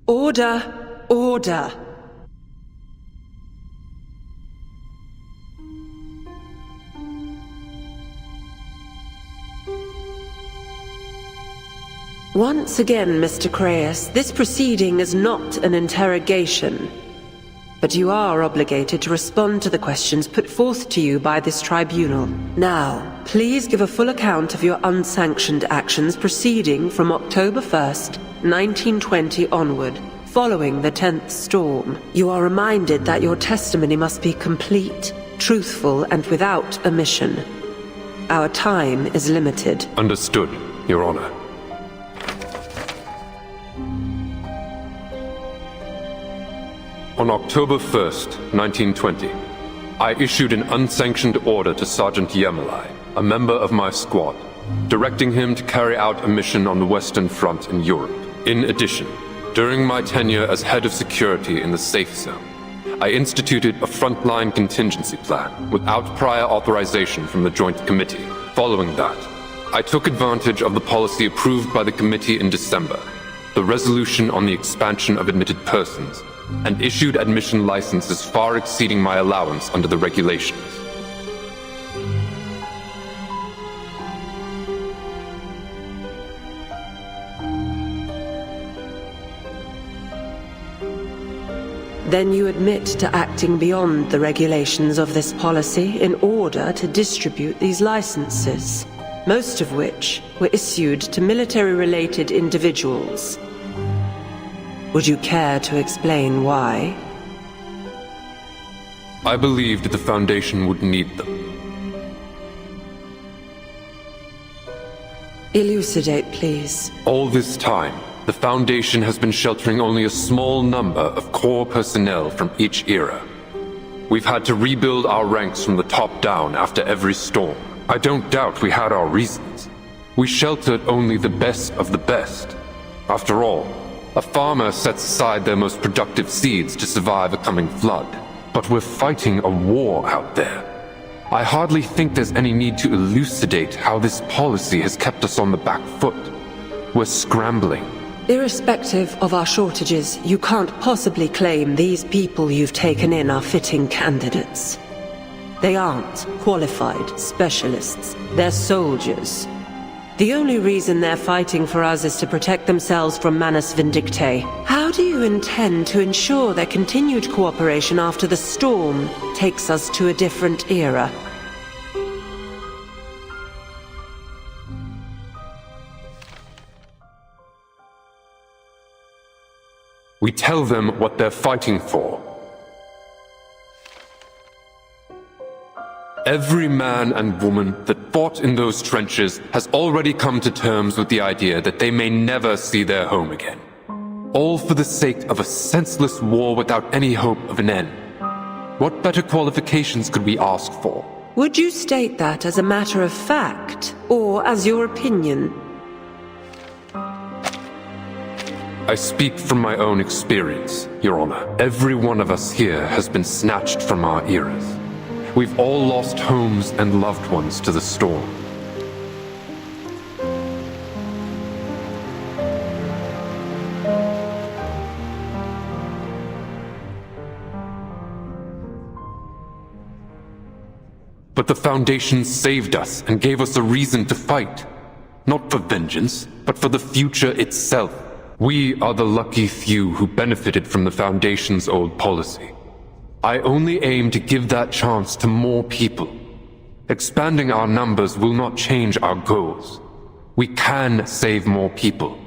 Order! Order! Once again, Mr. Craeus, this proceeding is not an interrogation. But you are obligated to respond to the questions put forth to you by this tribunal. Now, please give a full account of your unsanctioned actions proceeding from October 1st, 1920 onward, following the 10th storm. You are reminded that your testimony must be complete, truthful, and without omission. Our time is limited. Understood, Your Honor. On October 1st, 1920, I issued an unsanctioned order to Sergeant Yemelai, a member of my squad, directing him to carry out a mission on the Western Front in Europe. In addition, during my tenure as head of security in the Safe Zone, I instituted a frontline contingency plan without prior authorization from the Joint Committee. Following that, I took advantage of the policy approved by the committee in December, the resolution on the expansion of admitted persons, and issued admission licenses far exceeding my allowance under the regulations. Then you admit to acting beyond the regulations of this policy in order to distribute these licenses, most of which were issued to military-related individuals. Would you care to explain why? I believed the Foundation would need them. Elucidate, please. All this time, the Foundation has been sheltering only a small number of core personnel from each era. We've had to rebuild our ranks from the top down after every storm. I don't doubt we had our reasons. We sheltered only the best of the best. After all, a farmer sets aside their most productive seeds to survive a coming flood. But we're fighting a war out there. I hardly think there's any need to elucidate how this policy has kept us on the back foot. We're scrambling. Irrespective of our shortages, you can't possibly claim these people you've taken in are fitting candidates. They aren't qualified specialists. They're soldiers. The only reason they're fighting for us is to protect themselves from Manus Vindictae. How do you intend to ensure their continued cooperation after the storm takes us to a different era? We tell them what they're fighting for. Every man and woman that fought in those trenches has already come to terms with the idea that they may never see their home again. All for the sake of a senseless war without any hope of an end. What better qualifications could we ask for? Would you state that as a matter of fact, or as your opinion? I speak from my own experience, Your Honor. Every one of us here has been snatched from our eras. We've all lost homes and loved ones to the storm. But the Foundation saved us and gave us a reason to fight. Not for vengeance, but for the future itself. We are the lucky few who benefited from the Foundation's old policy. I only aim to give that chance to more people. Expanding our numbers will not change our goals. We can save more people.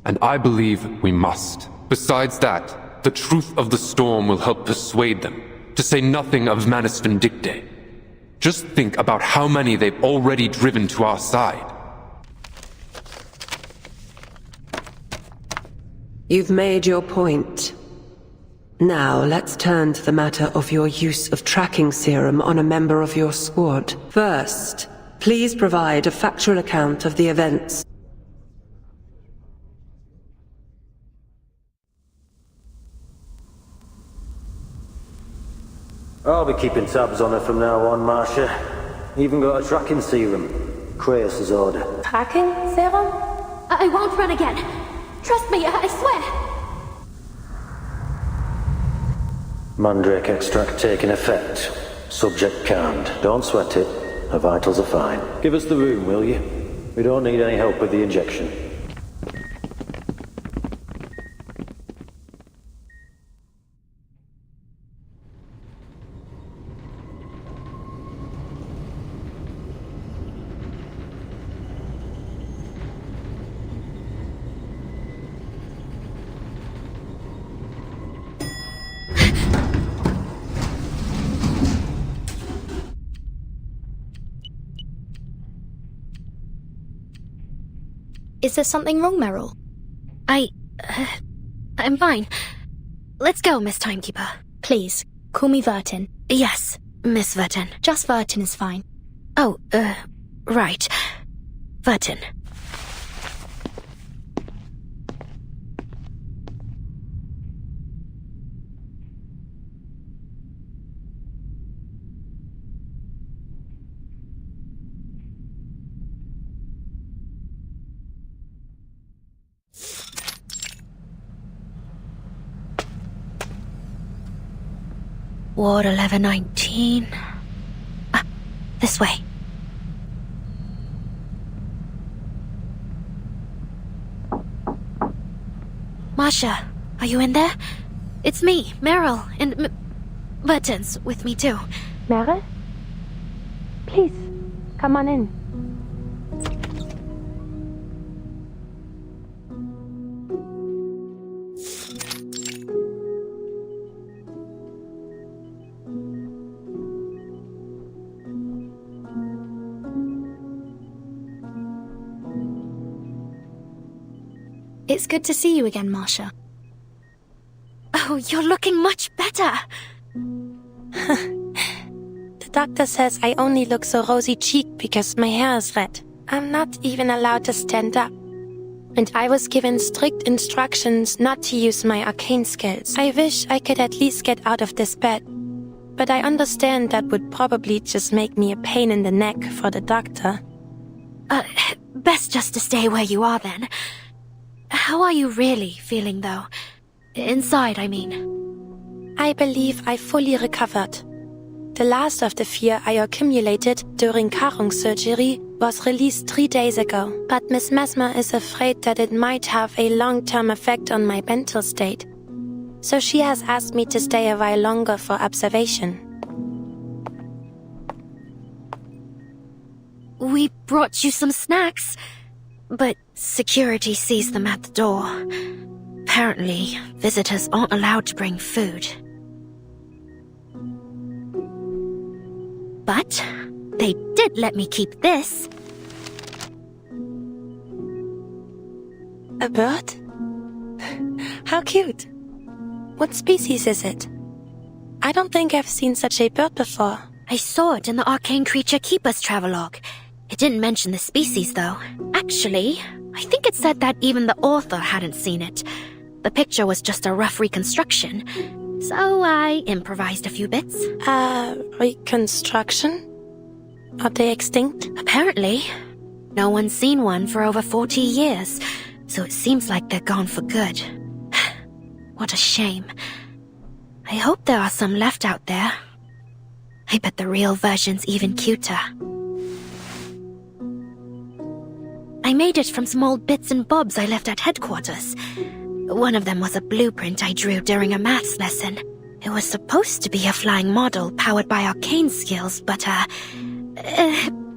And I believe we must. Besides that, the truth of the storm will help persuade them, to say nothing of Manus Vindictae. Just think about how many they've already driven to our side. You've made your point. Now, let's turn to the matter of your use of tracking serum on a member of your squad. First, please provide a factual account of the events. I'll be keeping tabs on her from now on, Marcia. Even got a tracking serum. Craeus' order. Tracking serum? I won't run again. Trust me, I swear. Mandrake extract taking effect. Subject calmed. Don't sweat it. Her vitals are fine. Give us the room, will you? We don't need any help with the injection. Is there something wrong, Meryl? I'm fine. Let's go, Miss Timekeeper. Please, call me Vertin. Yes, Miss Vertin. Just Vertin is fine. Oh, right. Vertin. Ward 1119. This way. Masha, are you in there? It's me, Meryl, and Vertin's with me too. Meryl? Please, come on in. It's good to see you again, Marcia. Oh, you're looking much better. The doctor says I only look so rosy-cheeked because my hair is red. I'm not even allowed to stand up. And I was given strict instructions not to use my arcane skills. I wish I could at least get out of this bed. But I understand that would probably just make me a pain in the neck for the doctor. Best just to stay where you are then. How are you really feeling, though? Inside, I mean. I believe I fully recovered. The last of the fear I accumulated during Karung surgery was released 3 days ago, but Miss Mesmer is afraid that it might have a long-term effect on my mental state. So she has asked me to stay a while longer for observation. We brought you some snacks, but security sees them at the door. Apparently, visitors aren't allowed to bring food. But they did let me keep this. A bird? How cute. What species is it? I don't think I've seen such a bird before. I saw it in the Arcane Creature Keeper's travelogue. It didn't mention the species, though. Actually, I think it said that even the author hadn't seen it. The picture was just a rough reconstruction, so I improvised a few bits. Reconstruction? Are they extinct? Apparently. No one's seen one for over 40 years, so it seems like they're gone for good. What a shame. I hope there are some left out there. I bet the real version's even cuter. I made it from some old bits and bobs I left at headquarters. One of them was a blueprint I drew during a maths lesson. It was supposed to be a flying model powered by arcane skills, but,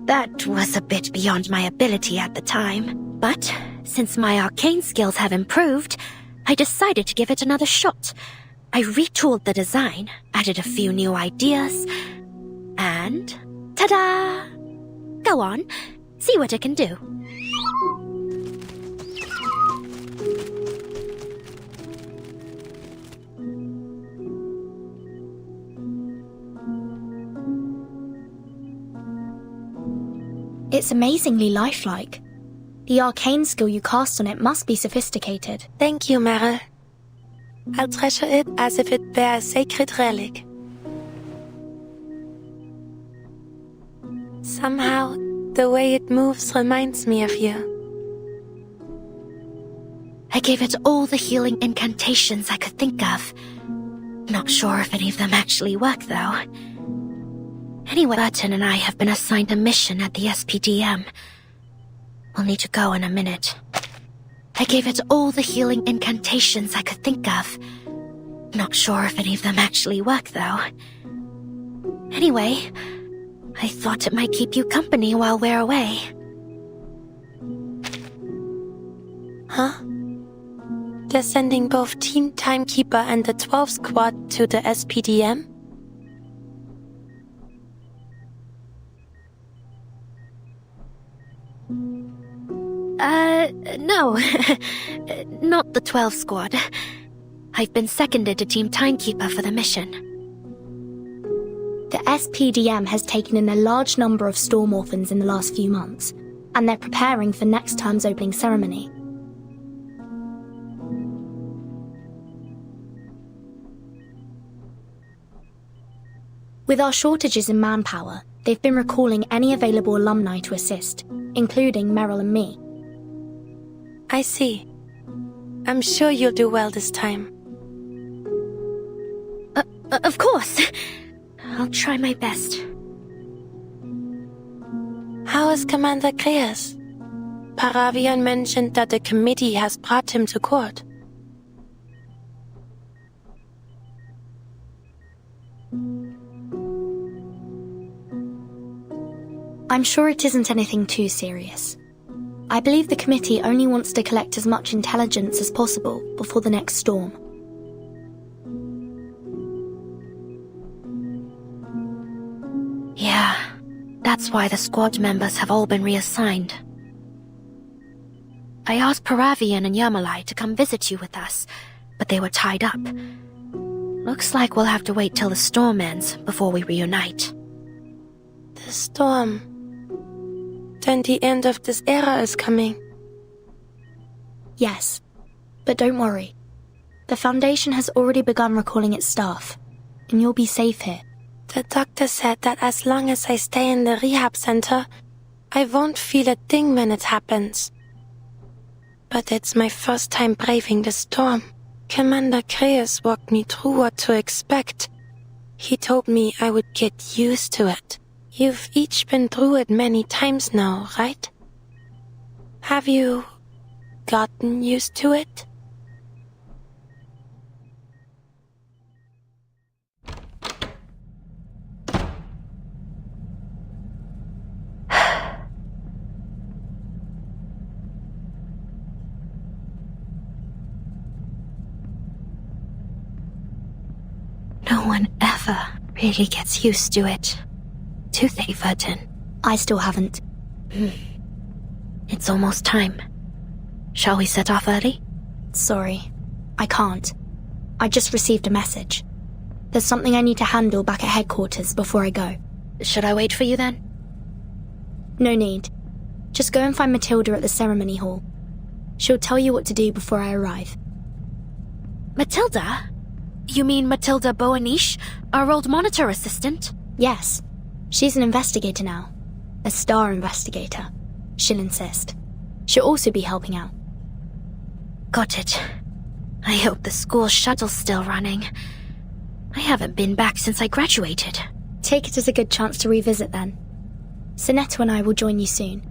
that was a bit beyond my ability at the time. But, since my arcane skills have improved, I decided to give it another shot. I retooled the design, added a few new ideas, and ta-da! Go on, see what it can do. It's amazingly lifelike. The arcane skill you cast on it must be sophisticated. Thank you, Meryl. I'll treasure it as if it were a sacred relic. Somehow, the way it moves reminds me of you. I gave it all the healing incantations I could think of. Not sure if any of them actually work, though. Anyway, Burton and I have been assigned a mission at the SPDM. We'll need to go in a minute. I gave it all the healing incantations I could think of. Not sure if any of them actually work, though. Anyway, I thought it might keep you company while we're away. Huh? They're sending both Team Timekeeper and the 12 Squad to the SPDM? No. Not the 12 Squad. I've been seconded to Team Timekeeper for the mission. The SPDM has taken in a large number of Storm Orphans in the last few months, and they're preparing for next term's opening ceremony. With our shortages in manpower, they've been recalling any available alumni to assist, including Meryl and me. I see. I'm sure you'll do well this time. Of course. I'll try my best. How is Commander Kreas? Paravian mentioned that the committee has brought him to court. I'm sure it isn't anything too serious. I believe the committee only wants to collect as much intelligence as possible before the next storm. Yeah, that's why the squad members have all been reassigned. I asked Paravian and Yermalai to come visit you with us, but they were tied up. Looks like we'll have to wait till the storm ends before we reunite. The storm. Then the end of this era is coming. Yes, but don't worry. The Foundation has already begun recalling its staff, and you'll be safe here. The doctor said that as long as I stay in the rehab center, I won't feel a thing when it happens. But it's my first time braving the storm. Commander Kreas walked me through what to expect. He told me I would get used to it. You've each been through it many times now, right? Have you gotten used to it? No one ever really gets used to it. Do they, Vertin? I still haven't. It's almost time. Shall we set off early? Sorry, I can't. I just received a message. There's something I need to handle back at headquarters before I go. Should I wait for you then? No need. Just go and find Matilda at the ceremony hall. She'll tell you what to do before I arrive. Matilda? You mean Matilda Boanish, our old monitor assistant? Yes. She's an investigator now. A star investigator. She'll insist. She'll also be helping out. Got it. I hope the school shuttle's still running. I haven't been back since I graduated. Take it as a good chance to revisit then. Sonetta and I will join you soon.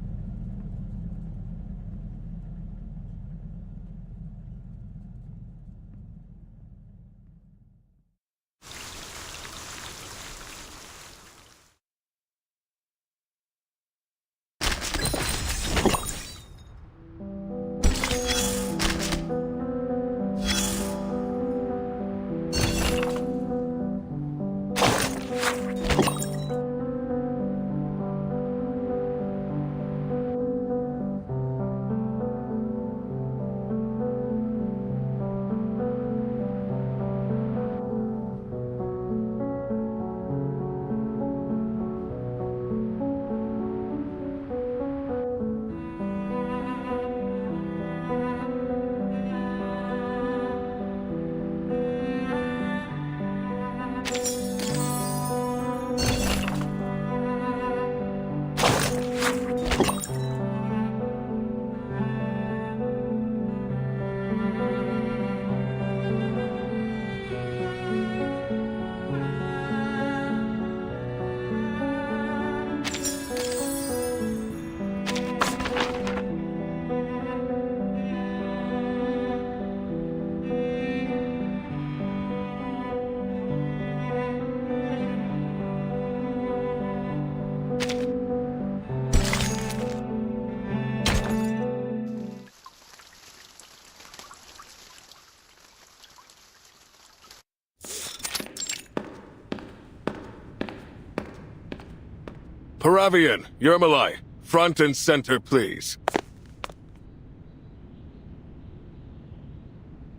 Paravian, Yermalai, front and center, please.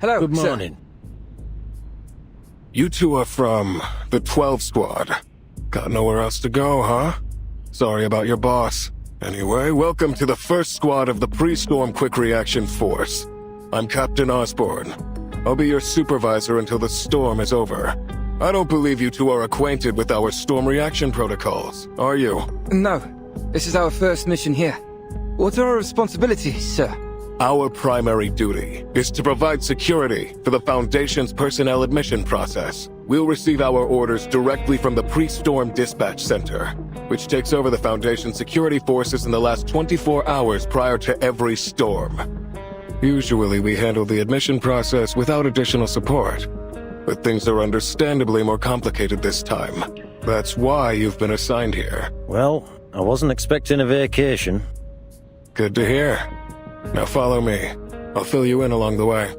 Hello, Good sir. morning. You two are from the 12 Squad. Got nowhere else to go, huh? Sorry about your boss. Anyway, welcome to the first squad of the Pre-Storm Quick Reaction Force. I'm Captain Osborne. I'll be your supervisor until the storm is over. I don't believe you two are acquainted with our storm reaction protocols, are you? No, this is our first mission here. What are our responsibilities, sir? Our primary duty is to provide security for the Foundation's personnel admission process. We'll receive our orders directly from the Pre-Storm Dispatch Center, which takes over the Foundation's security forces in the last 24 hours prior to every storm. Usually we handle the admission process without additional support, but things are understandably more complicated this time. That's why you've been assigned here. Well, I wasn't expecting a vacation. Good to hear. Now follow me. I'll fill you in along the way.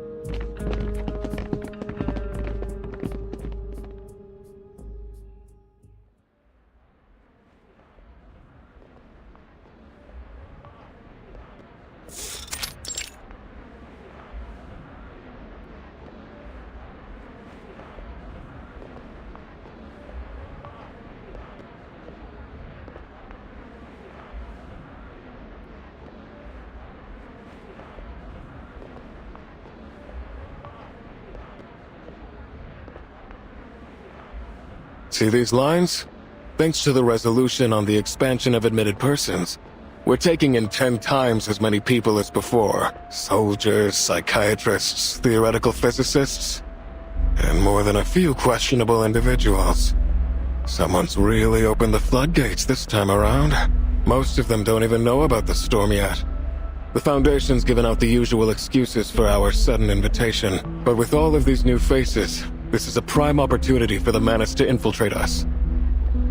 See these lines? Thanks to the resolution on the expansion of admitted persons, we're taking in 10 times as many people as before. Soldiers, psychiatrists, theoretical physicists, and more than a few questionable individuals. Someone's really opened the floodgates this time around. Most of them don't even know about the storm yet. The Foundation's given out the usual excuses for our sudden invitation, but with all of these new faces, this is a prime opportunity for the Manus to infiltrate us.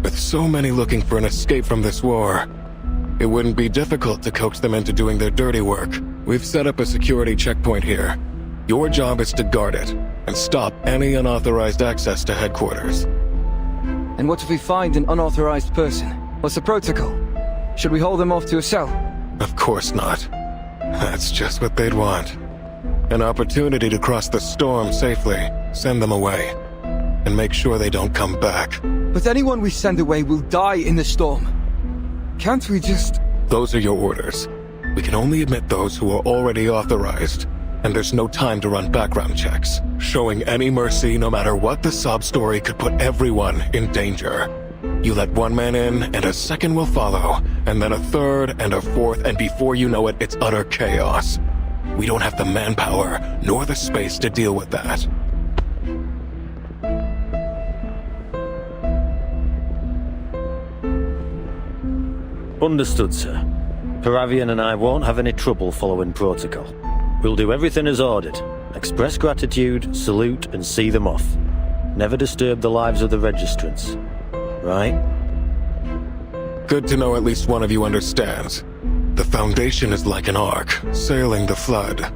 With so many looking for an escape from this war, it wouldn't be difficult to coax them into doing their dirty work. We've set up a security checkpoint here. Your job is to guard it, and stop any unauthorized access to headquarters. And what if we find an unauthorized person? What's the protocol? Should we hold them off to a cell? Of course not. That's just what they'd want. An opportunity to cross the storm safely, send them away, and make sure they don't come back. But anyone we send away will die in the storm. Can't we just... Those are your orders. We can only admit those who are already authorized, and there's no time to run background checks. Showing any mercy, no matter what the sob story, could put everyone in danger. You let one man in, and a second will follow, and then a third, and a fourth, and before you know it, it's utter chaos. We don't have the manpower, nor the space to deal with that. Understood, sir. Paravian and I won't have any trouble following protocol. We'll do everything as ordered. Express gratitude, salute, and see them off. Never disturb the lives of the registrants. Right? Good to know at least one of you understands. The Foundation is like an ark, sailing the flood.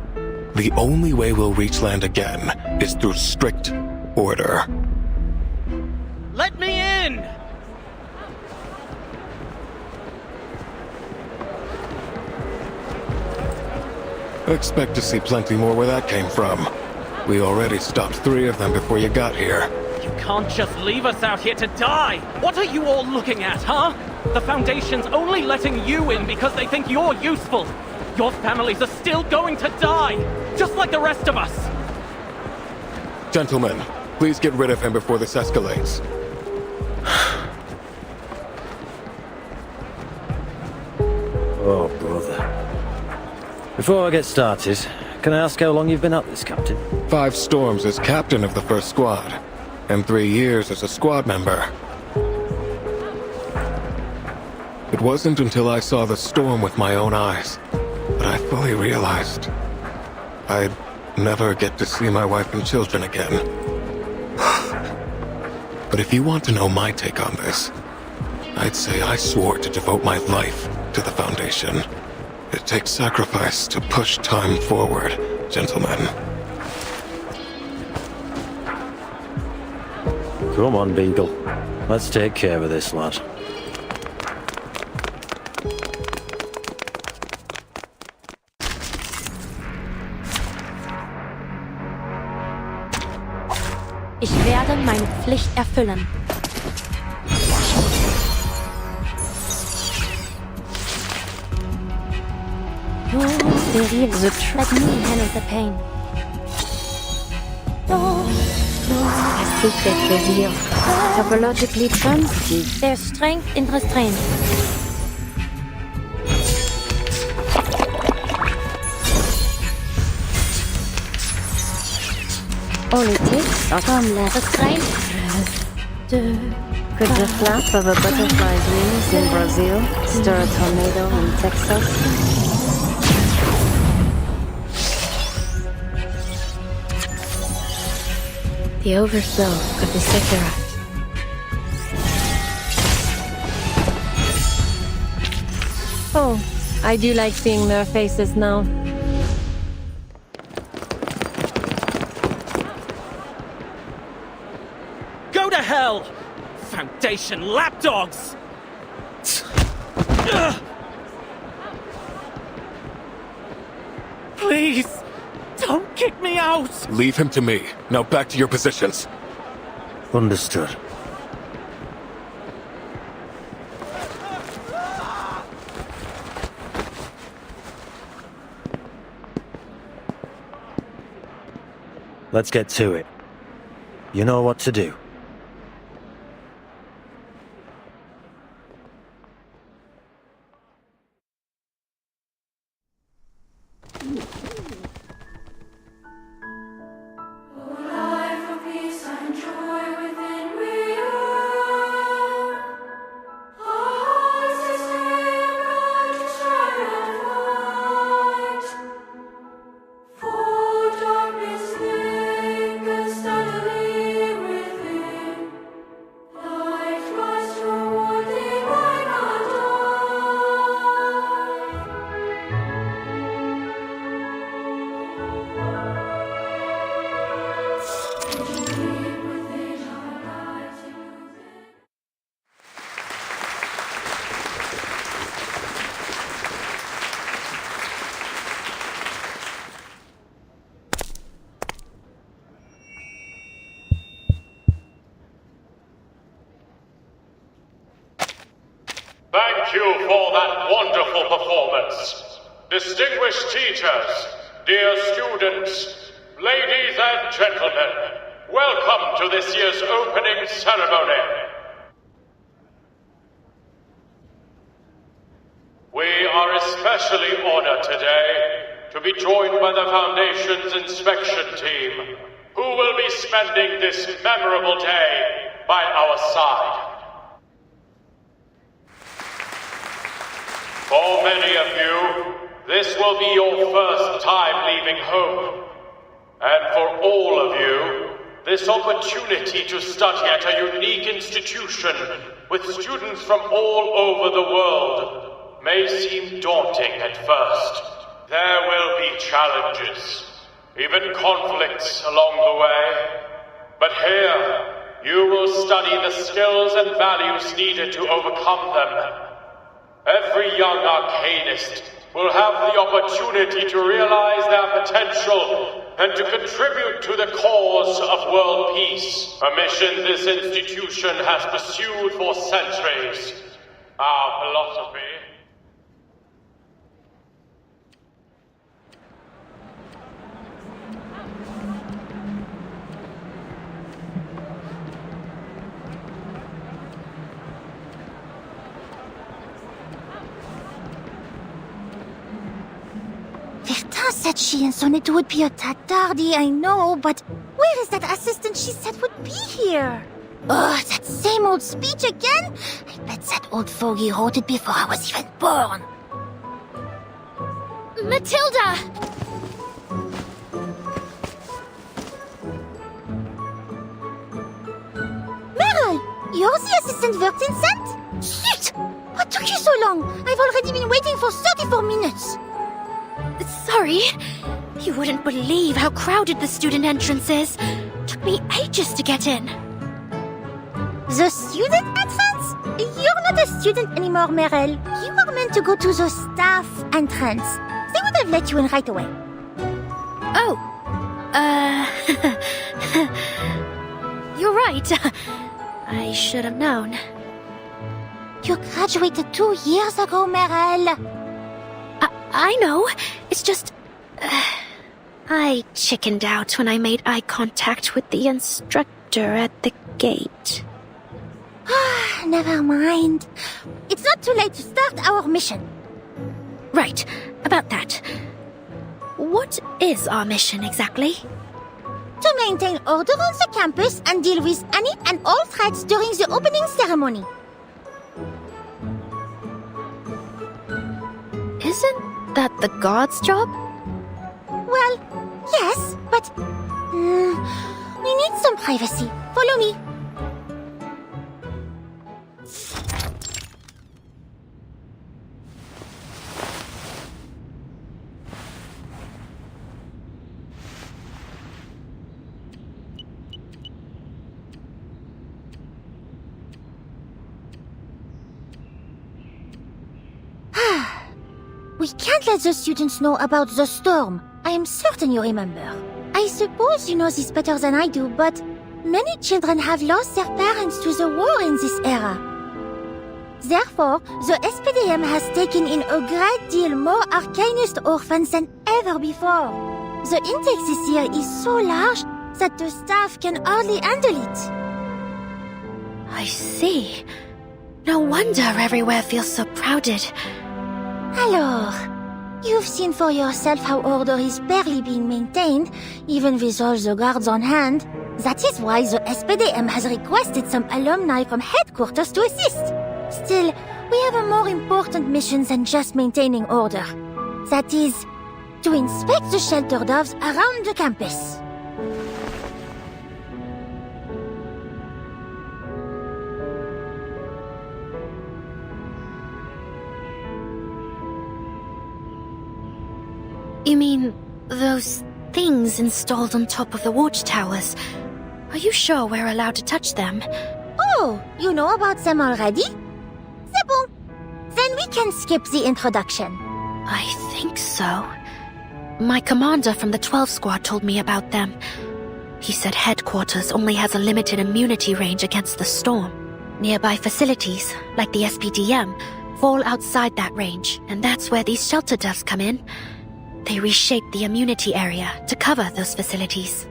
The only way we'll reach land again is through strict order. Let me in! Expect to see plenty more where that came from. We already stopped 3 of them before you got here. You can't just leave us out here to die! What are you all looking at, huh? The Foundation's only letting you in because they think you're useful. Your families are still going to die, just like the rest of us. Gentlemen, please get rid of him before this escalates. Oh, brother. Before I get started, can I ask how long you've been at this, Captain? 5 storms as captain of the first squad, and 3 years as a squad member. It wasn't until I saw the storm with my own eyes that I fully realized I'd never get to see my wife and children again. But if you want to know my take on this, I'd say I swore to devote my life to the Foundation. It takes sacrifice to push time forward, gentlemen. Come on, Beagle. Let's take care of this, lad. Ich werde meine Pflicht erfüllen. Let me handle the pain. A secret revealed. Topologically sensitive. Their strength in restraint. All it takes some less restraint. Could the flap of a butterfly's wings in Brazil stir a tornado in Texas? The overflow of the Ziggurat. Oh, I do like seeing their faces now. Go to hell! Foundation lapdogs! Please, don't kick me out! Leave him to me. Now back to your positions. Understood. Let's get to it. You know what to do. Thank you for that wonderful performance. Distinguished teachers, dear students, ladies and gentlemen, welcome to this year's opening ceremony. We are especially honored today to be joined by the Foundation's inspection team, who will be spending this memorable day by our side. For many of you, this will be your first time leaving home. And for all of you, this opportunity to study at a unique institution with students from all over the world may seem daunting at first. There will be challenges, even conflicts along the way. But here, you will study the skills and values needed to overcome them. Every young arcanist will have the opportunity to realize their potential and to contribute to the cause of world peace, a mission this institution has pursued for centuries. Our philosophy... Vertin said she and Sonnet would be a tad tardy, I know, but where is that assistant she said would be here? Ugh, that same old speech again? I bet that old fogey wrote it before I was even born. Matilda! Meryl, you're the assistant Vertin sent? Shit! What took you so long? I've already been waiting for 34 minutes. Sorry. You wouldn't believe how crowded the student entrance is. Took me ages to get in. The student entrance? You're not a student anymore, Meryl. You were meant to go to the staff entrance. They would have let you in right away. Oh. you're right. I should have known. You graduated 2 years ago, Merel. I know. It's just... I chickened out when I made eye contact with the instructor at the gate. Never mind. It's not too late to start our mission. Right, about that. What is our mission exactly? To maintain order on the campus and deal with any and all threats during the opening ceremony. Isn't that the guard's job? Well, yes, but... we need some privacy. Follow me. We can't let the students know about the storm. I am certain you remember. I suppose you know this better than I do, but many children have lost their parents to the war in this era. Therefore, the SPDM has taken in a great deal more Arcanist orphans than ever before. The intake this year is so large that the staff can hardly handle it. I see. No wonder everywhere feels so crowded. Alors, you've seen for yourself how order is barely being maintained, even with all the guards on hand. That is why the SPDM has requested some alumni from headquarters to assist. Still, we have a more important mission than just maintaining order. That is, to inspect the shelter doves around the campus. You mean those things installed on top of the watchtowers? Are you sure we're allowed to touch them? Oh, you know about them already? C'est bon. Then we can skip the introduction. I think so. My commander from the 12 Squad told me about them. He said headquarters only has a limited immunity range against the storm. Nearby facilities, like the SPDM, fall outside that range, and that's where these shelter doves come in. They reshape the immunity area to cover those facilities.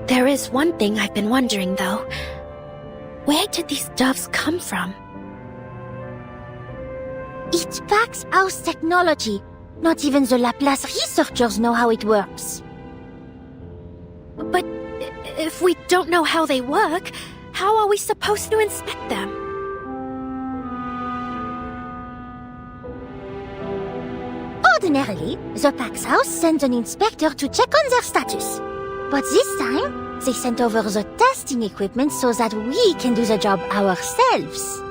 There is one thing I've been wondering, though. Where did these doves come from? It's Pax House technology. Not even the Laplace researchers know how it works. But if we don't know how they work, how are we supposed to inspect them? Ordinarily, the Pax House sends an inspector to check on their status. But this time, they sent over the testing equipment so that we can do the job ourselves.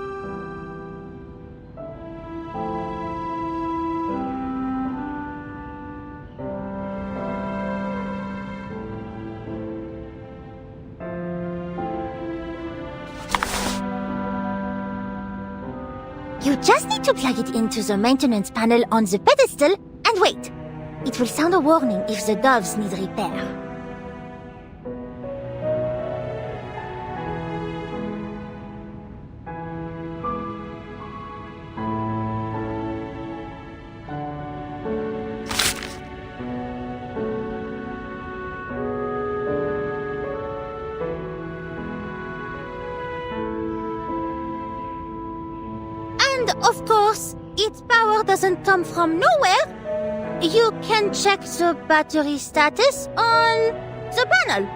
You just need to plug it into the maintenance panel on the pedestal and wait. It will sound a warning if the doves need repair. Of course, its power doesn't come from nowhere. You can check the battery status on the panel.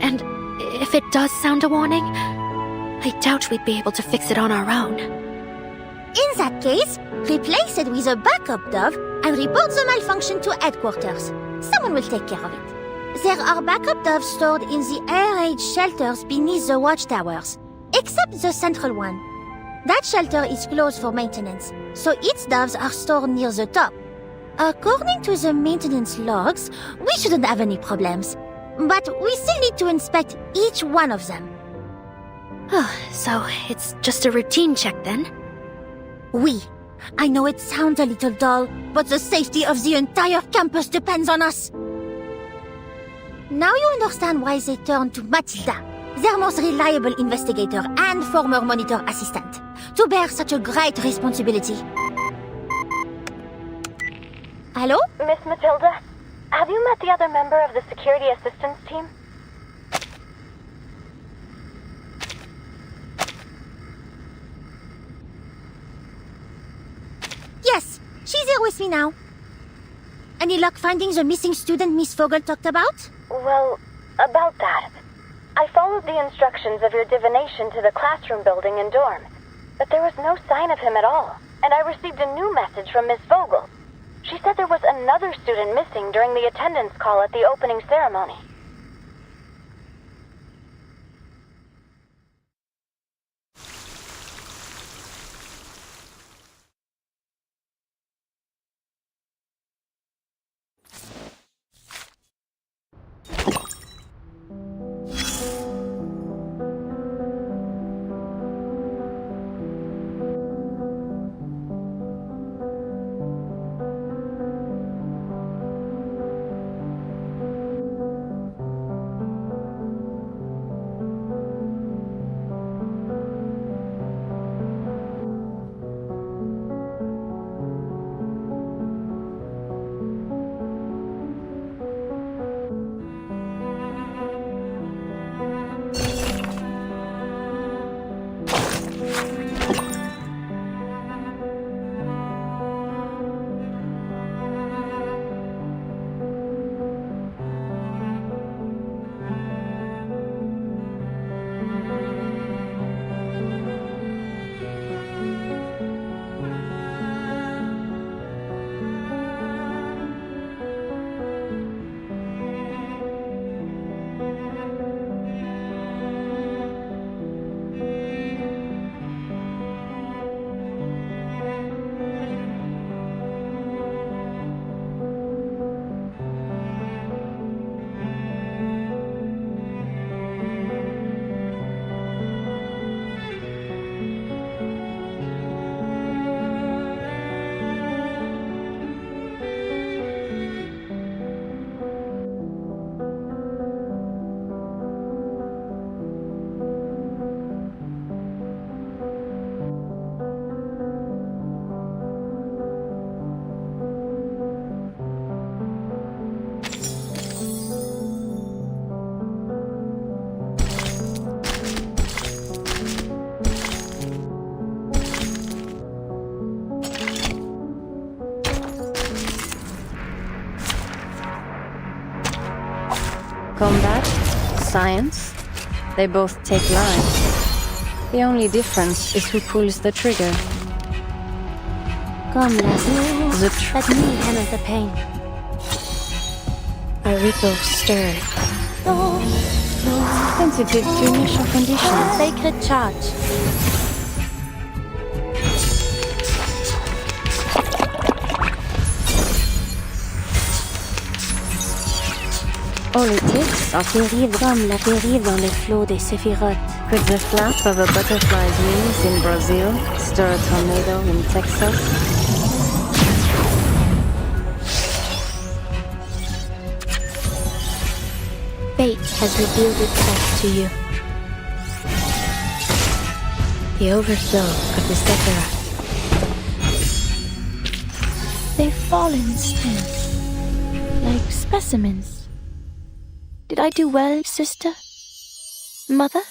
And if it does sound a warning, I doubt we'd be able to fix it on our own. In that case, replace it with a backup dove and report the malfunction to headquarters. Someone will take care of it. There are backup doves stored in the air raid shelters beneath the watchtowers. Except the central one. That shelter is closed for maintenance, so its doves are stored near the top. According to the maintenance logs, we shouldn't have any problems. But we still need to inspect each one of them. Oh, so it's just a routine check then? Oui. I know it sounds a little dull, but the safety of the entire campus depends on us. Now you understand why they turned to Matilda, their most reliable investigator and former monitor assistant, to bear such a great responsibility. Hello? Miss Matilda, have you met the other member of the security assistance team? Yes, she's here with me now. Any luck finding the missing student Miss Vogel talked about? Well, about that. I followed the instructions of your divination to the classroom building and dorm, but there was no sign of him at all, and I received a new message from Miss Vogel. She said there was another student missing during the attendance call at the opening ceremony. Combat, science, they both take lives. The only difference is who pulls the trigger. Come, Lassie. Let me handle the pain. A ripple stirred. Sensitive to initial conditions. Sacred charge. All it takes are Dérive comme la dérive dans les flots des séphirotes. Could the flap of a butterfly's wings in Brazil stir a tornado in Texas? Fate has revealed itself to you. The overflow of the Sephiroth. They've fallen still, like specimens. Did I do well, sister? Mother?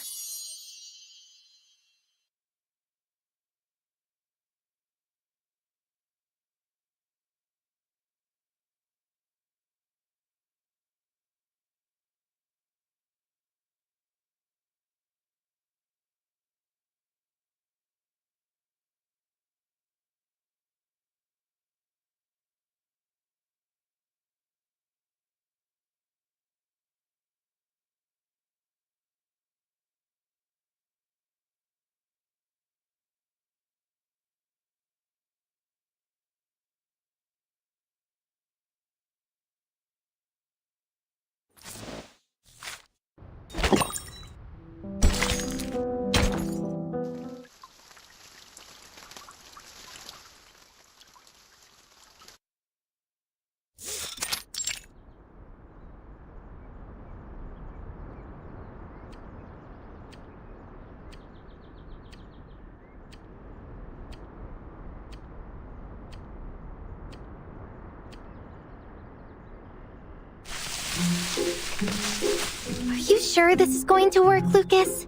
Are you sure this is going to work, Lucas?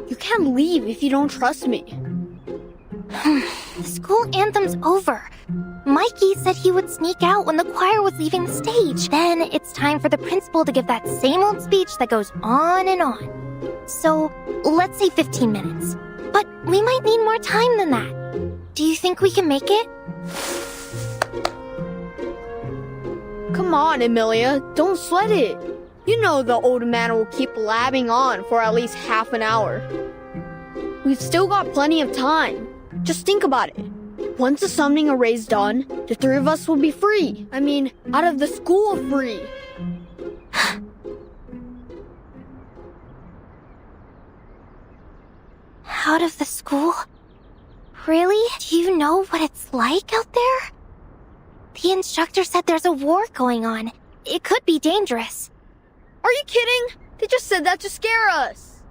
You can't leave if you don't trust me. The school anthem's over. Mikey said he would sneak out when the choir was leaving the stage. Then it's time for the principal to give that same old speech that goes on and on. So, let's say 15 minutes. But we might need more time than that. Do you think we can make it? Come on, Emilia, don't sweat it. You know the old man will keep blabbing on for at least half an hour. We've still got plenty of time. Just think about it. Once the summoning array's done, the three of us will be free. I mean, out of the school free. Out of the school? Really? Do you know what it's like out there? The instructor said there's a war going on. It could be dangerous. Are you kidding? They just said that to scare us.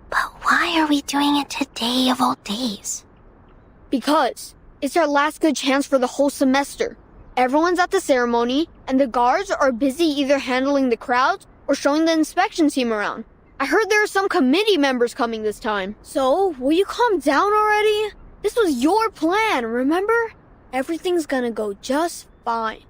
But why are we doing it today of all days? Because it's our last good chance for the whole semester. Everyone's at the ceremony, and the guards are busy either handling the crowds or showing the inspection team around. I heard there are some committee members coming this time. So, will you calm down already? This was your plan, remember? Everything's gonna go just fine.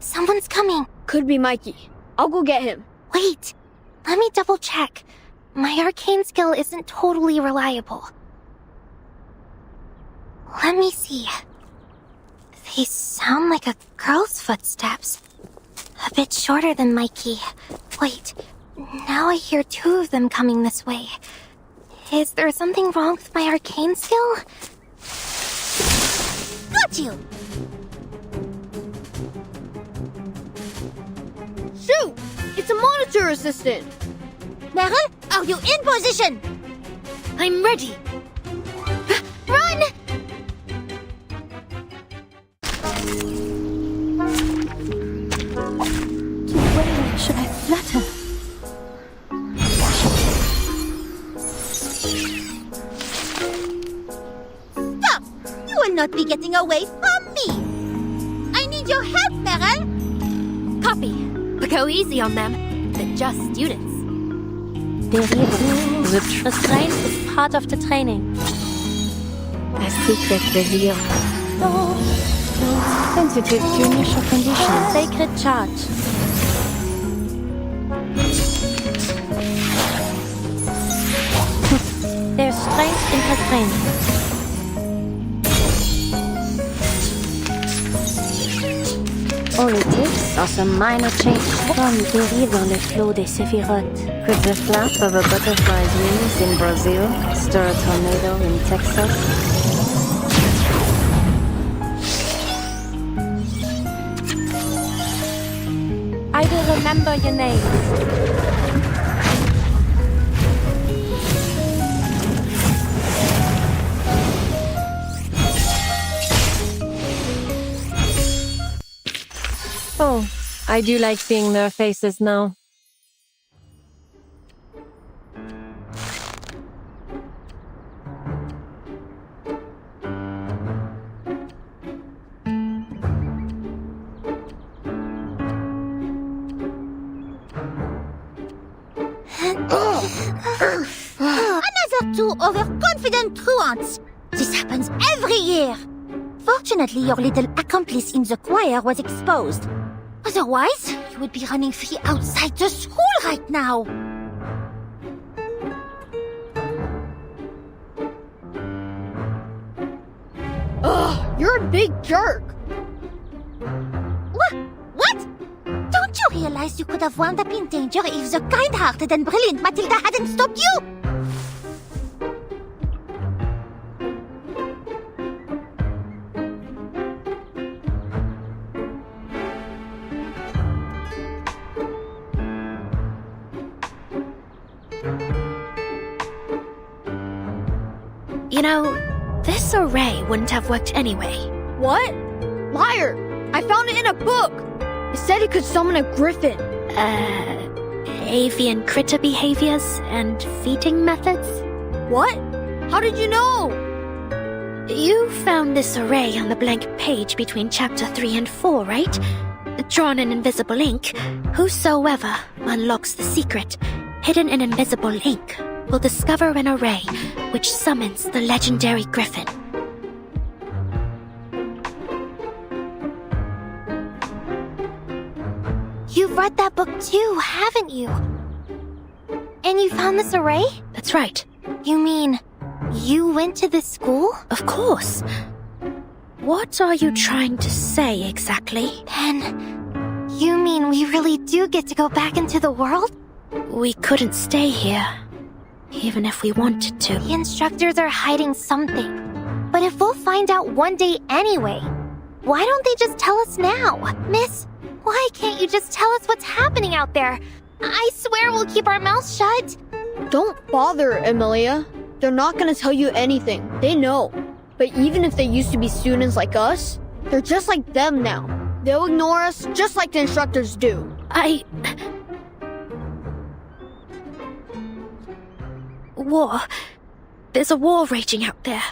Someone's coming. Could be Mikey. I'll go get him. Wait. Let me double check. My arcane skill isn't totally reliable. Let me see. They sound like a girl's footsteps. A bit shorter than Mikey. Wait. Now I hear two of them coming this way. Is there something wrong with my arcane skill? Got you! Shoot! It's a monitor assistant! Meryl, are you in position? I'm ready. Run! To whom should I flutter? Stop! You will not be getting away from me! I need your help, Meryl! Copy. But go easy on them. They're just students. The restraint is part of the training. A secret revealed. Sensitive to initial conditions. Sacred charge. There's strength in restraint. All it takes are some minor changes. Comme dérive dans le flot des séphirotes. Could the flap of a butterfly's wings in Brazil stir a tornado in Texas? I will remember your names. Oh, I do like seeing their faces now. confident truants. This happens every year. Fortunately, your little accomplice in the choir was exposed. Otherwise, you would be running free outside the school right now. Ugh, you're a big jerk. What? Don't you realize you could have wound up in danger if the kind-hearted and brilliant Matilda hadn't stopped you? You know, this array wouldn't have worked anyway. What? Liar! I found it in a book! It said it could summon a griffin. Avian critter behaviors and feeding methods? What? How did you know? You found this array on the blank page between chapter 3 and 4, right? Drawn in invisible ink, whosoever unlocks the secret hidden in invisible ink will discover an array which summons the legendary griffin. You've read that book too, haven't you? And you found this array? That's right. You mean you went to this school? Of course. What are you trying to say exactly? Then, you mean we really do get to go back into the world? We couldn't stay here, even if we wanted to. The instructors are hiding something. But if we'll find out one day anyway, why don't they just tell us now? Miss, why can't you just tell us what's happening out there? I swear we'll keep our mouths shut. Don't bother, Emilia. They're not gonna tell you anything. They know. But even if they used to be students like us, they're just like them now. They'll ignore us just like the instructors do. War. There's a war raging out there.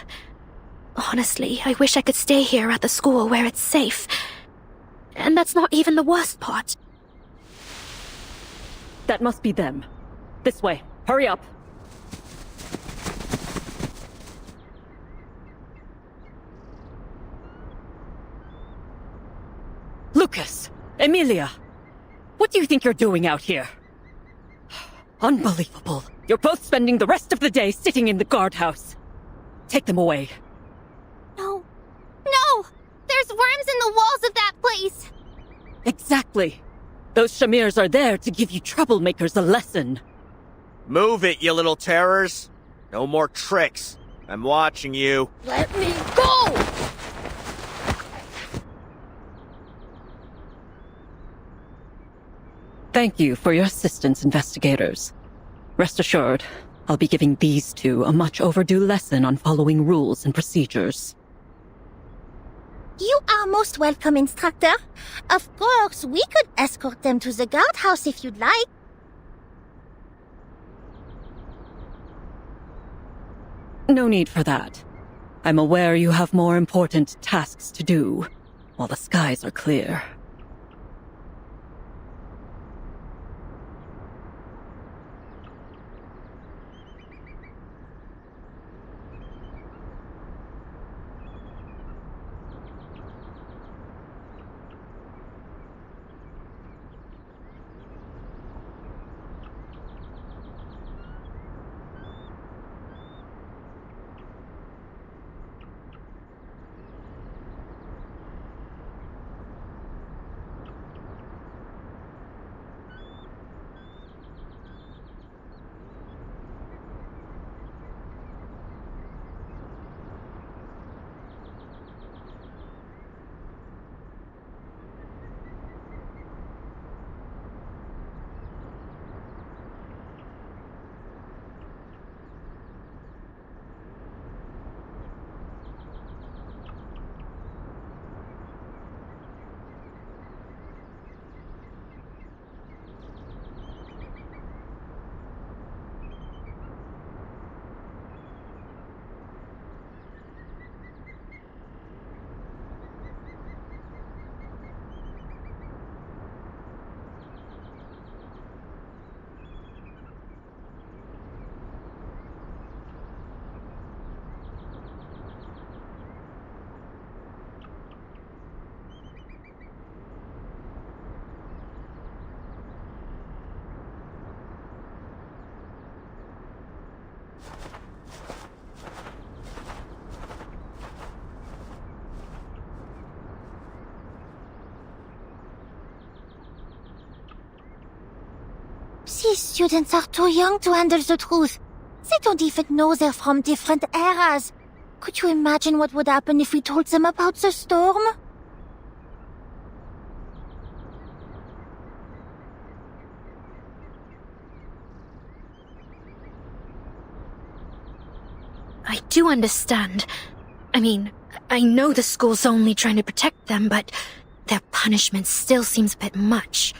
Honestly, I wish I could stay here at the school where it's safe. And that's not even the worst part. That must be them. This way. Hurry up. Lucas! Emilia! What do you think you're doing out here? Unbelievable. You're both spending the rest of the day sitting in the guardhouse. Take them away. No. No! There's worms in the walls of that place! Exactly. Those Shamirs are there to give you troublemakers a lesson. Move it, you little terrors. No more tricks. I'm watching you. Let me go! Thank you for your assistance, investigators. Rest assured, I'll be giving these two a much overdue lesson on following rules and procedures. You are most welcome, instructor. Of course, we could escort them to the guardhouse if you'd like. No need for that. I'm aware you have more important tasks to do, while the skies are clear. These students are too young to handle the truth. They don't even know they're from different eras. Could you imagine what would happen if we told them about the storm? I do understand. I mean, I know the school's only trying to protect them, but their punishment still seems a bit much.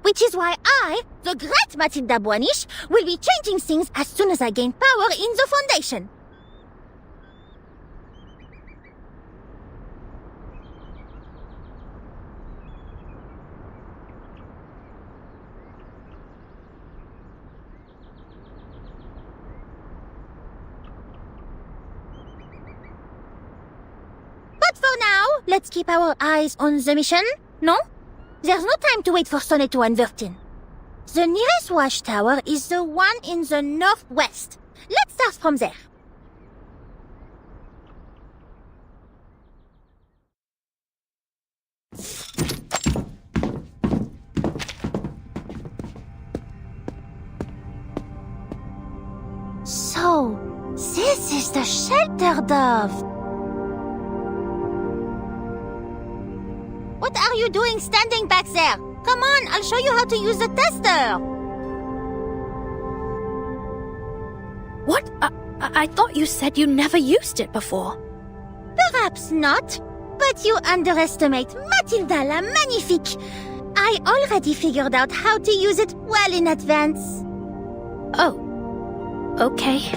Which is why I, the great Matilda Boanish, will be changing things as soon as I gain power in the Foundation. But for now, let's keep our eyes on the mission, no? There's no time to wait for Sonetto and Vertin. The nearest watchtower is the one in the northwest. Let's start from there. So, this is the shelter dove. What are you doing standing back there? Come on, I'll show you how to use the tester. What? I thought you said you never used it before. Perhaps not, but you underestimate Matilda la Magnifique. I already figured out how to use it well in advance. Oh. Okay.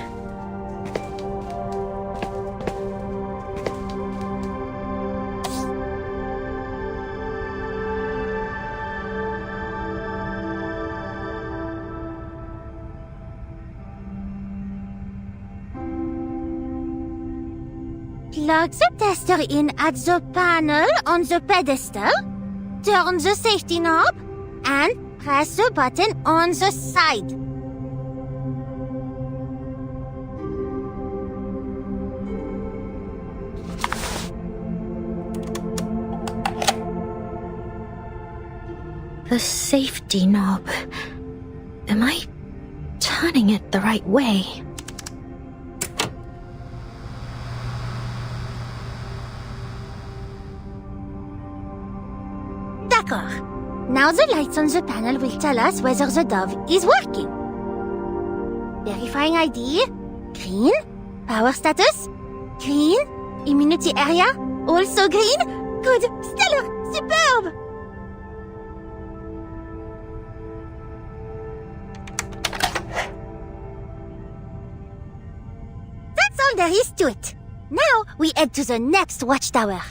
Plug the tester in at the panel on the pedestal, turn the safety knob, and press the button on the side. The safety knob. Am I turning it the right way? D'accord. Now the lights on the panel will tell us whether the dove is working. Verifying ID. Green. Power status. Green. Immunity area. Also green. Good. Stellar. Superb. That's all there is to it. Now we head to the next watchtower.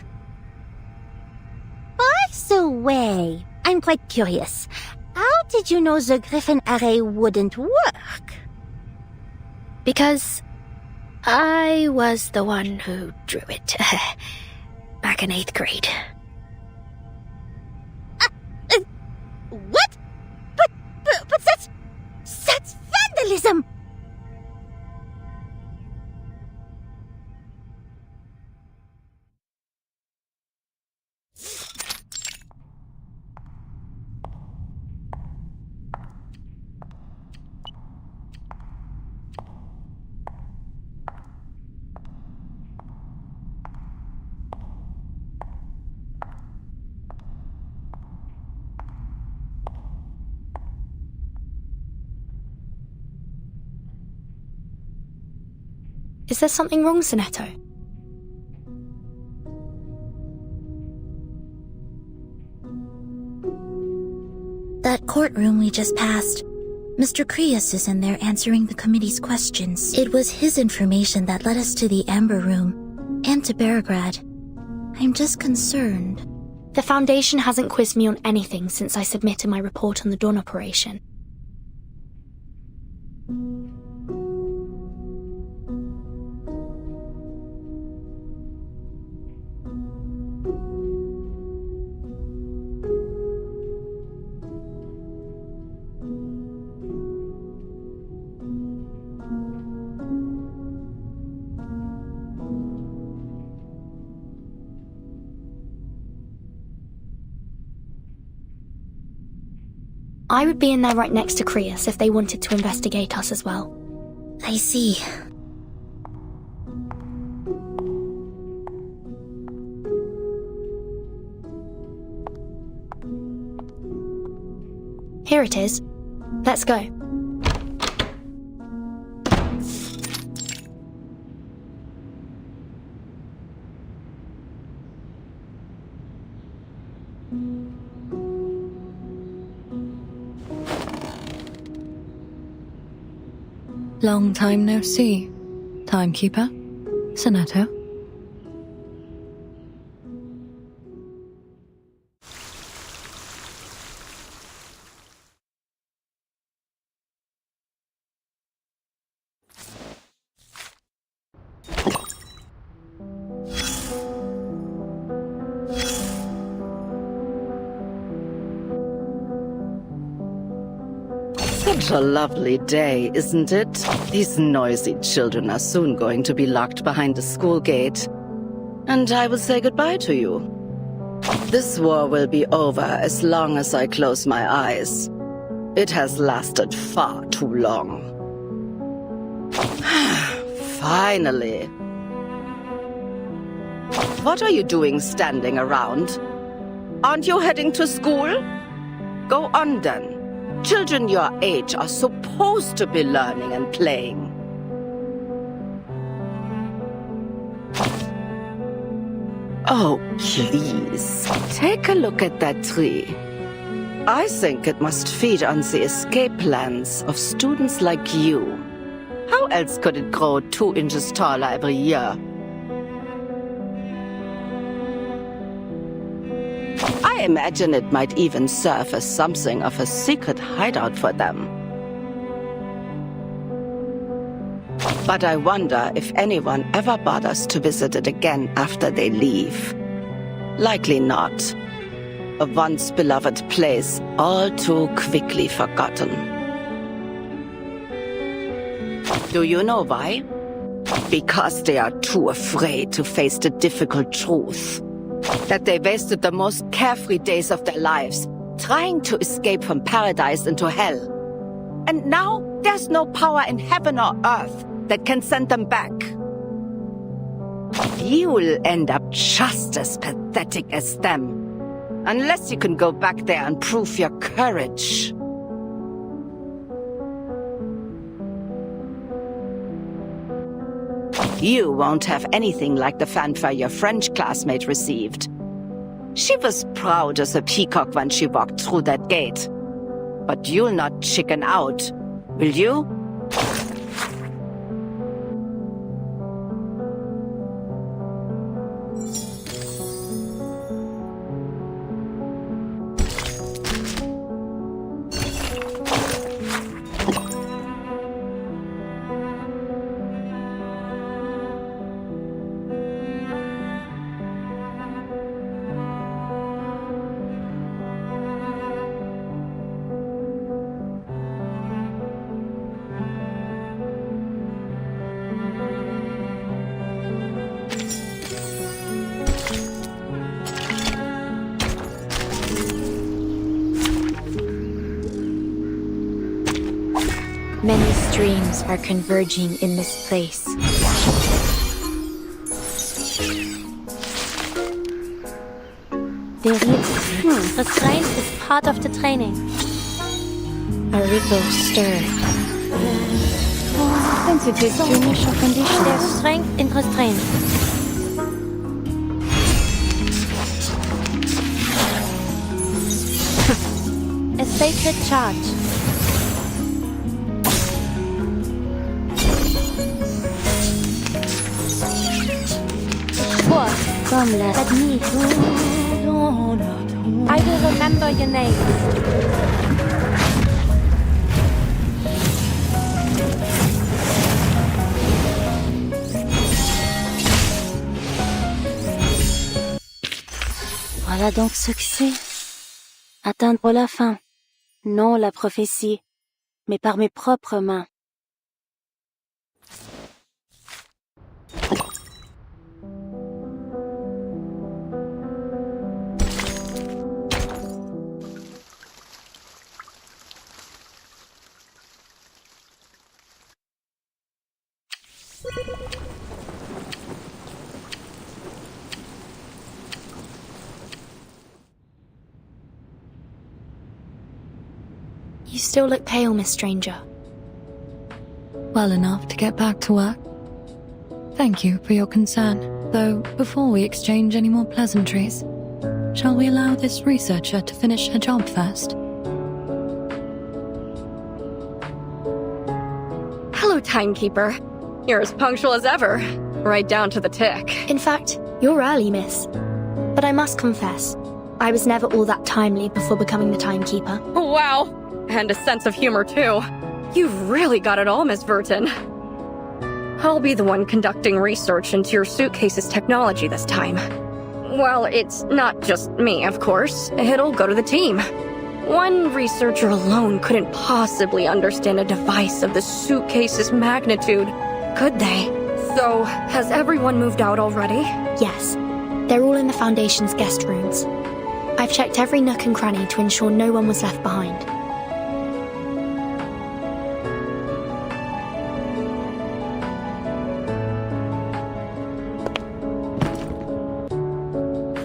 By the way, I'm quite curious. How did you know the Griffin array wouldn't work? Because I was the one who drew it. Back in 8th grade. What? But that's vandalism! Is there something wrong, Sonetto? That courtroom we just passed. Mr. Creus is in there answering the committee's questions. It was his information that led us to the Amber Room and to Beregrad. I'm just concerned. The Foundation hasn't quizzed me on anything since I submitted my report on the Dawn operation. I would be in there right next to Creus if they wanted to investigate us as well. I see. Here it is. Let's go. Long time no see. Timekeeper? Sonato? Such a lovely day, isn't it? These noisy children are soon going to be locked behind the school gate. And I will say goodbye to you. This war will be over as long as I close my eyes. It has lasted far too long. Finally. What are you doing standing around? Aren't you heading to school? Go on then. Children your age are supposed to be learning and playing. Oh, please, take a look at that tree. I think it must feed on the escape plans of students like you. How else could it grow 2 inches taller every year? I imagine it might even serve as something of a secret hideout for them. But I wonder if anyone ever bothers to visit it again after they leave. Likely not. A once beloved place, all too quickly forgotten. Do you know why? Because they are too afraid to face the difficult truth. That they wasted the most carefree days of their lives trying to escape from paradise into hell. And now there's no power in heaven or earth that can send them back. You'll end up just as pathetic as them, unless you can go back there and prove your courage. You won't have anything like the fanfare your French classmate received. She was proud as a peacock when she walked through that gate. But you'll not chicken out, will you? Many streams are converging in this place. The restraint is part of the training. A ripple stirred. Sensitive to initial conditions. There's strength in restraint. A sacred charge. Let me. I will remember your name. Voilà donc ce que c'est. Atteindre la fin. Non la prophétie, mais par mes propres mains. You still look pale, Miss Stranger. Well enough to get back to work. Thank you for your concern. Though, before we exchange any more pleasantries, shall we allow this researcher to finish her job first? Hello, Timekeeper. You're as punctual as ever, right down to the tick. In fact, you're early, miss. But I must confess, I was never all that timely before becoming the Timekeeper. Wow, and a sense of humor, too. You've really got it all, Miss Verton. I'll be the one conducting research into your suitcase's technology this time. Well, it's not just me, of course. It'll go to the team. One researcher alone couldn't possibly understand a device of the suitcase's magnitude, could they? So, has everyone moved out already? Yes. They're all in the Foundation's guest rooms. I've checked every nook and cranny to ensure no one was left behind.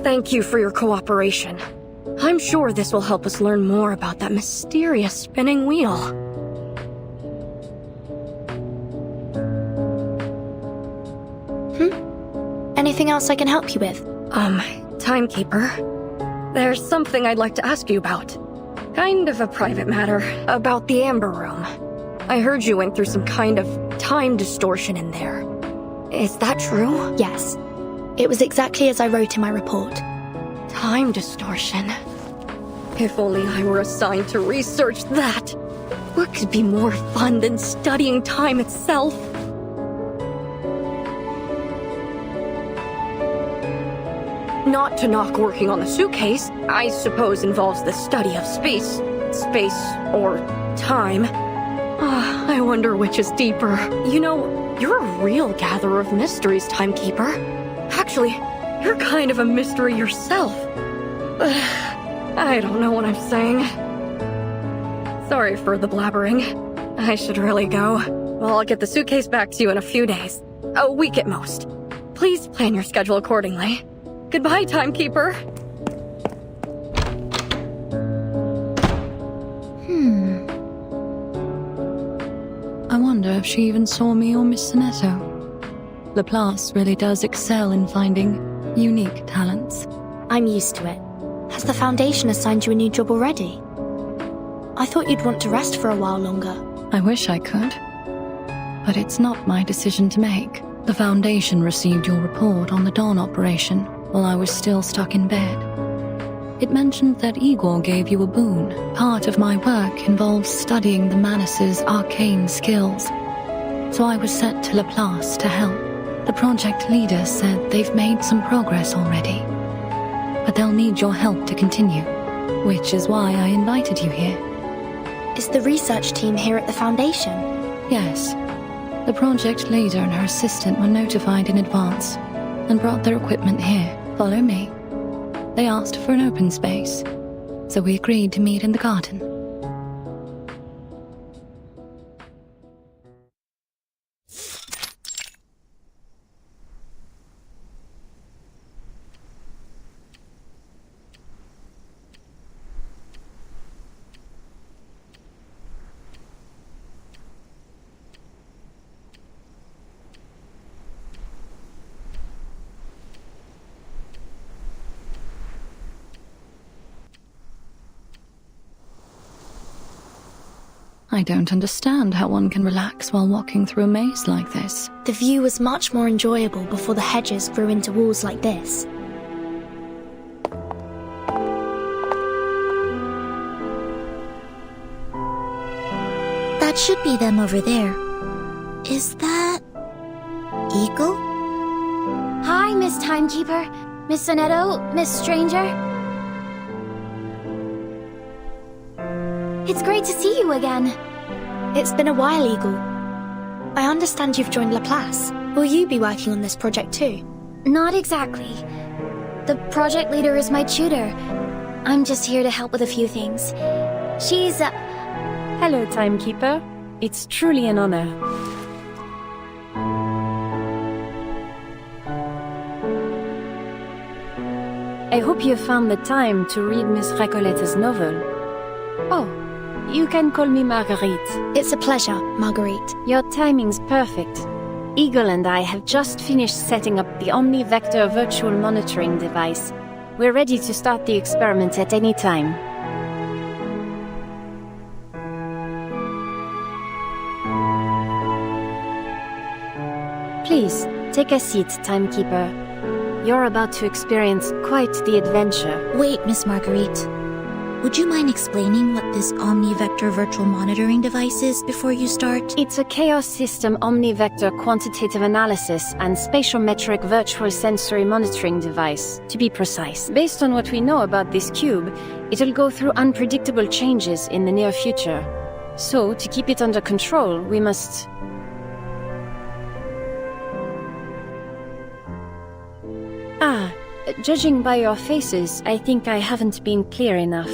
Thank you for your cooperation. I'm sure this will help us learn more about that mysterious spinning wheel. Anything else I can help you with? Timekeeper. There's something I'd like to ask you about. Kind of a private matter, about the Amber Room. I heard you went through some kind of time distortion in there. Is that true? Yes. It was exactly as I wrote in my report. Time distortion. If only I were assigned to research that. What could be more fun than studying time itself? Not to knock working on the suitcase, I suppose involves the study of space, or time. I wonder which is deeper. You know, you're a real gatherer of mysteries, Timekeeper. Actually, you're kind of a mystery yourself. I don't know what I'm saying. Sorry for the blabbering. I should really go. Well, I'll get the suitcase back to you in a few days. A week at most. Please plan your schedule accordingly. Goodbye, Timekeeper. I wonder if she even saw me or Miss Sonetto. Laplace really does excel in finding unique talents. I'm used to it. Has the Foundation assigned you a new job already? I thought you'd want to rest for a while longer. I wish I could. But it's not my decision to make. The Foundation received your report on the Dawn operation while I was still stuck in bed. It mentioned that Igor gave you a boon. Part of my work involves studying the Manus's arcane skills. So I was sent to Laplace to help. The project leader said they've made some progress already. But they'll need your help to continue, which is why I invited you here. Is the research team here at the Foundation? Yes. The project leader and her assistant were notified in advance and brought their equipment here. Follow me. They asked for an open space, so we agreed to meet in the garden. I don't understand how one can relax while walking through a maze like this. The view was much more enjoyable before the hedges grew into walls like this. That should be them over there. Is that... Eagle? Hi, Miss Timekeeper. Miss Sonetto, Miss Stranger. It's great to see you again. It's been a while, Eagle. I understand you've joined Laplace. Will you be working on this project too? Not exactly. The project leader is my tutor. I'm just here to help with a few things. She's, Hello, Timekeeper. It's truly an honor. I hope you found the time to read Miss Recoletta's novel. Oh, you can call me Marguerite. It's a pleasure, Marguerite. Your timing's perfect. Eagle and I have just finished setting up the OmniVector virtual monitoring device. We're ready to start the experiment at any time. Please, take a seat, Timekeeper. You're about to experience quite the adventure. Wait, Miss Marguerite. Would you mind explaining what this OmniVector virtual monitoring device is before you start? It's a Chaos System OmniVector quantitative analysis and spatiometric virtual sensory monitoring device, to be precise. Based on what we know about this cube, it'll go through unpredictable changes in the near future. So, to keep it under control, we must... Judging by your faces, I think I haven't been clear enough.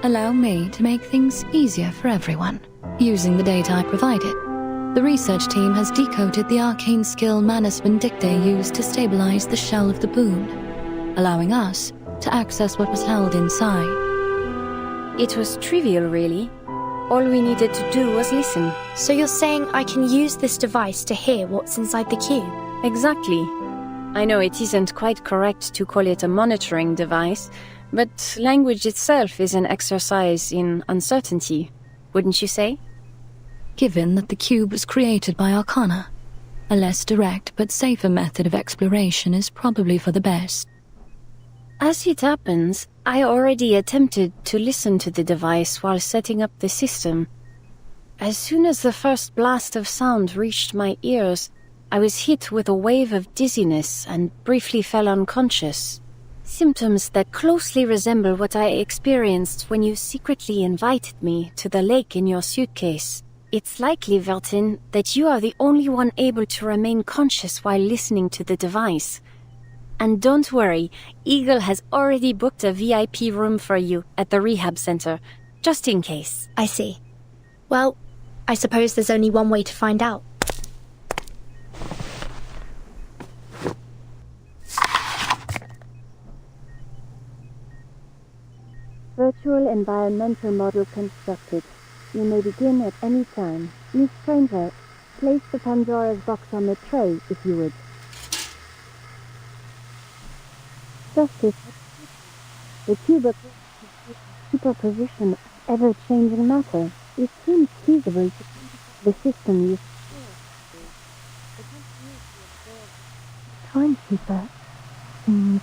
Allow me to make things easier for everyone. Using the data I provided, the research team has decoded the arcane skill Manus Vindictae used to stabilize the shell of the boon, allowing us to access what was held inside. It was trivial, really. All we needed to do was listen. So you're saying I can use this device to hear what's inside the cube? Exactly. I know it isn't quite correct to call it a monitoring device, but language itself is an exercise in uncertainty, wouldn't you say? Given that the cube was created by Arcana, a less direct but safer method of exploration is probably for the best. As it happens, I already attempted to listen to the device while setting up the system. As soon as the first blast of sound reached my ears, I was hit with a wave of dizziness and briefly fell unconscious. Symptoms that closely resemble what I experienced when you secretly invited me to the lake in your suitcase. It's likely, Vertin, that you are the only one able to remain conscious while listening to the device. And don't worry, Eagle has already booked a VIP room for you at the rehab center, just in case. I see. Well, I suppose there's only one way to find out. Virtual environmental model constructed. You may begin at any time. Miss Stranger, place the Pandora's box on the tray, if you would. Justice, the cube superposition of ever-changing matter. It seems feasible to the system you... Timekeeper seems...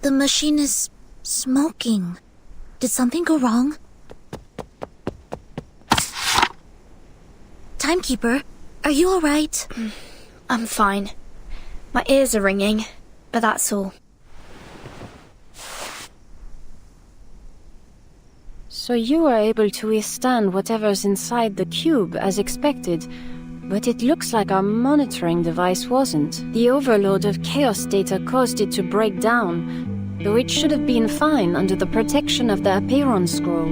The machine is smoking. Did something go wrong? Timekeeper, are you alright? I'm fine. My ears are ringing, but that's all. So you were able to withstand whatever's inside the cube as expected, but it looks like our monitoring device wasn't. The overload of chaos data caused it to break down, though it should have been fine under the protection of the Apeiron scroll.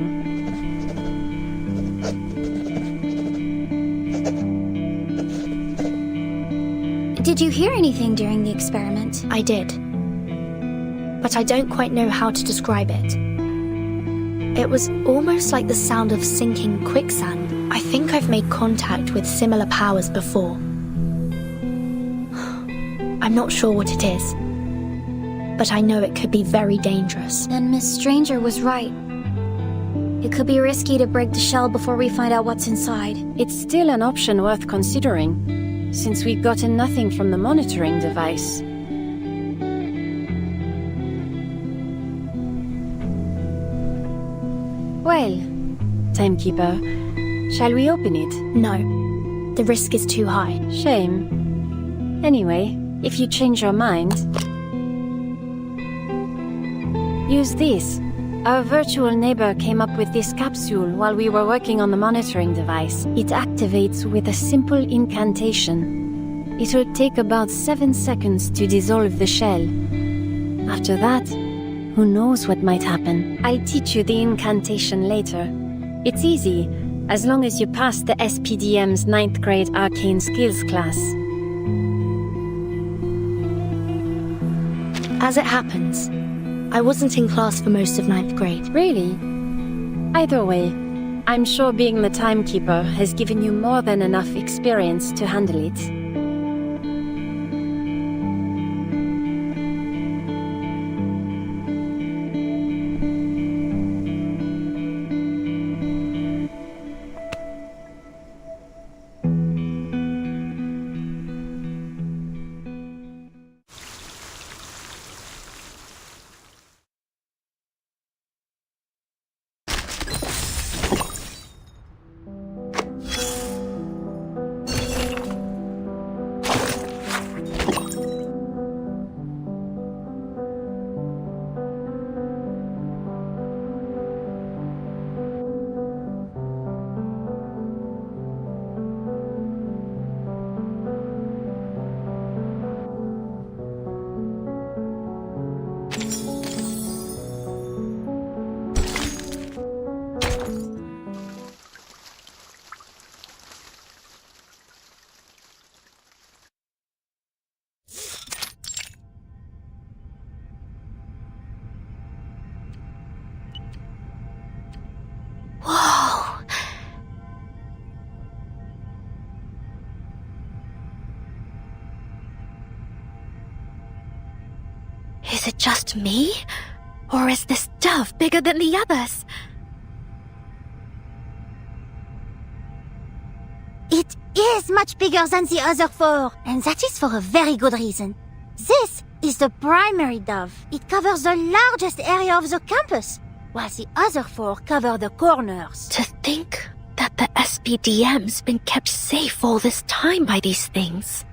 Did you hear anything during the experiment? I did. But I don't quite know how to describe it. It was almost like the sound of sinking quicksand. I think I've made contact with similar powers before. I'm not sure what it is, but I know it could be very dangerous. And Miss Stranger was right. It could be risky to break the shell before we find out what's inside. It's still an option worth considering, since we've gotten nothing from the monitoring device. Well, Timekeeper, shall we open it? No. The risk is too high. Shame. Anyway, if you change your mind... use this. Our virtual neighbor came up with this capsule while we were working on the monitoring device. It activates with a simple incantation. It will take about 7 seconds to dissolve the shell. After that, who knows what might happen? I'll teach you the incantation later. It's easy, as long as you pass the SPDM's 9th grade arcane skills class. As it happens, I wasn't in class for most of 9th grade. Really? Either way, I'm sure being the timekeeper has given you more than enough experience to handle it. Whoa! Is it just me? Or is this dove bigger than the others? It is much bigger than the other 4, and that is for a very good reason. This is the primary dove. It covers the largest area of the campus, while the other 4 cover the corners. To think that the SPDM's been kept safe all this time by these things.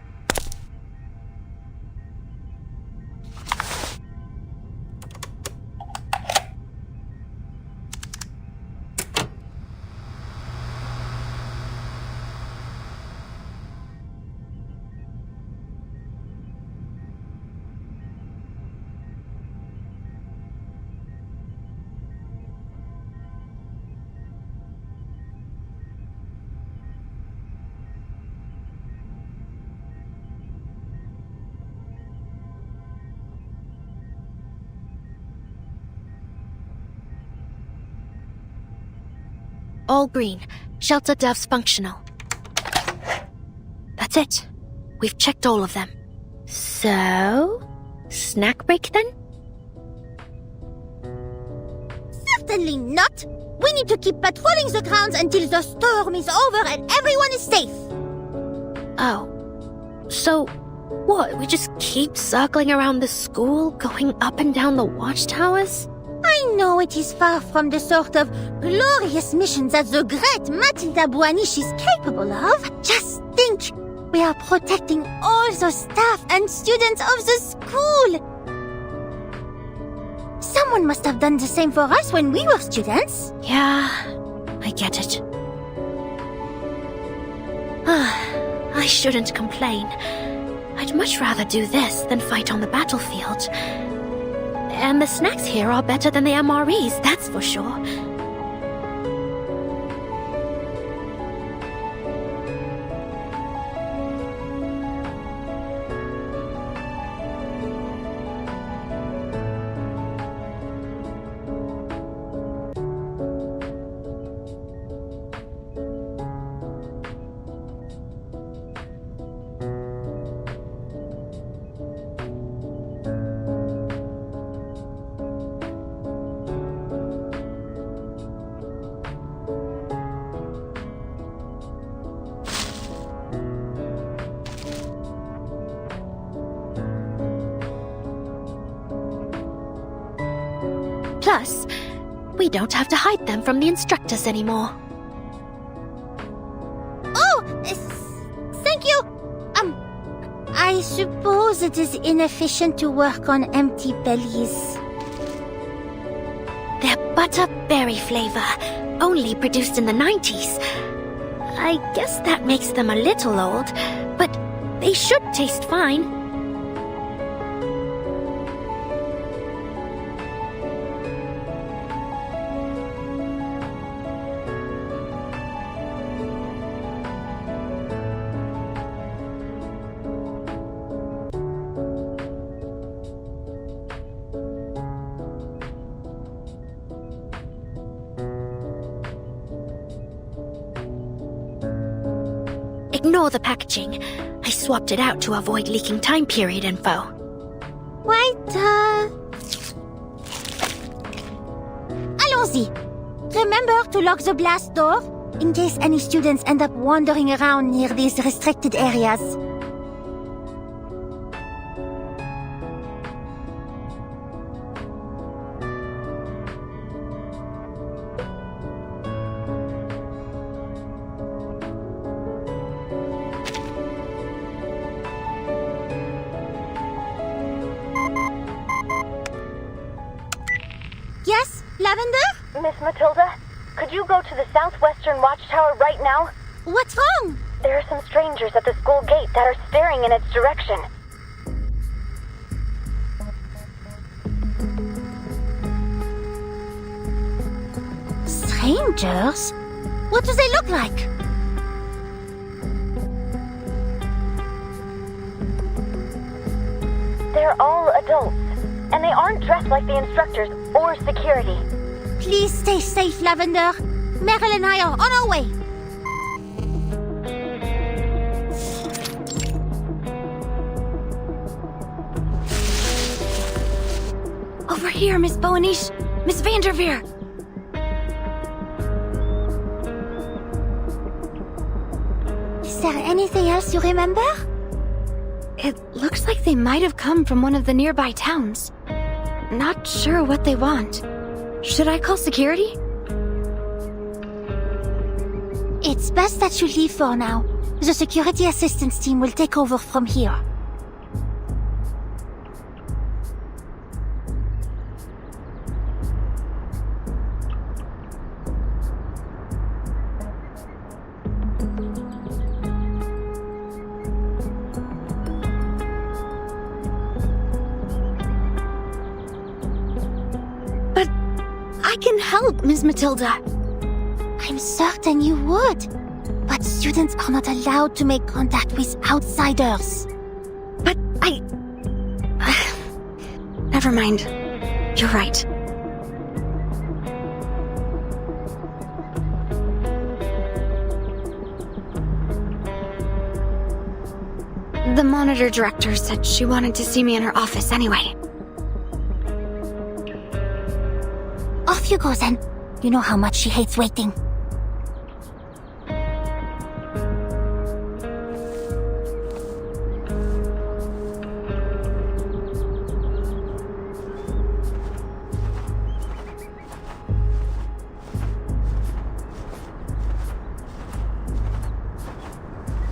All green. Shelter doves functional. That's it. We've checked all of them. So, snack break then? Certainly not. We need to keep patrolling the grounds until the storm is over and everyone is safe. Oh. So, what? We just keep circling around the school, going up and down the watchtowers? I know it is far from the sort of glorious mission that the great Matilda Buanish is capable of. Just think, we are protecting all the staff and students of the school. Someone must have done the same for us when we were students. Yeah, I get it. I shouldn't complain. I'd much rather do this than fight on the battlefield. And the snacks here are better than the MREs, that's for sure. Plus, we don't have to hide them from the instructors anymore. Oh, thank you. I suppose it is inefficient to work on empty bellies. They're butter berry flavor, only produced in the 90s. I guess that makes them a little old, but they should taste fine. Ignore the packaging. I swapped it out to avoid leaking time period info. Wait, Allons-y. Remember to lock the blast door, in case any students end up wandering around near these restricted areas. Yes, Lavender? Miss Matilda, could you go to the southwestern watchtower right now? What's wrong? There are some strangers at the school gate that are staring in its direction. Strangers? What do they look like? They're all adults, and they aren't dressed like the instructors or security. Please stay safe, Lavender. Meryl and I are on our way. Over here, Miss Boanish. Miss Vanderveer. Is there anything else you remember? It looks like they might have come from one of the nearby towns. Not sure what they want. Should I call security? It's best that you leave for now. The security assistance team will take over from here. I can help, Miss Matilda. I'm certain you would. But students are not allowed to make contact with outsiders. But I... Never mind. You're right. The monitor director said she wanted to see me in her office anyway. Off you go then. You know how much she hates waiting.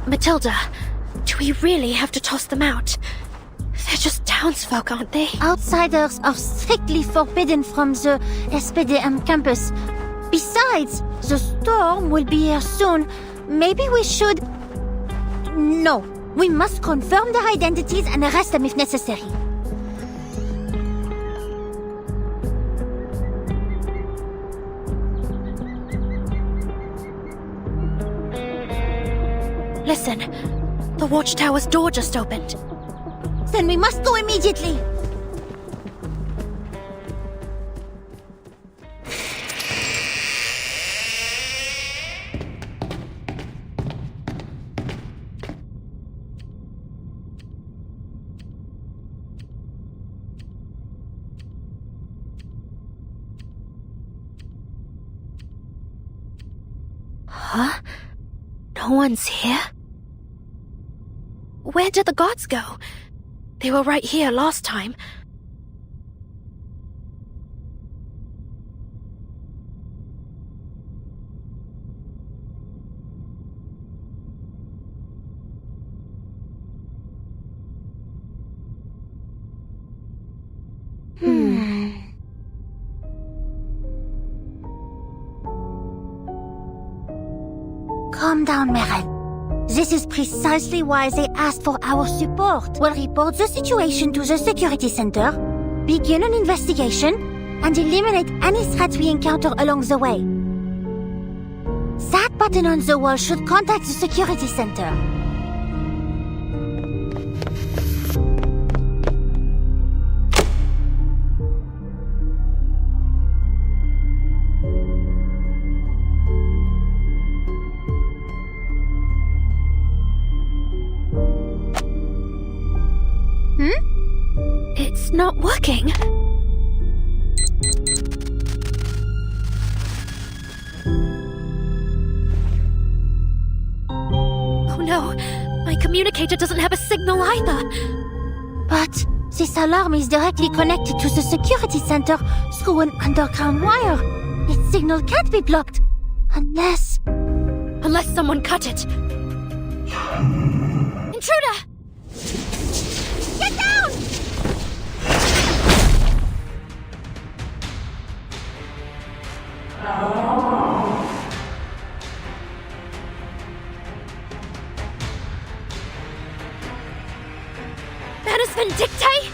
Matilda, do we really have to toss them out? They're just townsfolk, aren't they? Outsiders are strictly forbidden from the SPDM campus. Besides, the storm will be here soon. Maybe we should... No. We must confirm their identities and arrest them if necessary. Listen, the watchtower's door just opened. Then we must go immediately. Huh? No one's here? Where did the guards go? They were right here last time. Calm down, Merel. This is precisely why they asked for our support. We'll report the situation to the security center, begin an investigation, and eliminate any threats we encounter along the way. That button on the wall should contact the security center. It's not working. Oh no, my communicator doesn't have a signal either. But this alarm is directly connected to the security center through an underground wire. Its signal can't be blocked. Unless someone cut it. Intruder! Get down! Manus Vindictae?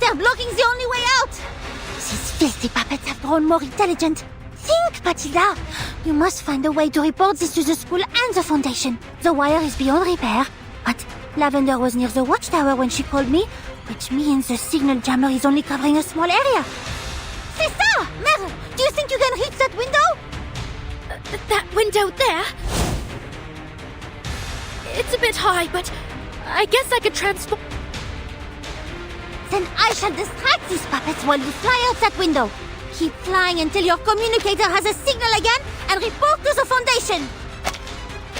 They're blocking the only way out! These filthy puppets have grown more intelligent. Think, Matilda! You must find a way to report this to the school and the Foundation. The wire is beyond repair, but Lavender was near the watchtower when she called me, which means the signal jammer is only covering a small area. C'est ça! Merle, do you think you can reach that window? That window there? It's a bit high, but I guess I could transform. Then I shall distract these puppets while you fly out that window. Keep flying until your communicator has a signal again and report to the Foundation.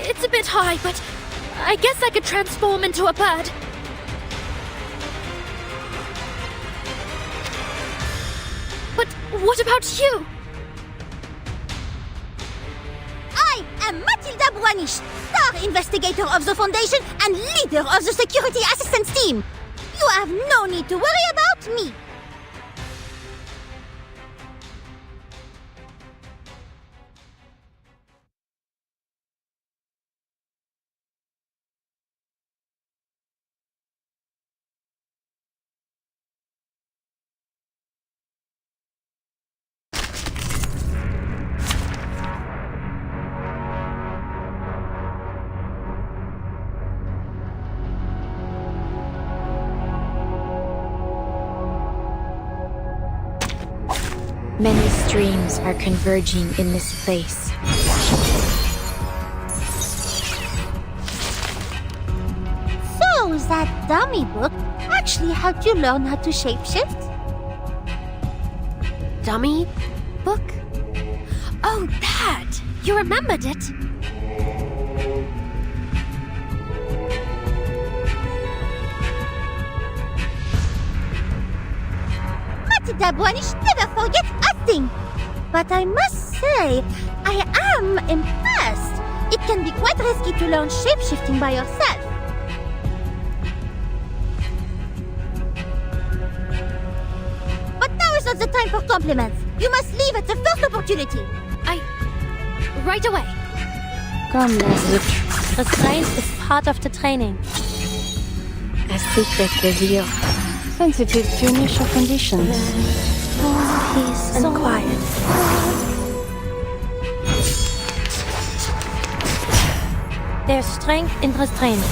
It's a bit high, but I guess I could transform into a bird. But what about you? I am Matilda Bruanish, star investigator of the Foundation and leader of the security assistance team. You have no need to worry about me. Many streams are converging in this place. So, that dummy book actually helped you learn how to shapeshift? Dummy book? Oh, that! You remembered it? Matilda Bruanish never forgets a thing. But I must say, I am impressed. It can be quite risky to learn shapeshifting by yourself. But now is not the time for compliments. You must leave at the first opportunity. Right away. Come, Les. The train is part of the training. A secret reveal. Sensitive to initial conditions. Peace and quiet. There's strength in restraint.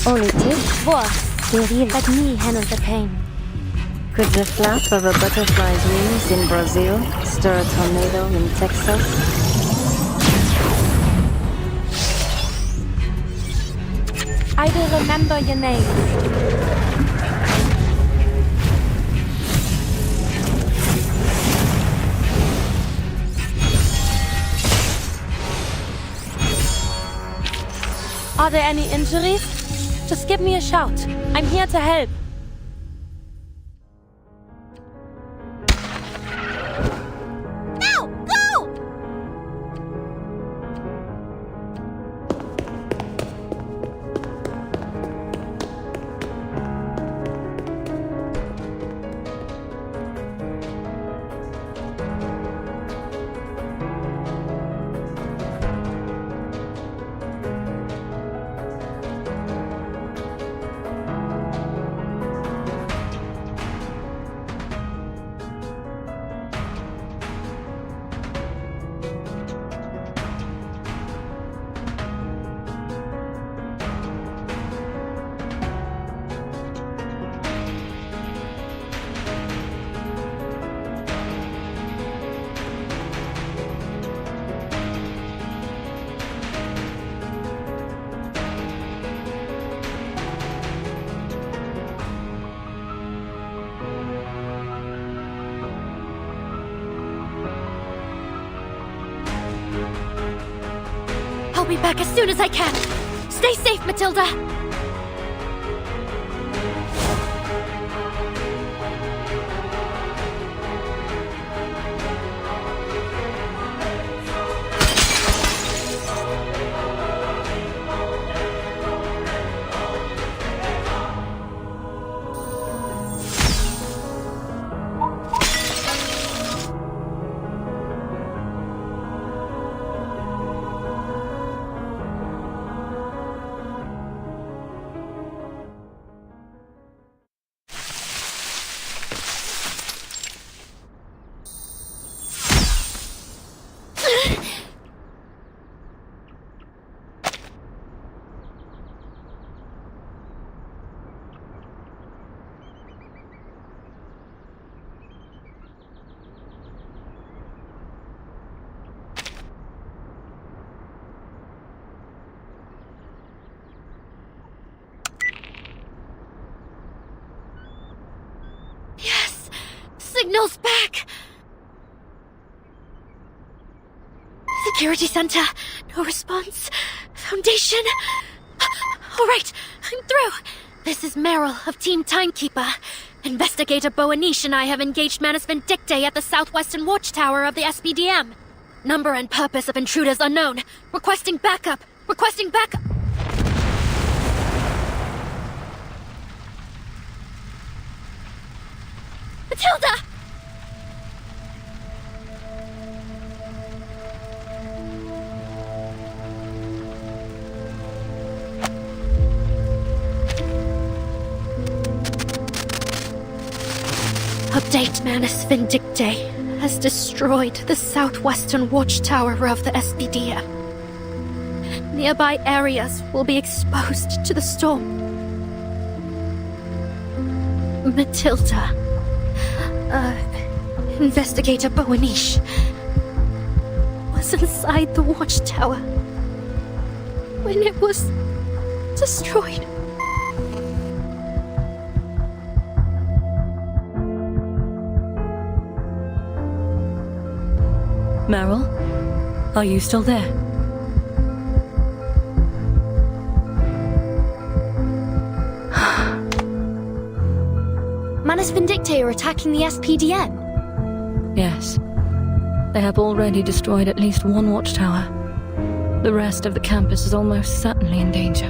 Only take boss. Let me handle the pain. Could the flap of a butterfly's wings in Brazil stir a tornado in Texas? I will remember your name. Are there any injuries? Just give me a shout. I'm here to help. Now, go! I'll be back as soon as I can. Stay safe, Matilda. Signal's back! Security center. No response. Foundation. Alright, I'm through. This is Meryl of Team Timekeeper. Investigator Boanish and I have engaged Manus Vindictae at the southwestern watchtower of the SPDM. Number and purpose of intruders unknown. Requesting backup. Requesting backup. Matilda! Update: Manus Vindictae has destroyed the southwestern watchtower of the SPDM. Nearby areas will be exposed to the storm. Matilda. Investigator Boanish was inside the watchtower when it was destroyed. Meryl, are you still there? Manus Vindictae are attacking the SPDM. Yes. They have already destroyed at least one watchtower. The rest of the campus is almost certainly in danger.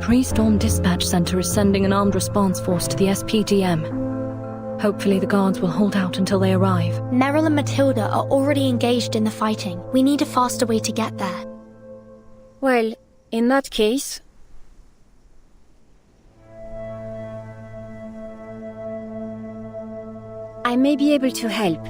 Kree Storm Dispatch Center is sending an armed response force to the SPDM. Hopefully the guards will hold out until they arrive. Meryl and Matilda are already engaged in the fighting. We need a faster way to get there. Well, in that case... I may be able to help.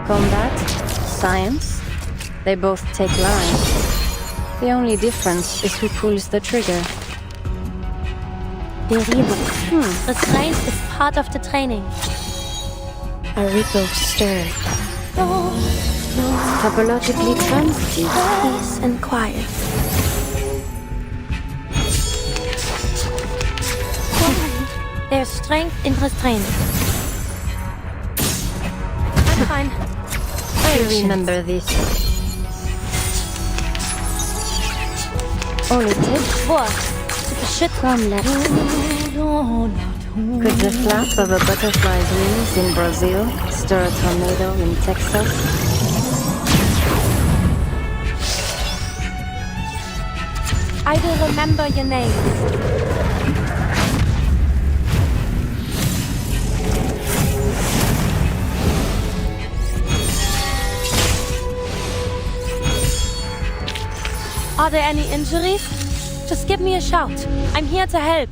Combat, science, they both take lives. The only difference is who pulls the trigger. The science is part of the training. A ripple stirred. Topologically transitive. Peace and quiet. There's strength in restraint. I'm fine. I remember this. All it takes from left. Could the flap of a butterfly's wings in Brazil stir a tornado in Texas? I will remember your name. Are there any injuries? Just give me a shout. I'm here to help.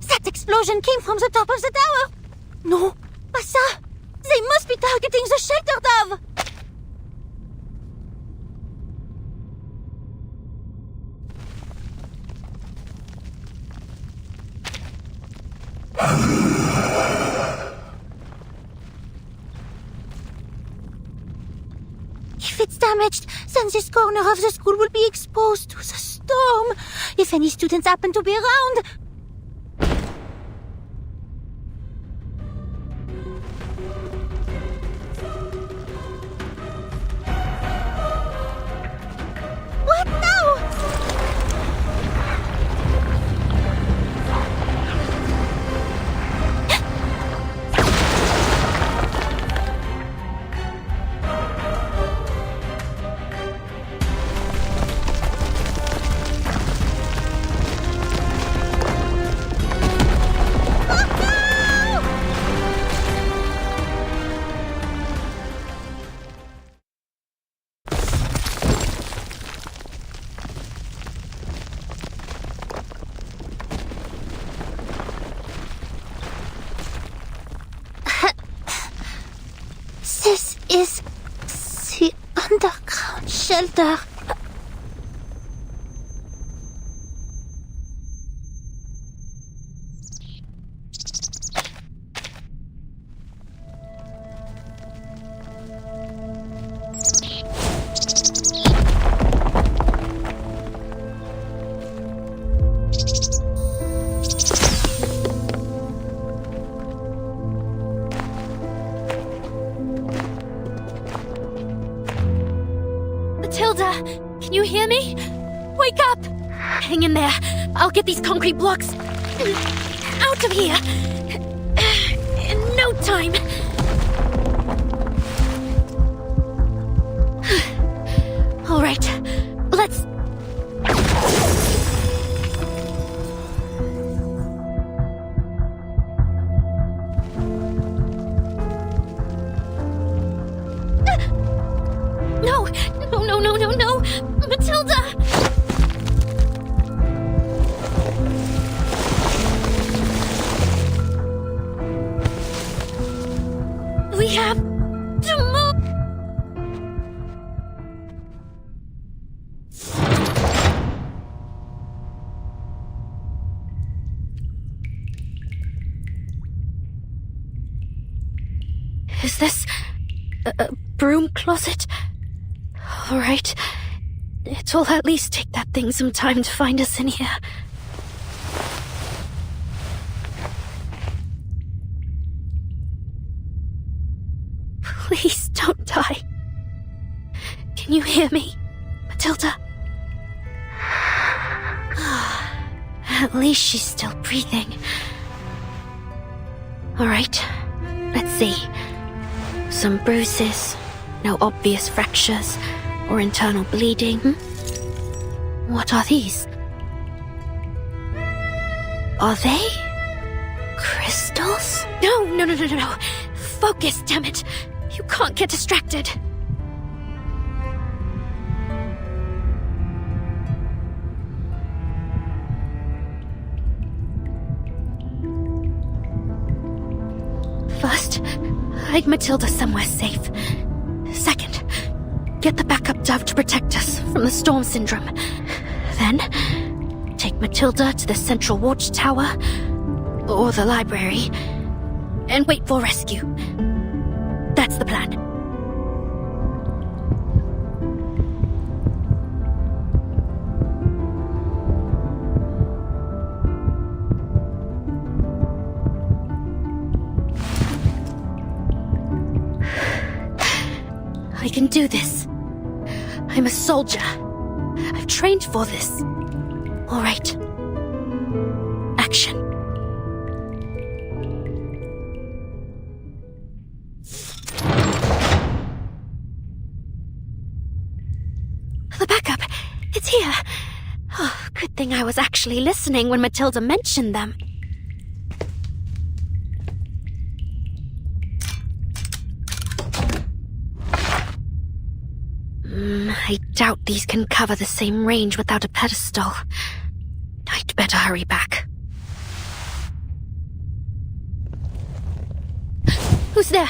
That explosion came from the top of the tower! No, pas ça! They must be targeting the shelter dove! If it's damaged, then this corner of the school will be exposed to the storm. If any students happen to be around... What now? This is the underground shelter. Matilda, can you hear me? Wake up! Hang in there. I'll get these concrete blocks out of here in no time. All right, let's... No! No, no, no, no, no! Matilda! Is this a broom closet? Alright. It'll at least take that thing some time to find us in here. Please don't die. Can you hear me, Matilda? At least she's still breathing. Alright, let's see. Some bruises, no obvious fractures or internal bleeding. What are these? Are they crystals? No. Focus, damn it. You can't get distracted. First, hide Matilda somewhere safe. Second, get the backup dove to protect us from the storm syndrome. Then, take Matilda to the central watchtower, or the library, and wait for rescue. That's the plan. I can do this. I'm a soldier. I've trained for this. All right. Action. The backup. It's here. Oh, good thing I was actually listening when Matilda mentioned them. I doubt these can cover the same range without a pedestal. I'd better hurry back. Who's there?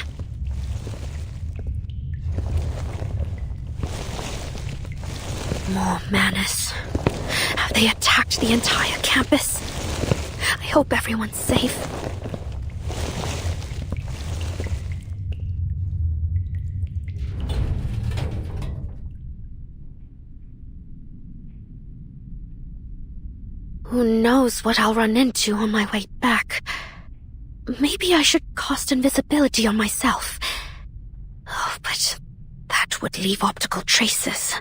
More Manus. Have they attacked the entire campus? I hope everyone's safe. Who knows what I'll run into on my way back. Maybe I should cast invisibility on myself. Oh, but that would leave optical traces.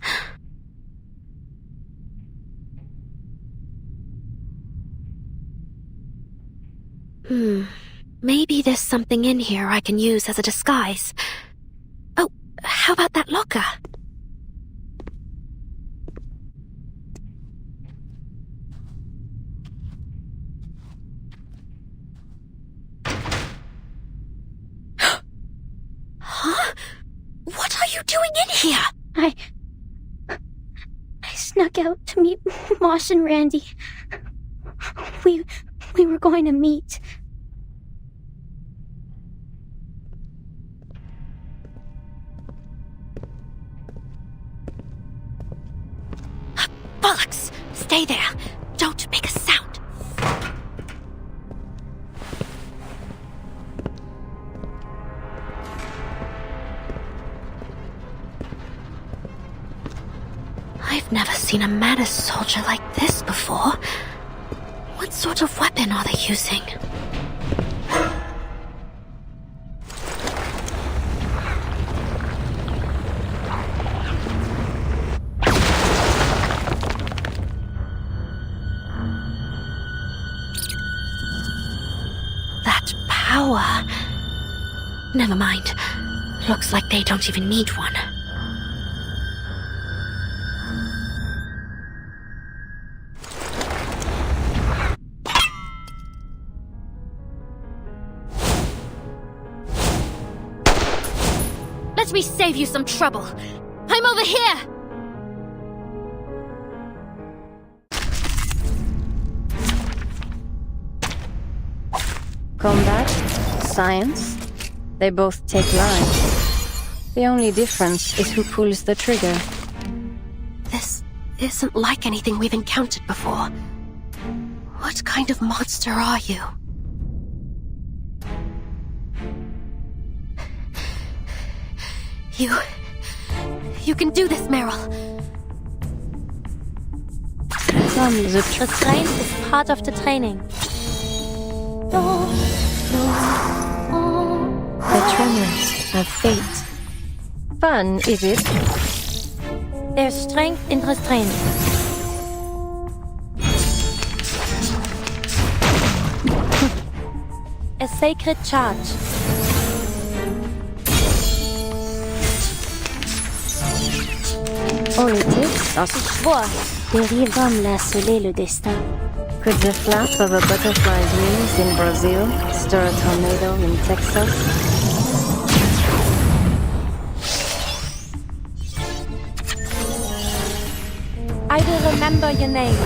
Maybe there's something in here I can use as a disguise. Oh, how about that locker? Huh? What are you doing in here? I snuck out to meet Moss and Randy. We were going to meet. Bollocks! Stay there. Don't make a sound. I've never seen a Manus soldier like this before. What sort of weapon are they using? That power. Never mind. Looks like they don't even need one. Let me save you some trouble. I'm over here! Combat, science, they both take lives. The only difference is who pulls the trigger. This isn't like anything we've encountered before. What kind of monster are you? You can do this, Meryl. The strain is part of the training. The tremors of fate. Fun, is it? There's strength in restraint. A sacred charge. Politics, J'en suis schwör. dérive homme l'a scellé le destin. Could the flap of a butterfly's wings in Brazil stir a tornado in Texas? I will remember your name.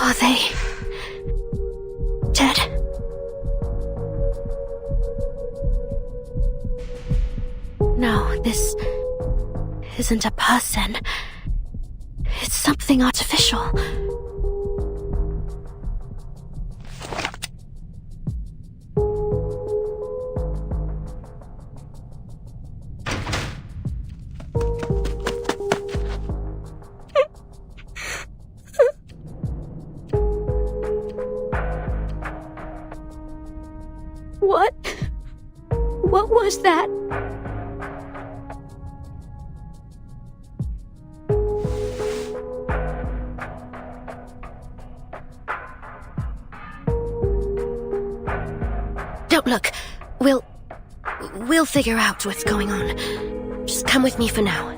Are they dead? No, this isn't a person. It's something artificial. What was that? Don't look. We'll figure out what's going on. Just come with me for now.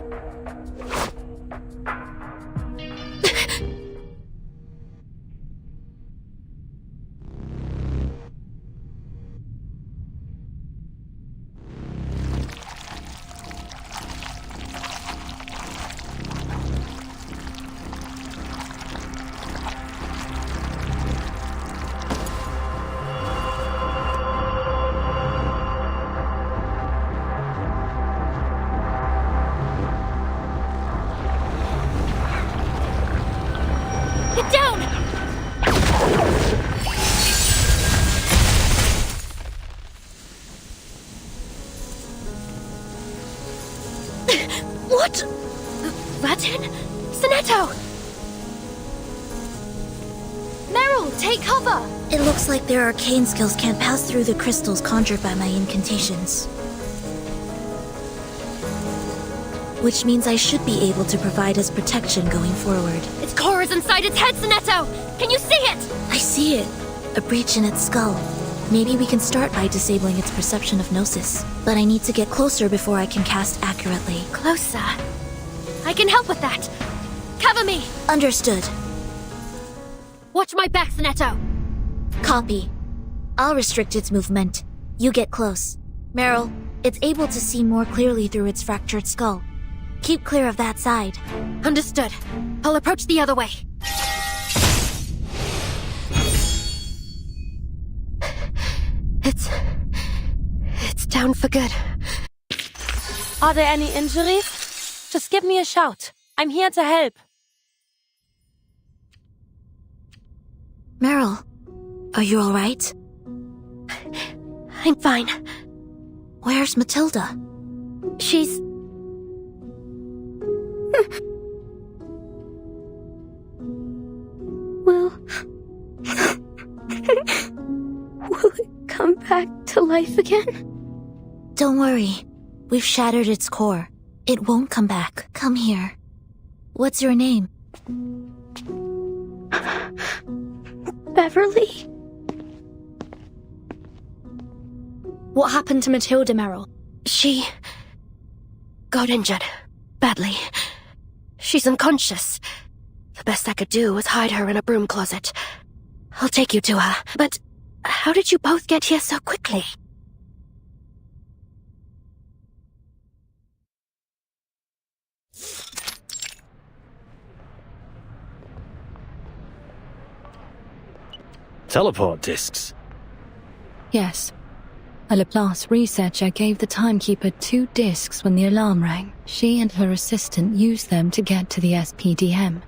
Get down! What? Ratin? Sonetto! Meryl, take cover! It looks like their arcane skills can't pass through the crystals conjured by my incantations. Which means I should be able to provide us protection going forward. Its core is inside its head, Sonetto! Can you see it? I see it. A breach in its skull. Maybe we can start by disabling its perception of Gnosis. But I need to get closer before I can cast accurately. Closer? I can help with that. Cover me! Understood. Watch my back, Sonetto! Copy. I'll restrict its movement. You get close. Meryl, it's able to see more clearly through its fractured skull. Keep clear of that side. Understood. I'll approach the other way. It's down for good. Are there any injuries? Just give me a shout. I'm here to help. Meryl, are you alright? I'm fine. Where's Matilda? She's... Will it come back to life again? Don't worry. We've shattered its core. It won't come back. Come here. What's your name? Beverly? What happened to Matilda, Meryl? She... got injured. Badly. She's unconscious. The best I could do was hide her in a broom closet. I'll take you to her. But how did you both get here so quickly? Teleport discs. Yes. A Laplace researcher gave the timekeeper 2 discs when the alarm rang. She and her assistant used them to get to the SPDM.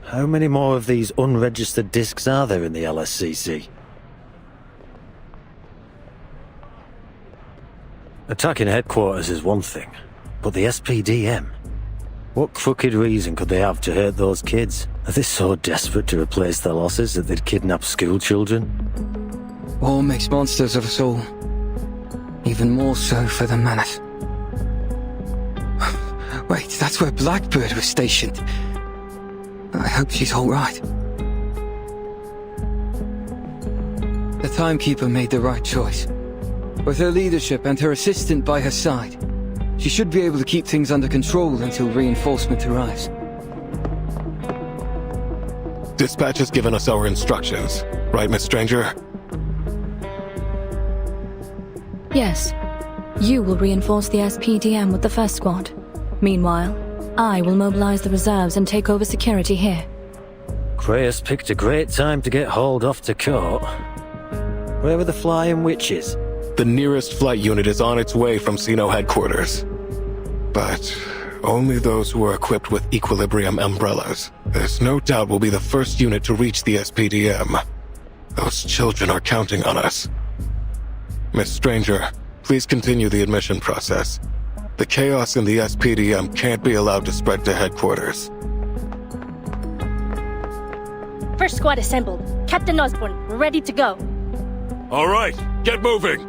How many more of these unregistered discs are there in the LSCC? Attacking headquarters is one thing, but the SPDM? What crooked reason could they have to hurt those kids? Are they so desperate to replace their losses that they'd kidnap school children? War makes monsters of us all. Even more so for the Mammoth. Wait, that's where Blackbird was stationed. I hope she's alright. The timekeeper made the right choice. With her leadership and her assistant by her side, she should be able to keep things under control until reinforcement arrives. Dispatch has given us our instructions, right, Miss Stranger? Yes. You will reinforce the SPDM with the first squad. Meanwhile, I will mobilize the reserves and take over security here. Creus picked a great time to get hauled off to court. Where are the flying witches? The nearest flight unit is on its way from Xeno headquarters. But only those who are equipped with Equilibrium umbrellas. There's no doubt we'll be the first unit to reach the SPDM. Those children are counting on us. Miss Stranger, please continue the admission process. The chaos in the SPDM can't be allowed to spread to headquarters. First squad assembled. Captain Osborne, we're ready to go. All right, get moving!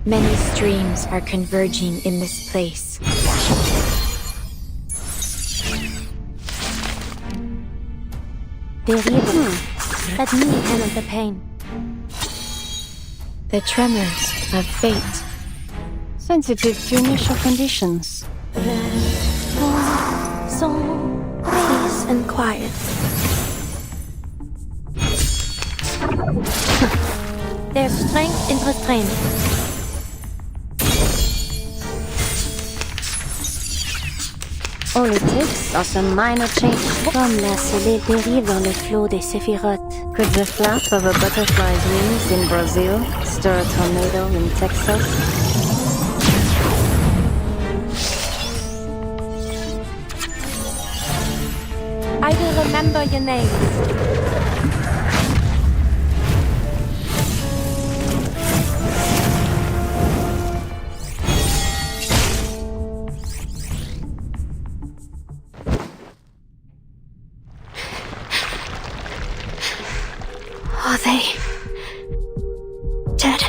Many streams are converging in this place. The river. Let me handle the pain. The tremors of fate. Sensitive to initial conditions. Peace and quiet. There's strength in restraint. All it takes are some minor changes. Comme la soleil dérive dans le flot des séphirotes. Could the flap of a butterfly's wings in Brazil stir a tornado in Texas? I will remember your names. Are they dead?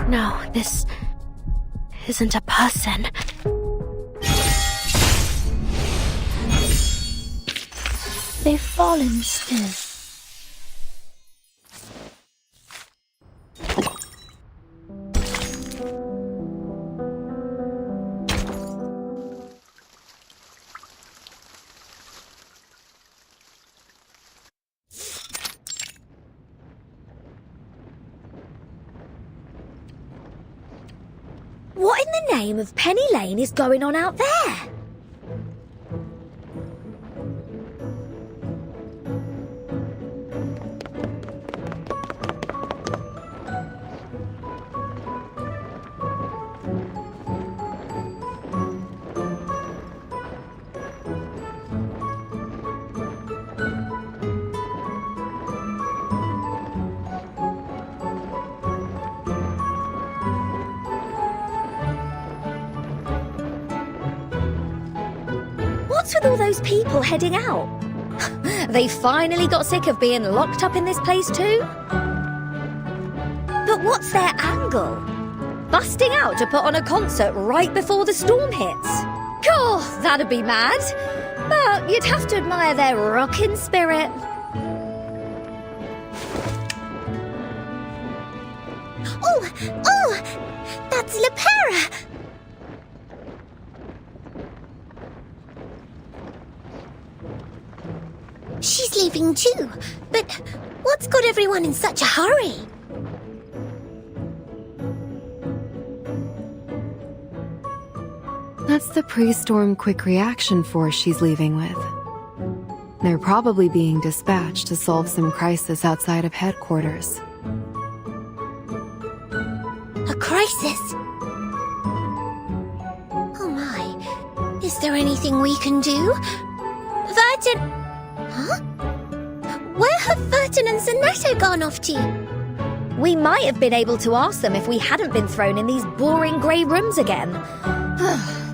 No, this isn't a person. They've fallen still. What in the name of Penny Lane is going on out there? What's with all those people heading out? They finally got sick of being locked up in this place too? But what's their angle? Busting out to put on a concert right before the storm hits? Cool, that'd be mad. But you'd have to admire their rockin' spirit. Oh, that's Lepera! She's leaving too, but what's got everyone in such a hurry? That's the pre-storm quick reaction force she's leaving with. They're probably being dispatched to solve some crisis outside of headquarters. A crisis? Oh my, is there anything we can do? Vertin... Huh? Where have Vertin and Zanetto gone off to? We might have been able to ask them if we hadn't been thrown in these boring grey rooms again.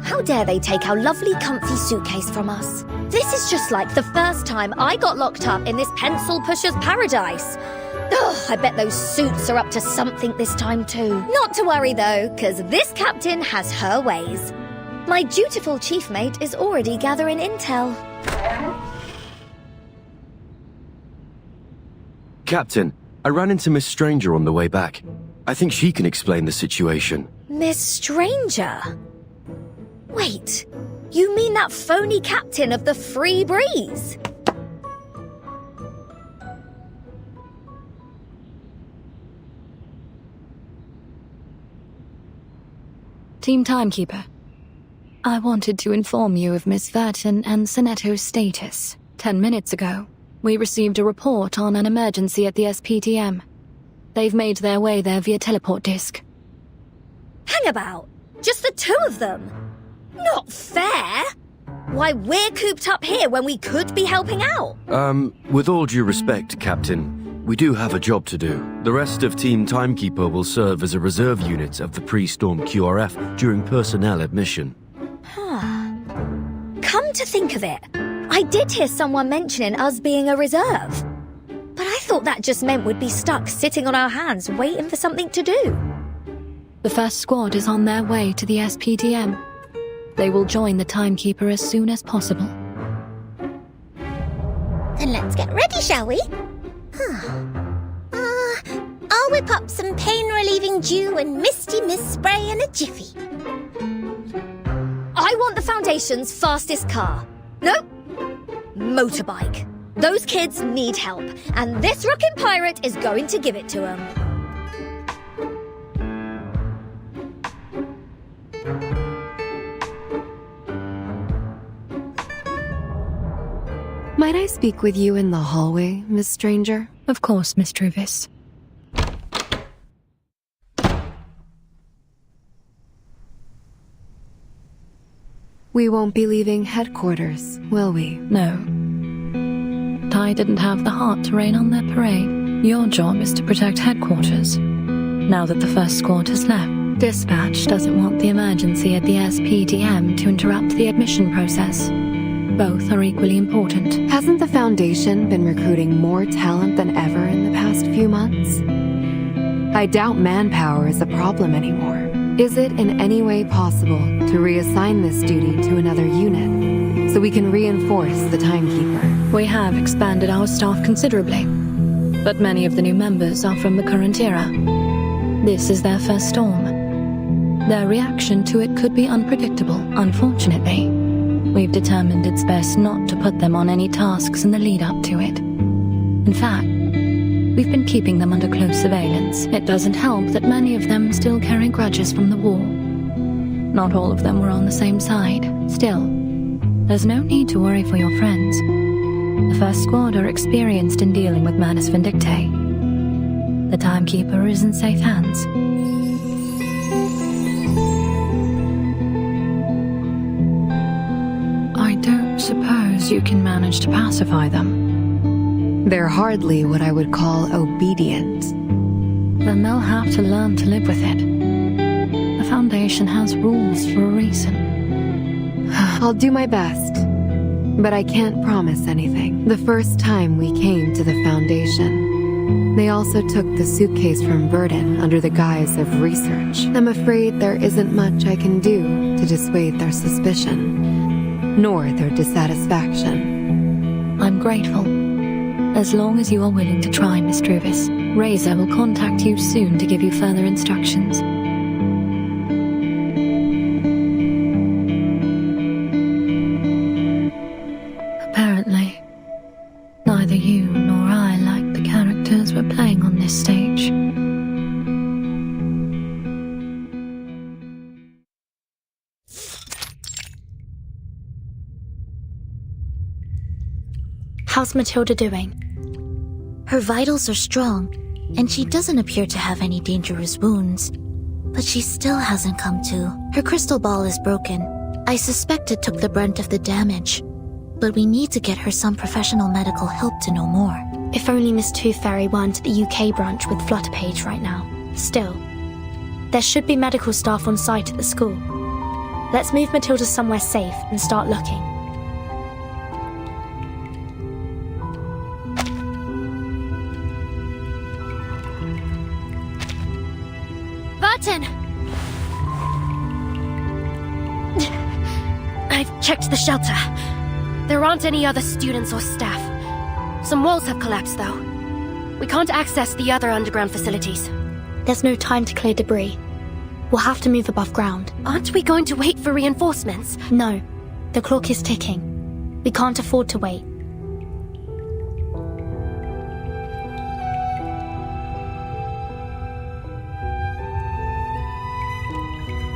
How dare they take our lovely comfy suitcase from us? This is just like the first time I got locked up in this pencil pusher's paradise. I bet those suits are up to something this time too. Not to worry though, because this captain has her ways. My dutiful chief mate is already gathering intel. Captain, I ran into Miss Stranger on the way back. I think she can explain the situation. Miss Stranger? Wait, you mean that phony captain of the Free Breeze? Team Timekeeper. I wanted to inform you of Miss Vertin and Zanetto's status. 10 minutes ago, we received a report on an emergency at the SPTM. They've made their way there via teleport disc. Hang about! Just the two of them? Not fair! Why, we're cooped up here when we could be helping out. With all due respect, Captain, we do have a job to do. The rest of Team Timekeeper will serve as a reserve unit of the pre-storm QRF during personnel admission. Come to think of it, I did hear someone mentioning us being a reserve. But I thought that just meant we'd be stuck sitting on our hands waiting for something to do. The first squad is on their way to the SPTM. They will join the Timekeeper as soon as possible. Then let's get ready, shall we? I'll whip up some pain-relieving dew and misty mist spray in a jiffy. I want the Foundation's fastest car. Nope. Motorbike. Those kids need help, and this rockin' pirate is going to give it to them. Might I speak with you in the hallway, Miss Stranger? Of course, Miss Truvis. We won't be leaving headquarters, will we? No. Tai didn't have the heart to rain on their parade. Your job is to protect headquarters, now that the first squad has left. Dispatch doesn't want the emergency at the SPTM to interrupt the admission process. Both are equally important. Hasn't the Foundation been recruiting more talent than ever in the past few months? I doubt manpower is a problem anymore. Is it in any way possible to reassign this duty to another unit so we can reinforce the timekeeper? We have expanded our staff considerably, but many of the new members are from the current era. This is their first storm. Their reaction to it could be unpredictable, unfortunately. We've determined it's best not to put them on any tasks in the lead up to it. In fact, we've been keeping them under close surveillance. It doesn't help that many of them still carry grudges from the war. Not all of them were on the same side. Still, there's no need to worry for your friends. The First Squad are experienced in dealing with Manus Vindictae. The Timekeeper is in safe hands. I don't suppose you can manage to pacify them. They're hardly what I would call obedient. Then they'll have to learn to live with it. The Foundation has rules for a reason. I'll do my best, but I can't promise anything. The first time we came to the Foundation, they also took the suitcase from Verdun under the guise of research. I'm afraid there isn't much I can do to dissuade their suspicion, nor their dissatisfaction. I'm grateful. As long as you are willing to try, Miss Druvis, Razor will contact you soon to give you further instructions. Apparently, neither you nor I like the characters we're playing on this stage. How's Matilda doing? Her vitals are strong, and she doesn't appear to have any dangerous wounds. But she still hasn't come to. Her crystal ball is broken. I suspect it took the brunt of the damage. But we need to get her some professional medical help to know more. If only Miss Tooth Fairy weren't at the UK branch with Flutterpage right now. Still, there should be medical staff on site at the school. Let's move Matilda somewhere safe and start looking. Burton! I've checked the shelter. There aren't any other students or staff. Some walls have collapsed, though. We can't access the other underground facilities. There's no time to clear debris. We'll have to move above ground. Aren't we going to wait for reinforcements? No. The clock is ticking. We can't afford to wait.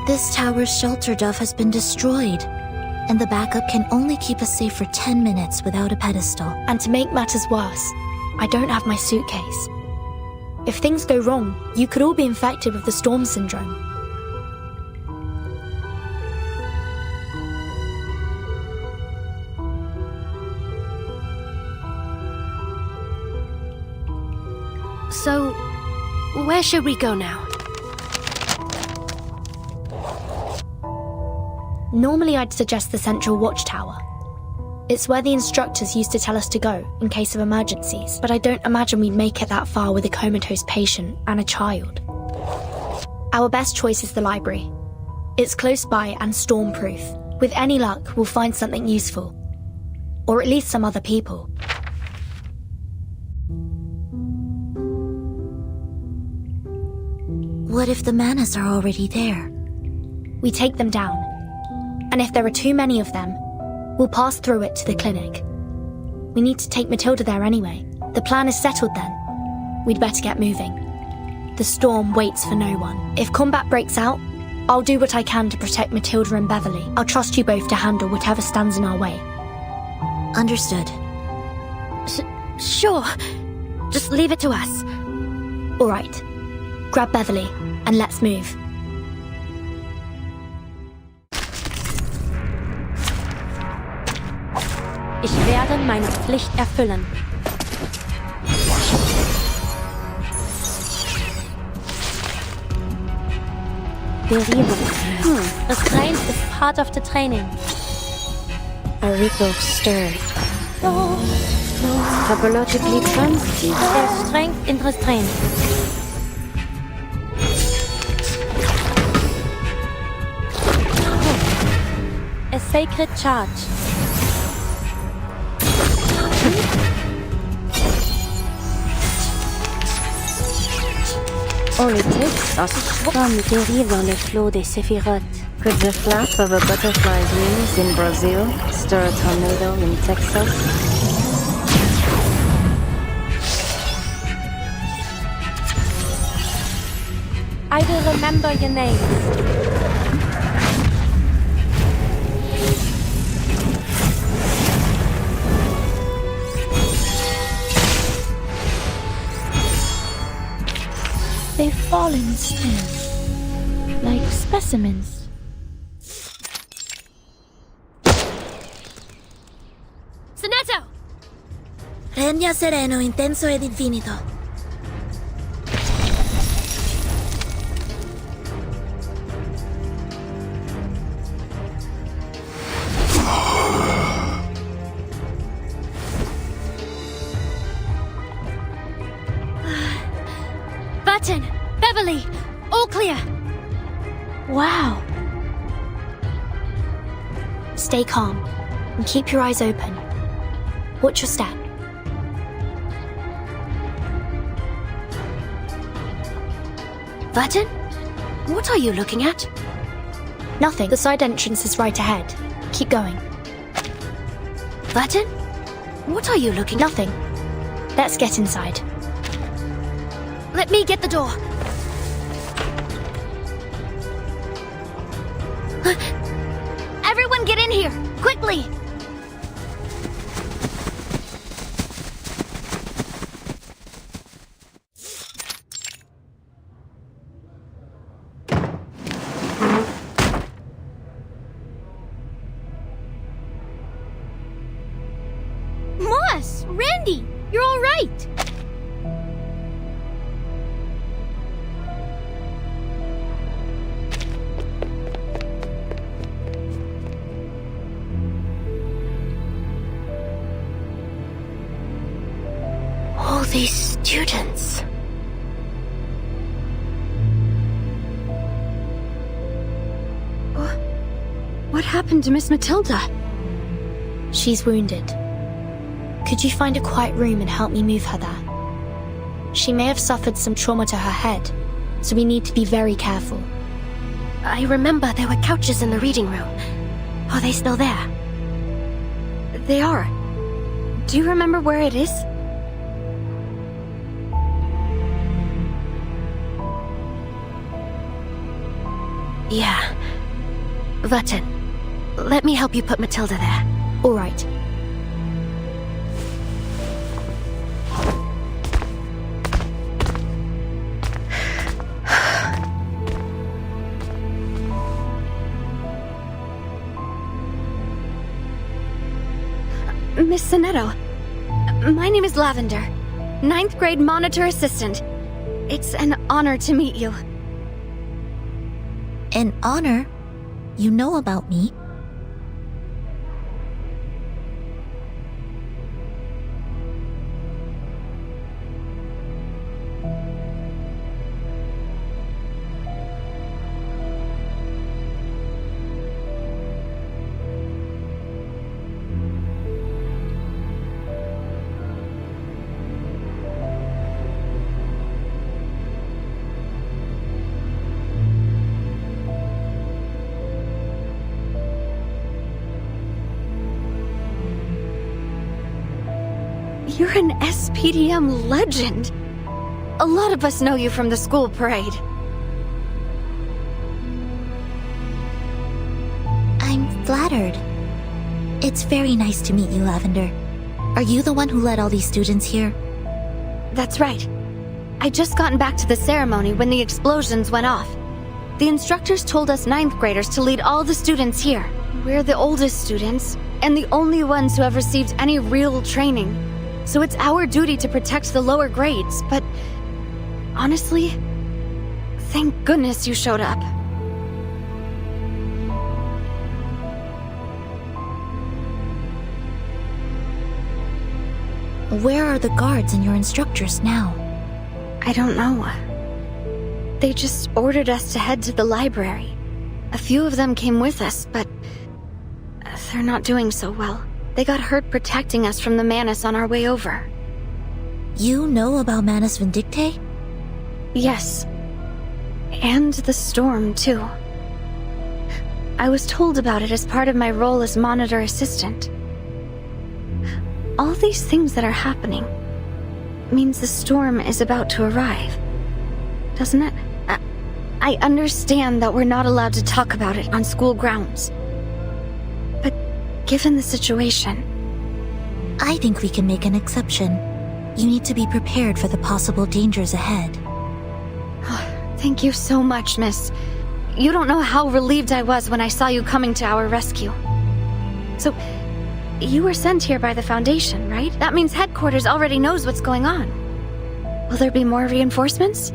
This tower's shelter dove has been destroyed, and the backup can only keep us safe for 10 minutes without a pedestal. And to make matters worse, I don't have my suitcase. If things go wrong, you could all be infected with the Storm Syndrome. So, where should we go now? Normally I'd suggest the Central Watchtower. It's where the instructors used to tell us to go in case of emergencies, but I don't imagine we'd make it that far with a comatose patient and a child. Our best choice is the library. It's close by and storm-proof. With any luck, we'll find something useful. Or at least some other people. What if the Manus are already there? We take them down. And if there are too many of them, we'll pass through it to the clinic. We need to take Matilda there anyway. The plan is settled then. We'd better get moving. The storm waits for no one. If combat breaks out, I'll do what I can to protect Matilda and Beverly. I'll trust you both to handle whatever stands in our way. Understood. Sure. Just leave it to us. All right. Grab Beverly, and let's move. Ich werde meine Pflicht erfüllen. Restraint is part of the training. A ripple stirred. Topologically cleansed, there's strength in restraint. sacred charge. All it takes us from dérive dans le flot des séphirotes. Could the flap of a butterfly's wings in Brazil stir a tornado in Texas? I will remember your names. They've fallen still, like specimens. Sonetto! Regna sereno, intenso ed infinito. Button! Beverly! All clear! Wow. Stay calm and keep your eyes open. Watch your step. Button? What are you looking at? Nothing. The side entrance is right ahead. Keep going. Button? What are you looking at? Nothing. Let's get inside. Let me get the door. Everyone get in here, quickly! Moss! Randy! You're all right! All these students. What happened to Miss Matilda? She's wounded. Could you find a quiet room and help me move her there? She may have suffered some trauma to her head, so we need to be very careful. I remember there were couches in the reading room. Are they still there? They are. Do you remember where it is? Yeah. Button, let me help you put Matilda there. All right. Miss Sonetto, my name is Lavender, 9th grade monitor assistant. It's an honor to meet you. An honor? You know about me. You're an SPDM legend. A lot of us know you from the school parade. I'm flattered. It's very nice to meet you, Lavender. Are you the one who led all these students here? That's right. I just gotten back to the ceremony when the explosions went off. The instructors told us 9th graders to lead all the students here. We're the oldest students, and the only ones who have received any real training. So it's our duty to protect the lower grades, but honestly, thank goodness you showed up. Where are the guards and your instructors now? I don't know. They just ordered us to head to the library. A few of them came with us, but They're not doing so well. They got hurt protecting us from the Manus on our way over. You know about Manus Vindictae? Yes. And the storm, too. I was told about it as part of my role as monitor assistant. All these things that are happening means the storm is about to arrive, doesn't it? I understand that we're not allowed to talk about it on school grounds. But given the situation... I think we can make an exception. You need to be prepared for the possible dangers ahead. Thank you so much, miss. You don't know how relieved I was when I saw you coming to our rescue. So, you were sent here by the Foundation, right? That means headquarters already knows what's going on. Will there be more reinforcements?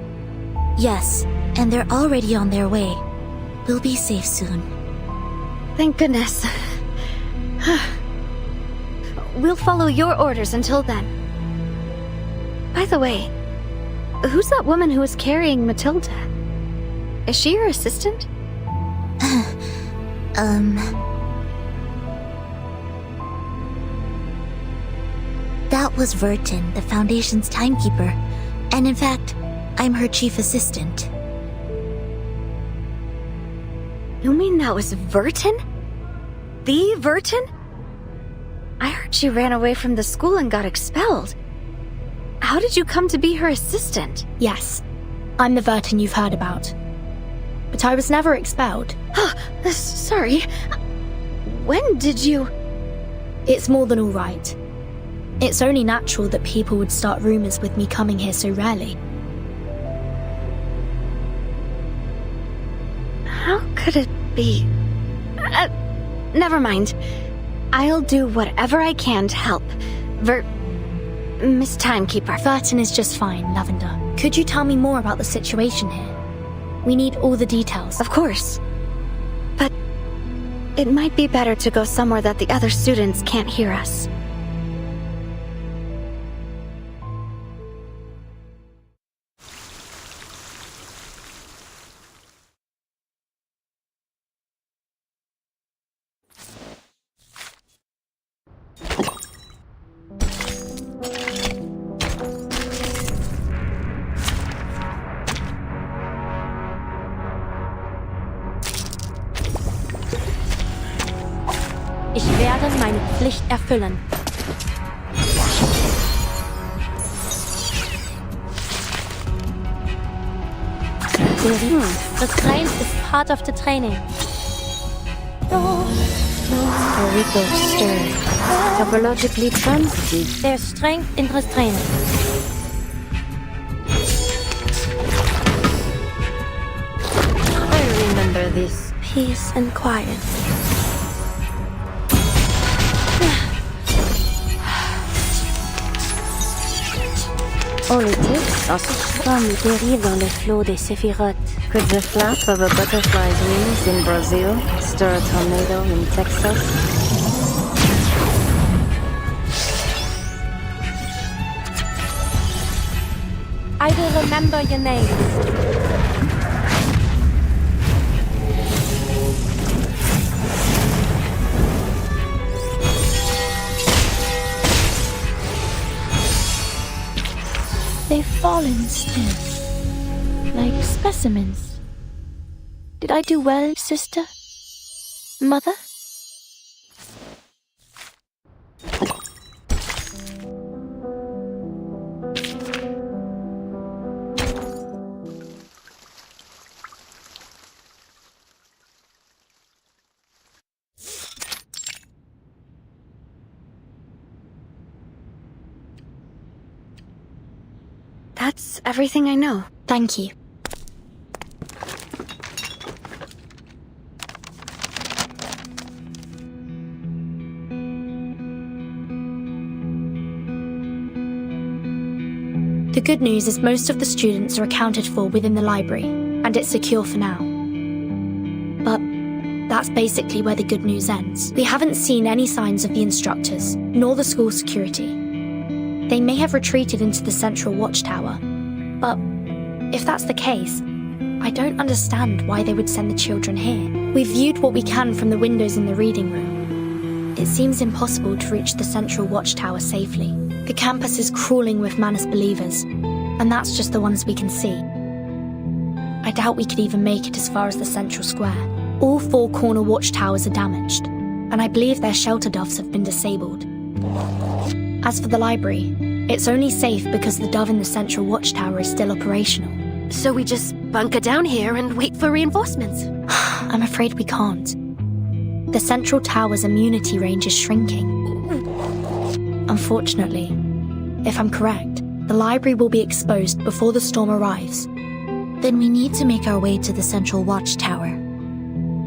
Yes, and they're already on their way. We'll be safe soon. Thank goodness. We'll follow your orders until then. By the way, who's that woman who was carrying Matilda? Is she your assistant? That was Vertin, the Foundation's timekeeper. And in fact, I'm her chief assistant. You mean that was Vertin? The Vertin? I heard she ran away from the school and got expelled. How did you come to be her assistant? Yes, I'm the Vertin you've heard about. But I was never expelled. Sorry. When did you... It's more than all right. It's only natural that people would start rumors with me coming here so rarely. How could it be? Never mind. I'll do whatever I can to help. Miss Timekeeper. Vertin is just fine, Lavender. Could you tell me more about the situation here? We need all the details. Of course. But it might be better to go somewhere that the other students can't hear us. Ich werde meine Pflicht erfüllen. Restraint is part of the training. Dorito stirred. Topologically transitive. There's strength in restraint. I remember this. Peace and quiet. All it takes are from dérive dans le flot des séphirotes. Could the flap of a butterfly's wings in Brazil stir a tornado in Texas? I will remember your names. They've fallen still, like specimens. Did I do well, sister? Mother? That's everything I know. Thank you. The good news is most of the students are accounted for within the library, and it's secure for now. But that's basically where the good news ends. We haven't seen any signs of the instructors, nor the school security. They may have retreated into the central watchtower, but if that's the case, I don't understand why they would send the children here. We've viewed what we can from the windows in the reading room, It seems impossible to reach the central watchtower safely. The campus is crawling with Manus believers, and that's just the ones we can see. I doubt we could even make it as far as the central square. All 4 corner watchtowers are damaged, and I believe their shelter doves have been disabled. As for the library, it's only safe because the dove in the central watchtower is still operational. So we just bunker down here and wait for reinforcements? I'm afraid we can't. The central tower's immunity range is shrinking. Unfortunately, if I'm correct, the library will be exposed before the storm arrives. Then we need to make our way to the central watchtower.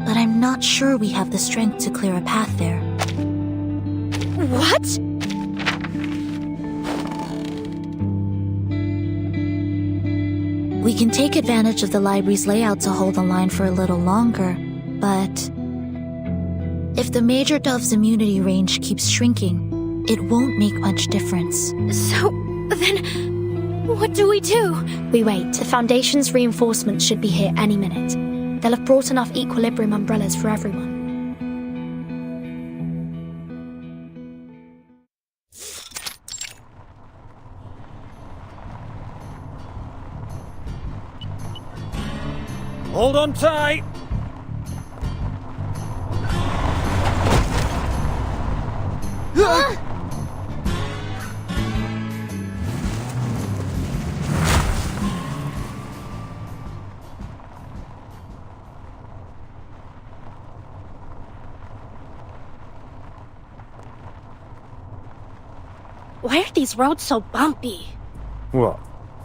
But I'm not sure we have the strength to clear a path there. What? We can take advantage of the library's layout to hold the line for a little longer, but if the Major Dove's immunity range keeps shrinking, it won't make much difference. So, then, what do? We wait. The Foundation's reinforcements should be here any minute. They'll have brought enough equilibrium umbrellas for everyone. Hold on tight! Why are these roads so bumpy? What?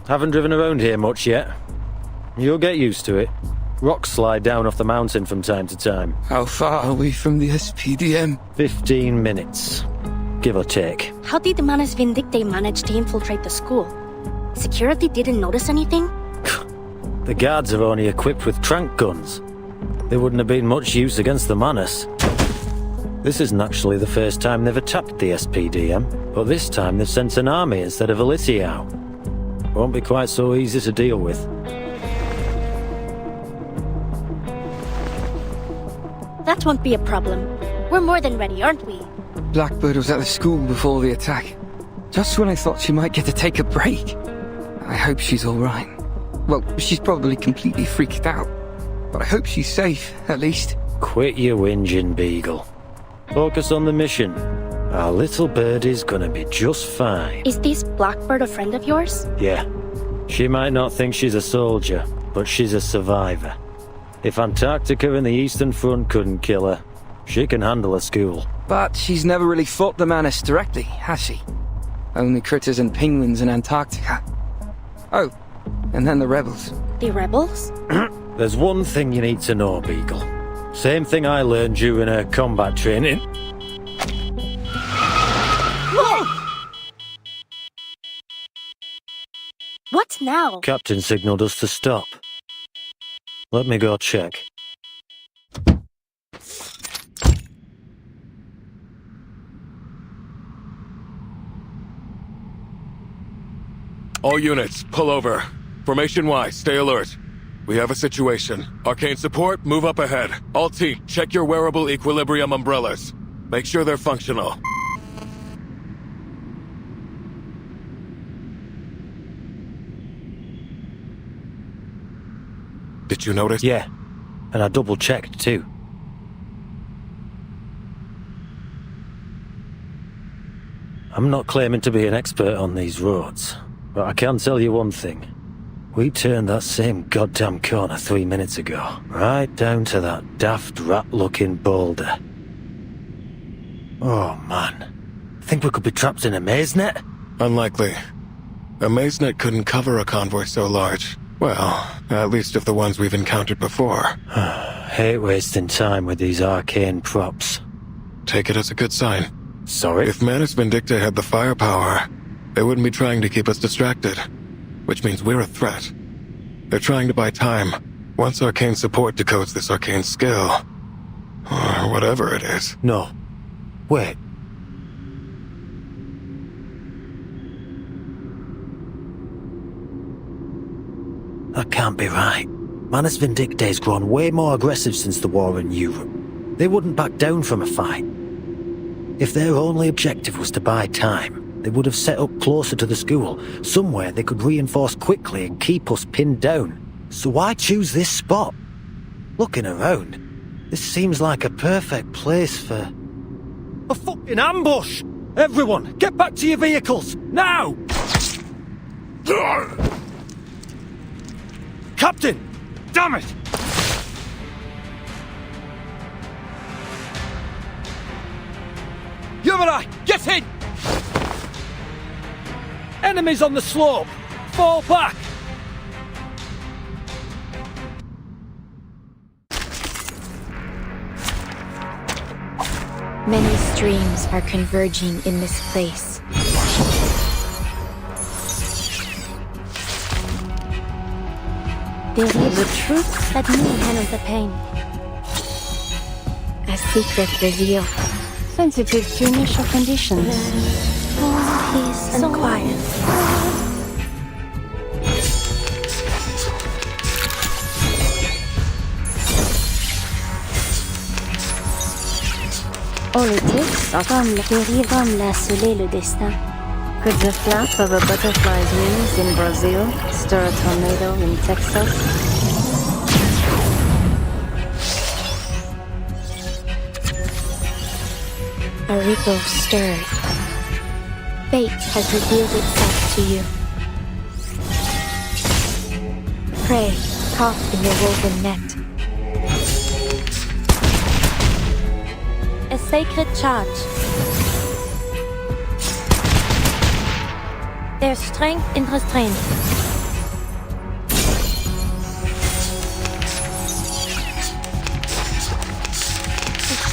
Haven't driven around here much yet? You'll get used to it. Rocks slide down off the mountain from time to time. How far are we from the SPDM? 15 minutes, give or take. How did the Manus Vindictae manage to infiltrate the school? Security didn't notice anything? The guards are only equipped with tranq guns. They wouldn't have been much use against the Manus. This isn't actually the first time they've attacked the SPDM, but this time they've sent an army instead of Elysia out. Won't be quite so easy to deal with. That won't be a problem. We're more than ready, aren't we? Blackbird was at the school before the attack. Just when I thought she might get to take a break. I hope she's alright. Well, she's probably completely freaked out. But I hope she's safe, at least. Quit your whinging, Beagle. Focus on the mission. Our little birdie's gonna be just fine. Is this Blackbird a friend of yours? Yeah. She might not think she's a soldier, but she's a survivor. If Antarctica and the Eastern Front couldn't kill her, she can handle a school. But she's never really fought the Manus directly, has she? Only critters and penguins in Antarctica. Oh, and then the rebels. The rebels? There's one thing you need to know, Beagle. Same thing I learned during her combat training. Whoa! What now? Captain signaled us to stop. Let me go check. All units, pull over. Formation-wise, stay alert. We have a situation. Arcane support, move up ahead. All T, check your wearable equilibrium umbrellas. Make sure they're functional. Did you notice? Yeah, and I double-checked too. I'm not claiming to be an expert on these roads, but I can tell you one thing. We turned that same goddamn corner 3 minutes ago, right down to that daft rat-looking boulder. Oh man, think we could be trapped in a maze net? Unlikely. A maze net couldn't cover a convoy so large. Well, at least of the ones we've encountered before. Hate wasting time with these arcane props. Take it as a good sign. Sorry? If Manus Vindicta had the firepower, they wouldn't be trying to keep us distracted. Which means we're a threat. They're trying to buy time. Once arcane support decodes this arcane skill, or whatever it is. No. Wait. That can't be right. Manus Vindictae's grown way more aggressive since the war in Europe. They wouldn't back down from a fight. If their only objective was to buy time, they would have set up closer to the school, somewhere they could reinforce quickly and keep us pinned down. So why choose this spot? Looking around, this seems like a perfect place for... a fucking ambush! Everyone, get back to your vehicles, now! Captain! Damn it! Yumara, get in! Enemies on the slope! Fall back! Many streams are converging in this place. The truth, let me handle the pain. A secret revealed. Sensitive to initial conditions. Peace and quiet. Politics comme l'a scellé le destin. Could the flap of a butterfly's wings in Brazil stir a tornado in Texas? A ripple stirred. Fate has revealed itself to you. Prey caught in your woven net. A sacred charge. There's strength in restraint.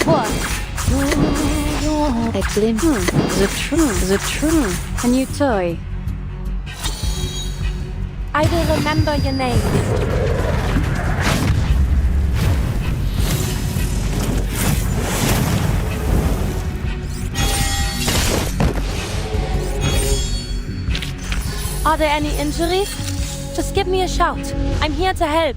What? A glimpse. The truth. A new toy. I will remember your name. Are there any injuries? Just give me a shout. I'm here to help.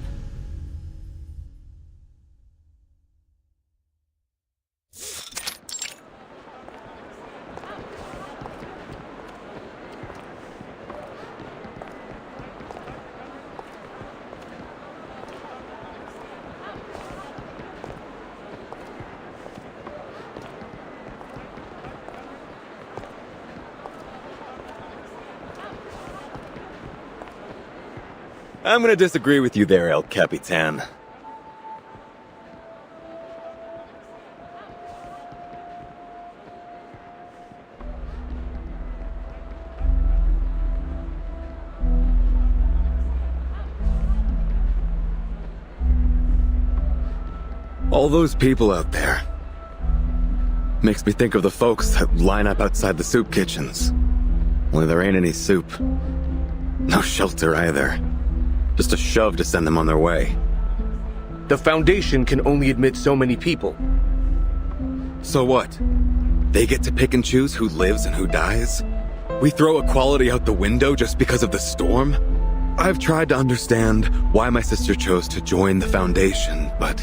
I'm gonna disagree with you there, El Capitan. All those people out there makes me think of the folks that line up outside the soup kitchens. Only there ain't any soup. No shelter either. Just a shove to send them on their way. The Foundation can only admit so many people. So what? They get to pick and choose who lives and who dies? We throw equality out the window just because of the storm? I've tried to understand why my sister chose to join the Foundation, but...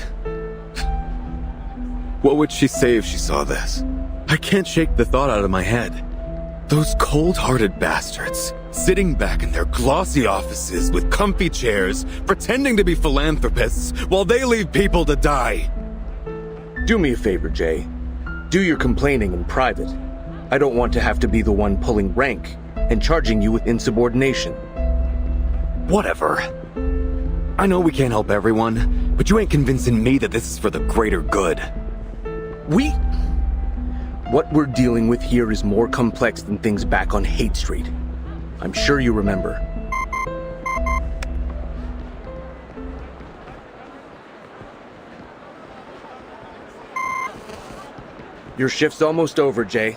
what would she say if she saw this? I can't shake the thought out of my head. Those cold-hearted bastards, sitting back in their glossy offices with comfy chairs, pretending to be philanthropists while they leave people to die. Do me a favor, Jay. Do your complaining in private. I don't want to have to be the one pulling rank and charging you with insubordination. Whatever. I know we can't help everyone, but you ain't convincing me that this is for the greater good. What we're dealing with here is more complex than things back on Hate Street. I'm sure you remember. Your shift's almost over, Jay.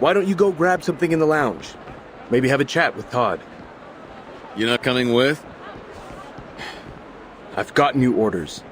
Why don't you go grab something in the lounge? Maybe have a chat with Todd. You not coming with? I've got new orders.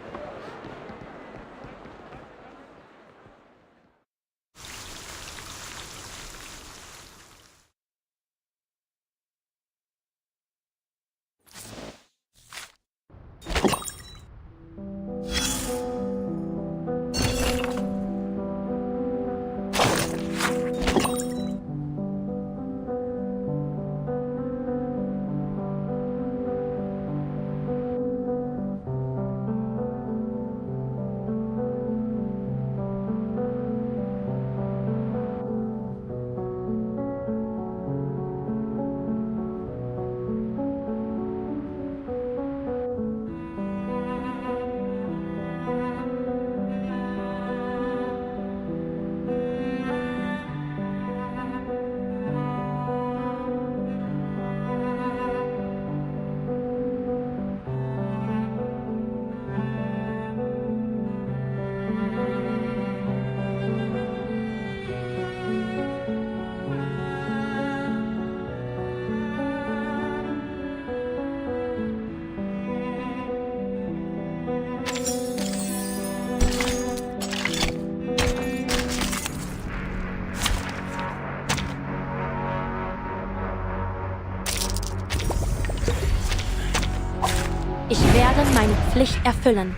Ich werde meine Pflicht erfüllen.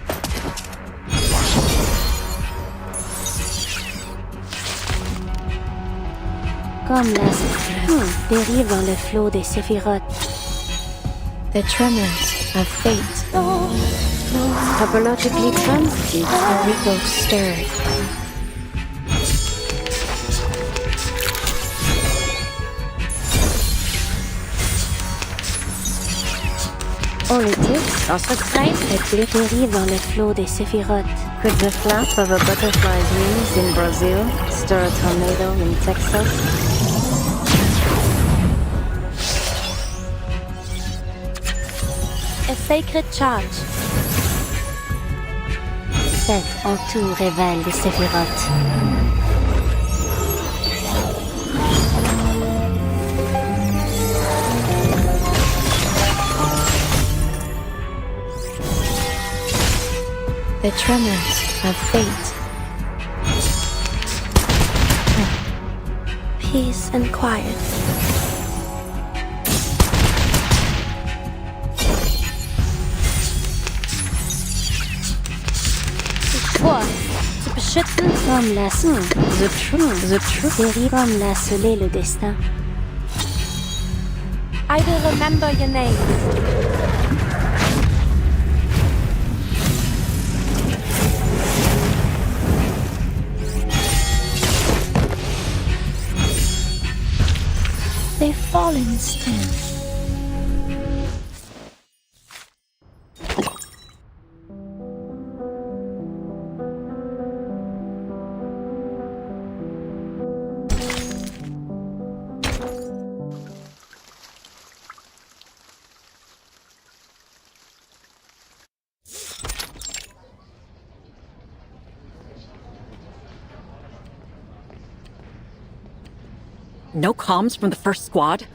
Comme l'astre dérive dans le flot des séphirotes. The tremors of fate. Topologically transitive. The regal stirred. Politics, dans ce train, dérive dans le flot des séphirotes. Could the flap of a butterfly's wings in Brazil stir a tornado in Texas? A sacred charge. Cet entour révèle les séphirotes. The tremors of fate. Peace and quiet. Toi, zu beschützen comme la the truth dérive comme la sceller le destin. I will remember your names. They've fallen still. No comms from the first squad?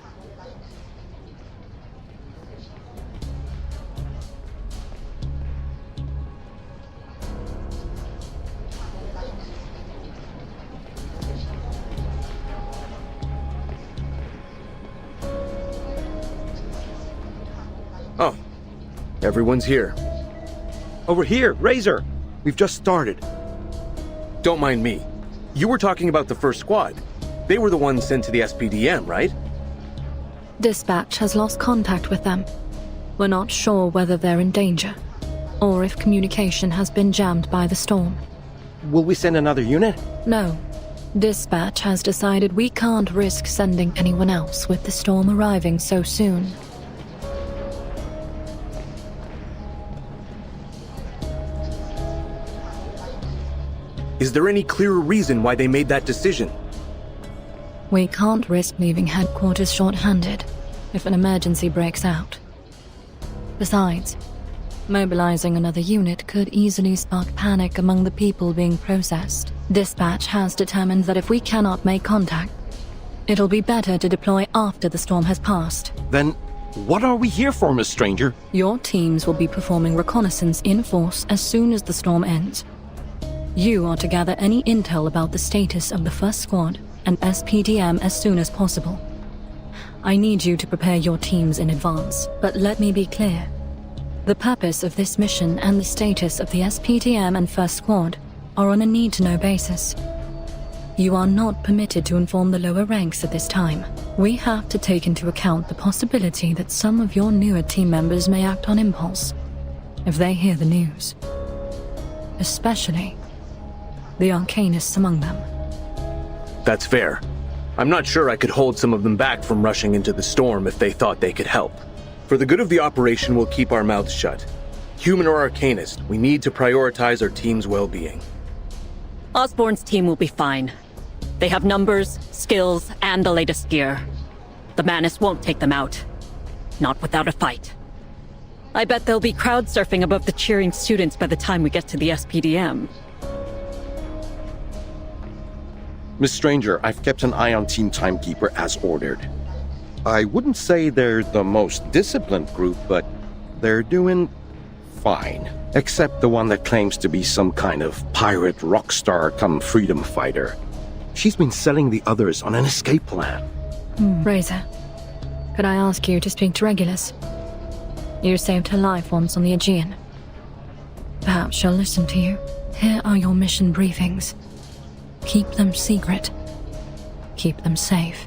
Oh, everyone's here. Over here, Razor. We've just started. Don't mind me. You were talking about the first squad. They were the ones sent to the SPDM, right? Dispatch has lost contact with them. We're not sure whether they're in danger, or if communication has been jammed by the storm. Will we send another unit? No. Dispatch has decided we can't risk sending anyone else with the storm arriving so soon. Is there any clearer reason why they made that decision? We can't risk leaving headquarters short-handed if an emergency breaks out. Besides, mobilizing another unit could easily spark panic among the people being processed. Dispatch has determined that if we cannot make contact, it'll be better to deploy after the storm has passed. Then, what are we here for, Miss Stranger? Your teams will be performing reconnaissance in force as soon as the storm ends. You are to gather any intel about the status of the first squad and SPDM as soon as possible. I need you to prepare your teams in advance, but let me be clear. The purpose of this mission and the status of the SPDM and First Squad are on a need-to-know basis. You are not permitted to inform the lower ranks at this time. We have to take into account the possibility that some of your newer team members may act on impulse if they hear the news. Especially the Arcanists among them. That's fair. I'm not sure I could hold some of them back from rushing into the storm if they thought they could help. For the good of the operation, we'll keep our mouths shut. Human or Arcanist, we need to prioritize our team's well-being. Osborne's team will be fine. They have numbers, skills, and the latest gear. The Manus won't take them out. Not without a fight. I bet they'll be crowd surfing above the cheering students by the time we get to the SPDM. Miss Stranger, I've kept an eye on Team Timekeeper as ordered. I wouldn't say they're the most disciplined group, but they're doing fine. Except the one that claims to be some kind of pirate rock star come freedom fighter. She's been selling the others on an escape plan. Razor, could I ask you to speak to Regulus? You saved her life once on the Aegean. Perhaps she'll listen to you. Here are your mission briefings. Keep them secret. Keep them safe.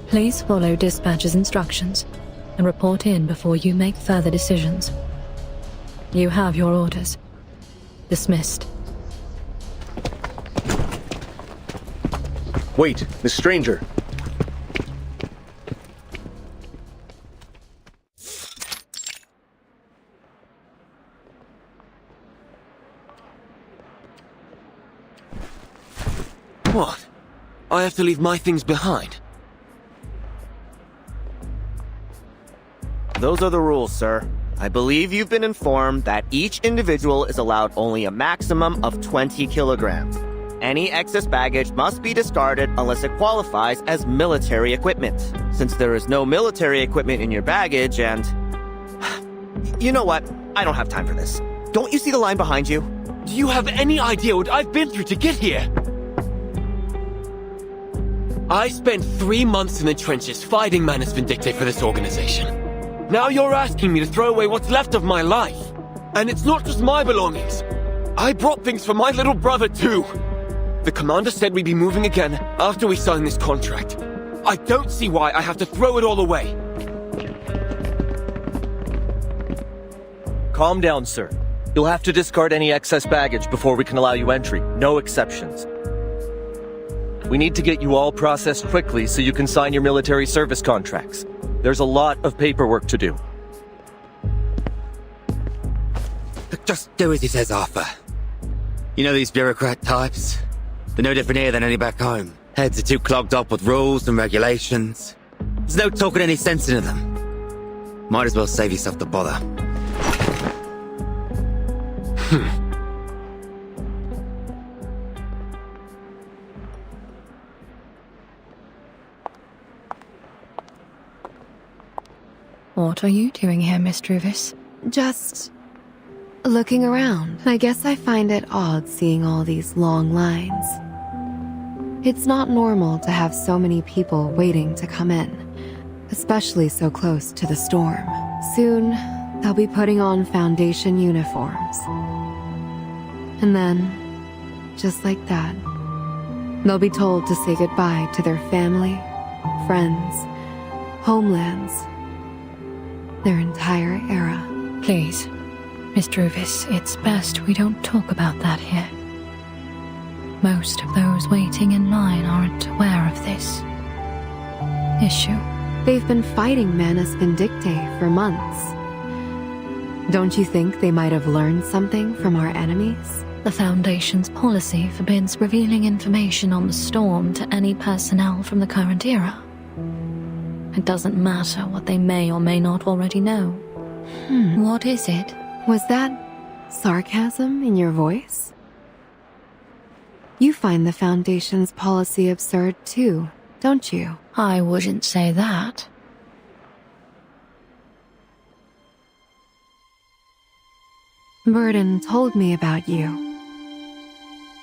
Please follow dispatcher's instructions and report in before you make further decisions. You have your orders. Dismissed. Wait, Miss Stranger. What? I have to leave my things behind? Those are the rules, sir. I believe you've been informed that each individual is allowed only a maximum of 20 kilograms. Any excess baggage must be discarded unless it qualifies as military equipment. Since there is no military equipment in your baggage and... You know what? I don't have time for this. Don't you see the line behind you? Do you have any idea what I've been through to get here? I spent 3 months in the trenches fighting Manus Vindicte for this organization. Now you're asking me to throw away what's left of my life. And it's not just my belongings. I brought things for my little brother too. The commander said we'd be moving again after we sign this contract. I don't see why I have to throw it all away. Calm down, sir. You'll have to discard any excess baggage before we can allow you entry. No exceptions. We need to get you all processed quickly so you can sign your military service contracts. There's a lot of paperwork to do. Just do as he says, Arthur. You know these bureaucrat types? They're no different here than any back home. Heads are too clogged up with rules and regulations. There's no talking any sense into them. Might as well save yourself the bother. What are you doing here, Miss Druvis? Just looking around. I guess I find it odd seeing all these long lines. It's not normal to have so many people waiting to come in, especially so close to the storm. Soon, they'll be putting on Foundation uniforms. And then, just like that, they'll be told to say goodbye to their family, friends, homelands, their entire era. Please, Miss Druvis, it's best we don't talk about that here. Most of those waiting in line aren't aware of this issue. They've been fighting Manus Vindicte for months. Don't you think they might have learned something from our enemies? The Foundation's policy forbids revealing information on the storm to any personnel from the current era. It doesn't matter what they may or may not already know. What is it? Was that sarcasm in your voice? You find the Foundation's policy absurd too, don't you? I wouldn't say that. Burden told me about you.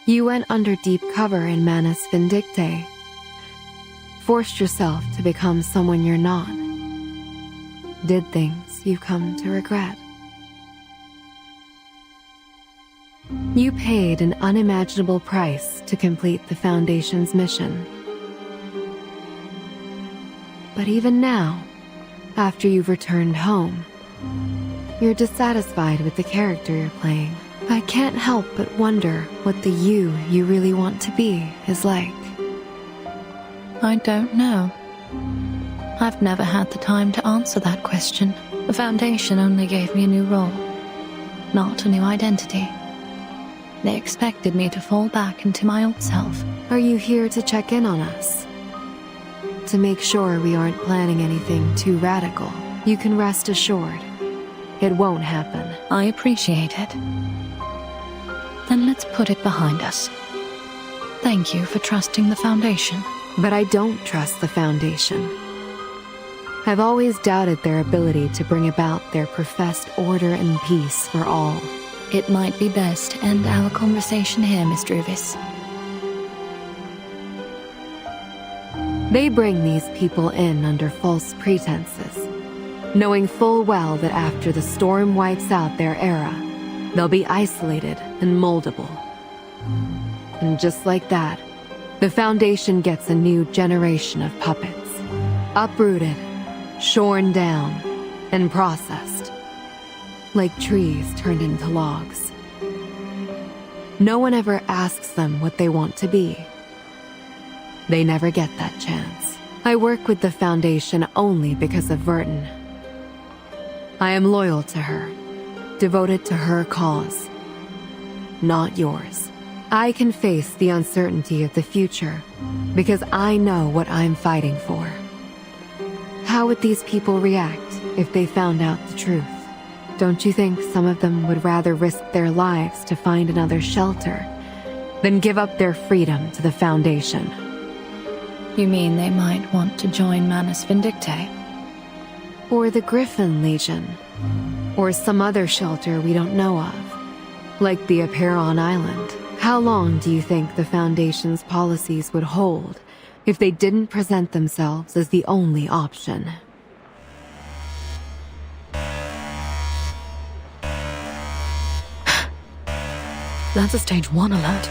You went under deep cover in Manus Vindicte. Forced yourself to become someone you're not. Did things you've come to regret. You paid an unimaginable price to complete the Foundation's mission. But even now, after you've returned home, you're dissatisfied with the character you're playing. I can't help but wonder what the you really want to be is like. I don't know. I've never had the time to answer that question. The Foundation only gave me a new role, not a new identity. They expected me to fall back into my old self. Are you here to check in on us? To make sure we aren't planning anything too radical? You can rest assured. It won't happen. I appreciate it. Then let's put it behind us. Thank you for trusting the Foundation. But I don't trust the Foundation. I've always doubted their ability to bring about their professed order and peace for all. It might be best to end our conversation here, Miss Druvis. They bring these people in under false pretenses, knowing full well that after the storm wipes out their era, they'll be isolated and moldable. And just like that, the Foundation gets a new generation of puppets, uprooted, shorn down, and processed, like trees turned into logs. No one ever asks them what they want to be. They never get that chance. I work with the Foundation only because of Vertin. I am loyal to her, devoted to her cause, not yours. I can face the uncertainty of the future because I know what I'm fighting for. How would these people react if they found out the truth? Don't you think some of them would rather risk their lives to find another shelter than give up their freedom to the Foundation? You mean they might want to join Manus Vindictae? Or the Griffin Legion? Or some other shelter we don't know of? Like the Aperon Island? How long do you think the Foundation's policies would hold if they didn't present themselves as the only option? That's a stage 1 alert.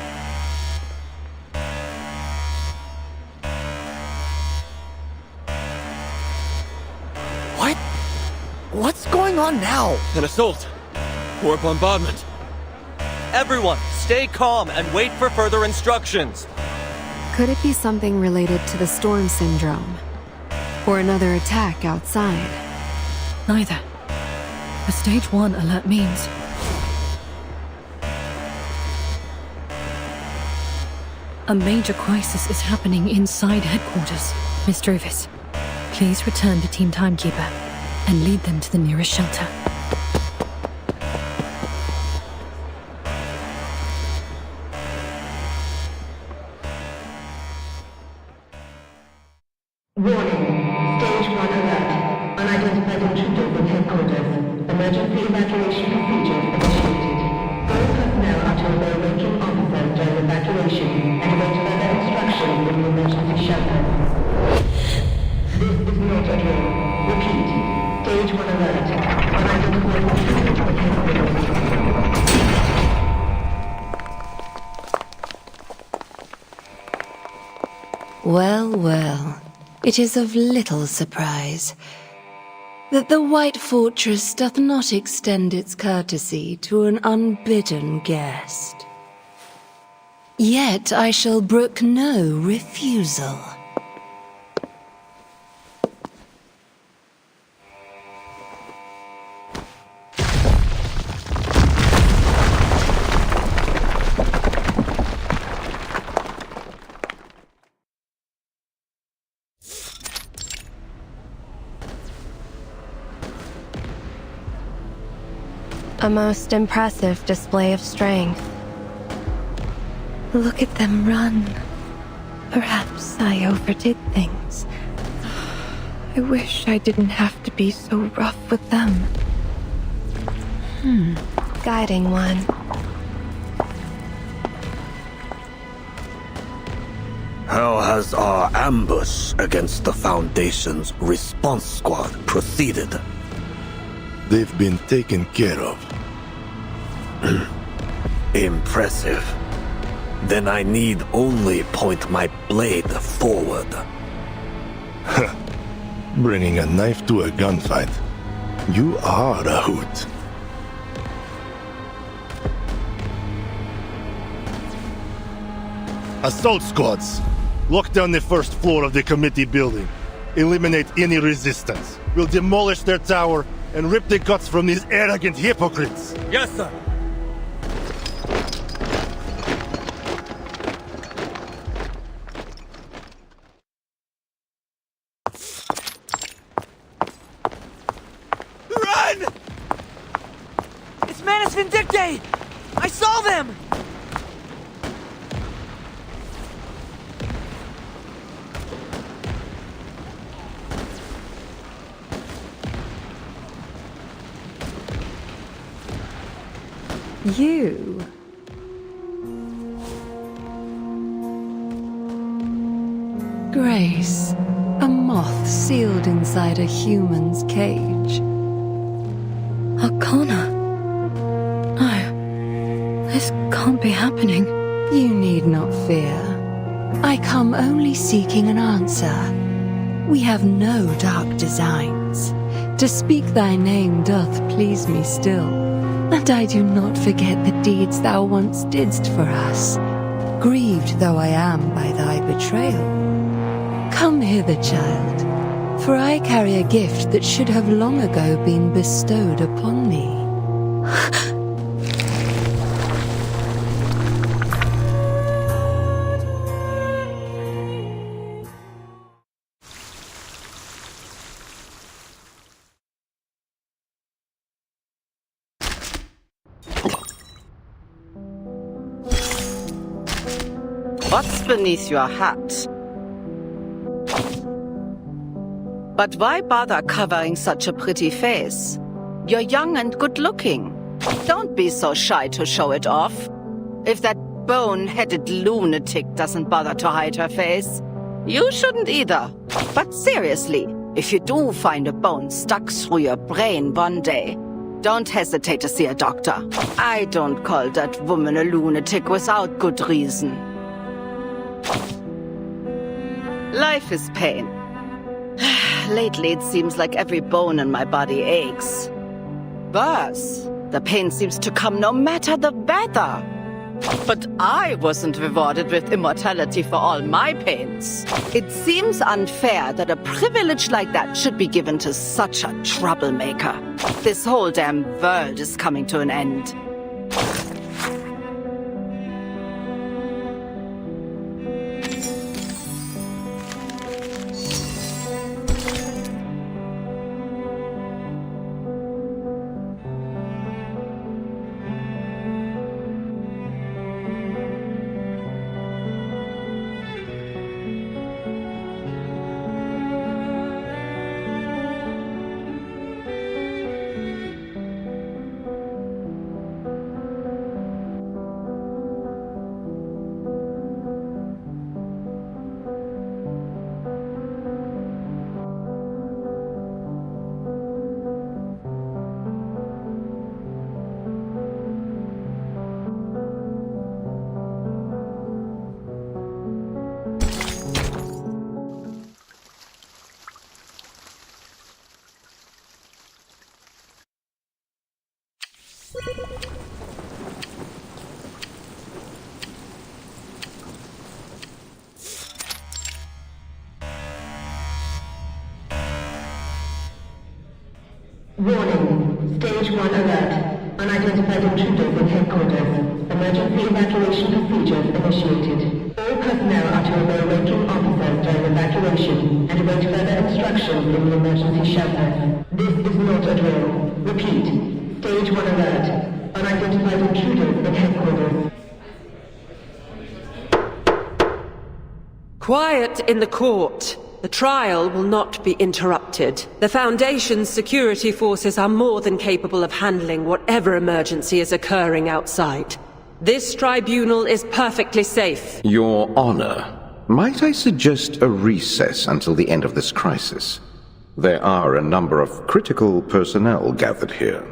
What? What's going on now? An assault. Or a bombardment. Everyone, stay calm and wait for further instructions. Could it be something related to the storm syndrome? Or another attack outside? Neither. A stage 1 alert means a major crisis is happening inside headquarters. Miss Drovis, please return to Team Timekeeper and lead them to the nearest shelter. Warning. Stage 1 alert. Unidentified intruders in headquarters. Emergency evacuation procedures initiated. All personnel are to obey ranking officers during evacuation and await further instructions in the emergency shelter. This is not a drill. Repeat. Stage 1 alert. Unidentified intruders in headquarters. Well, well. It is of little surprise that the White Fortress doth not extend its courtesy to an unbidden guest. Yet I shall brook no refusal. A most impressive display of strength. Look at them run. Perhaps I overdid things. I wish I didn't have to be so rough with them. Guiding one. How has our ambush against the Foundation's response squad proceeded? They've been taken care of. Impressive. Then I need only point my blade forward. Bringing a knife to a gunfight. You are a hoot. Assault squads! Lock down the first floor of the committee building. Eliminate any resistance. We'll demolish their tower and rip the guts from these arrogant hypocrites. Yes, sir. Run! It's Manus Vindictae! I saw them! You? Grace. sealed inside a human's cage. Arcana? No. This can't be happening. You need not fear. I come only seeking an answer. We have no dark designs. To speak thy name doth please me still, and I do not forget the deeds thou once didst for us, grieved though I am by thy betrayal. Come hither, child, for I carry a gift that should have long ago been bestowed upon me. What's beneath your hat? But why bother covering such a pretty face? You're young and good-looking. Don't be so shy to show it off. If that bone-headed lunatic doesn't bother to hide her face, you shouldn't either. But seriously, if you do find a bone stuck through your brain one day, don't hesitate to see a doctor. I don't call that woman a lunatic without good reason. Life is pain. Lately, it seems like every bone in my body aches. Worse, the pain seems to come no matter the weather. But I wasn't rewarded with immortality for all my pains. It seems unfair that a privilege like that should be given to such a troublemaker. This whole damn world is coming to an end. Warning. Stage 1 alert. Unidentified intruders in headquarters. Emergency evacuation procedures initiated. All personnel are to obey ranking officers during evacuation and await further instructions in the emergency shelter. This is not a drill. Repeat. Stage 1 alert. Unidentified intruders in headquarters. Quiet in the court. The trial will not be interrupted. The Foundation's security forces are more than capable of handling whatever emergency is occurring outside. This tribunal is perfectly safe. Your Honor, might I suggest a recess until the end of this crisis? There are a number of critical personnel gathered here.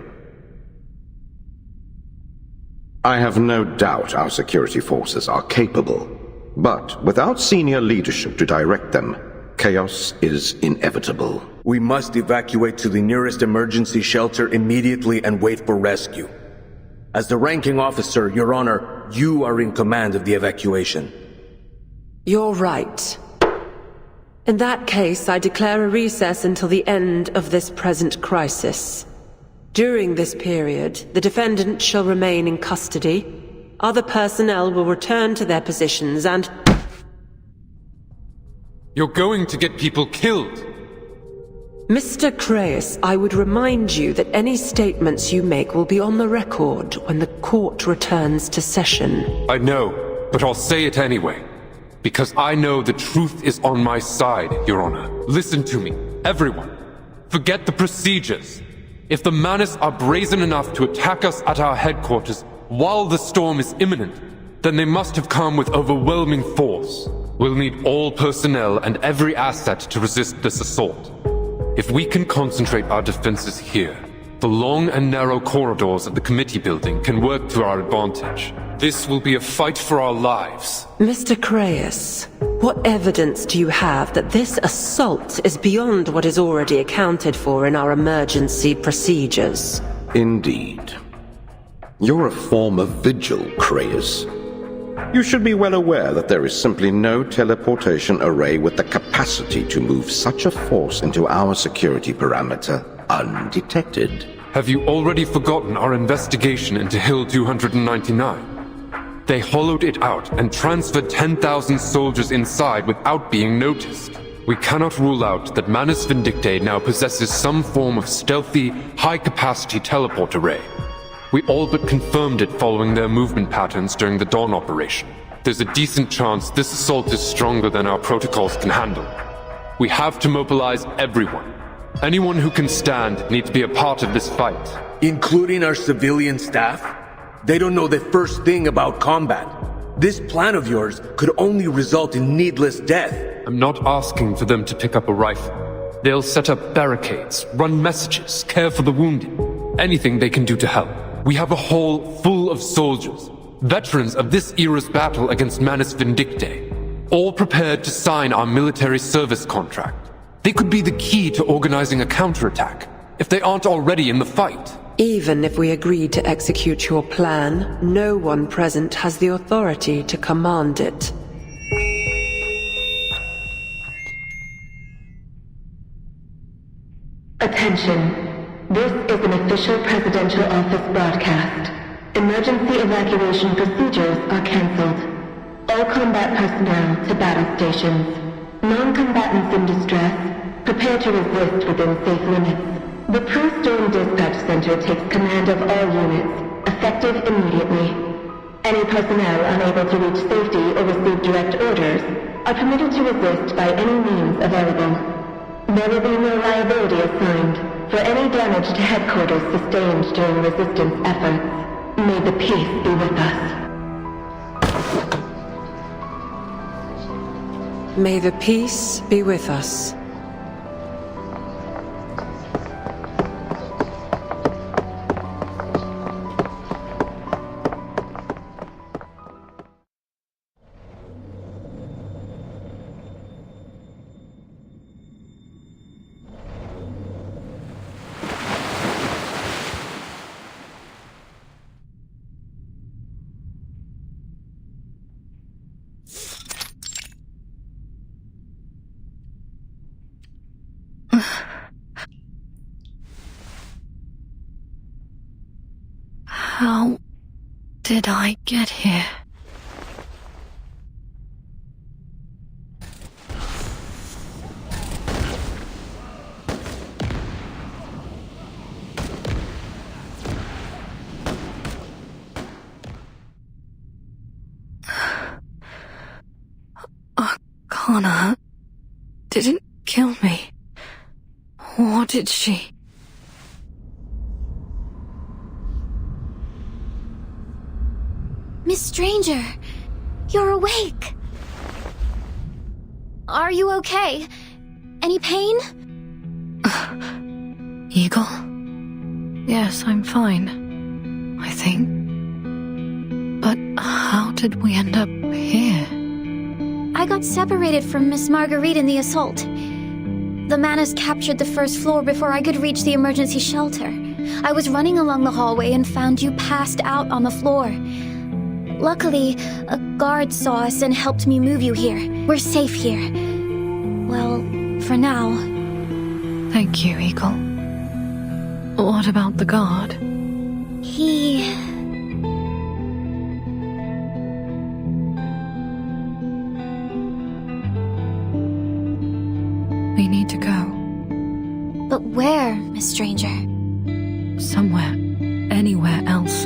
I have no doubt our security forces are capable, but without senior leadership to direct them, chaos is inevitable. We must evacuate to the nearest emergency shelter immediately and wait for rescue. As the ranking officer, Your Honor, you are in command of the evacuation. You're right. In that case, I declare a recess until the end of this present crisis. During this period, the defendant shall remain in custody. Other personnel will return to their positions and... You're going to get people killed! Mr. Craeus, I would remind you that any statements you make will be on the record when the court returns to session. I know, but I'll say it anyway. Because I know the truth is on my side, Your Honor. Listen to me, everyone. Forget the procedures. If the Manus are brazen enough to attack us at our headquarters while the storm is imminent, then they must have come with overwhelming force. We'll need all personnel and every asset to resist this assault. If we can concentrate our defenses here, the long and narrow corridors of the committee building can work to our advantage. This will be a fight for our lives. Mr. Creighton, what evidence do you have that this assault is beyond what is already accounted for in our emergency procedures? Indeed. You're a former vigil, Creighton. You should be well aware that there is simply no teleportation array with the capacity to move such a force into our security perimeter undetected. Have you already forgotten our investigation into Hill 299? They hollowed it out and transferred 10,000 soldiers inside without being noticed. We cannot rule out that Manus Vindictae now possesses some form of stealthy, high-capacity teleport array. We all but confirmed it following their movement patterns during the Dawn operation. There's a decent chance this assault is stronger than our protocols can handle. We have to mobilize everyone. Anyone who can stand needs to be a part of this fight. Including our civilian staff? They don't know the first thing about combat. This plan of yours could only result in needless death. I'm not asking for them to pick up a rifle. They'll set up barricades, run messages, care for the wounded. Anything they can do to help. We have a hall full of soldiers, veterans of this era's battle against Manus Vindictae, all prepared to sign our military service contract. They could be the key to organizing a counterattack, if they aren't already in the fight. Even if we agreed to execute your plan, no one present has the authority to command it. Attention. This is an official presidential office broadcast. Emergency evacuation procedures are cancelled. All combat personnel to battle stations. Non-combatants in distress, prepare to resist within safe limits. The Prue Storm Dispatch Center takes command of all units, effective immediately. Any personnel unable to reach safety or receive direct orders are permitted to resist by any means available. There will be no liability assigned for any damage to headquarters sustained during resistance efforts. May the peace be with us. May the peace be with us. How did I get here? Arcana didn't kill me. What did she? Miss Stranger, you're awake. Are you okay? Any pain? Eagle? Yes, I'm fine. I think. But how did we end up here? I got separated from Miss Marguerite in the assault. The Manus captured the first floor before I could reach the emergency shelter. I was running along the hallway and found you passed out on the floor. Luckily, a guard saw us and helped me move you here. We're safe here. Well, for now. Thank you, Eagle. What about the guard? He... We need to go. But where, Miss Stranger? Somewhere. Anywhere else.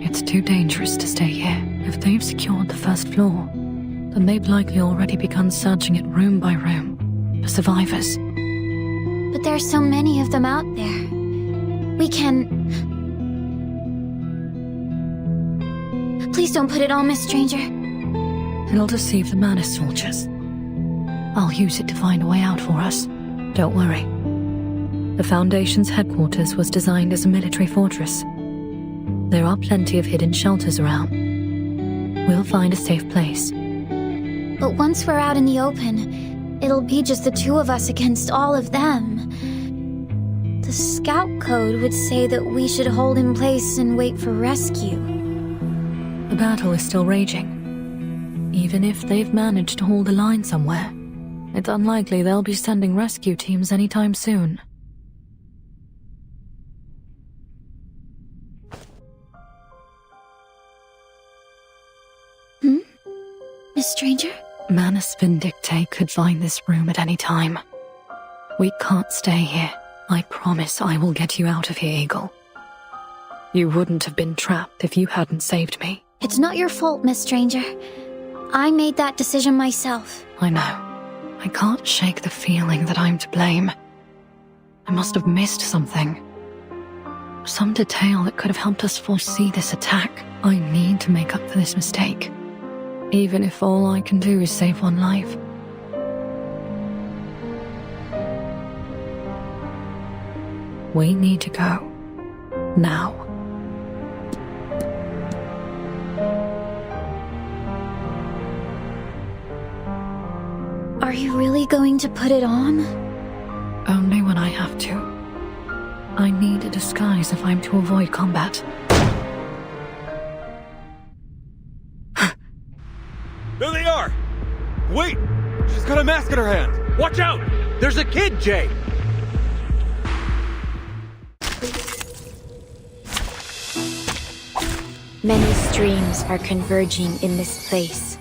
It's too dangerous to stay here. If they've secured the first floor, then they've likely already begun searching it room by room for survivors. But there are so many of them out there. We can... Please don't put it on, Miss Stranger. It'll deceive the Manus soldiers. I'll use it to find a way out for us. Don't worry. The Foundation's headquarters was designed as a military fortress. There are plenty of hidden shelters around. We'll find a safe place. But once we're out in the open, it'll be just the two of us against all of them. The Scout Code would say that we should hold in place and wait for rescue. The battle is still raging. Even if they've managed to hold the line somewhere, it's unlikely they'll be sending rescue teams anytime soon. Miss Stranger? Manus Vindicte could find this room at any time. We can't stay here. I promise I will get you out of here, Eagle. You wouldn't have been trapped if you hadn't saved me. It's not your fault, Miss Stranger. I made that decision myself. I know. I can't shake the feeling that I'm to blame. I must have missed something. Some detail that could have helped us foresee this attack. I need to make up for this mistake. Even if all I can do is save one life. We need to go. Now. Are you really going to put it on? Only when I have to. I need a disguise if I'm to avoid combat. There they are! Wait! She's got a mask in her hand! Watch out! There's a kid, Jay! Many streams are converging in this place.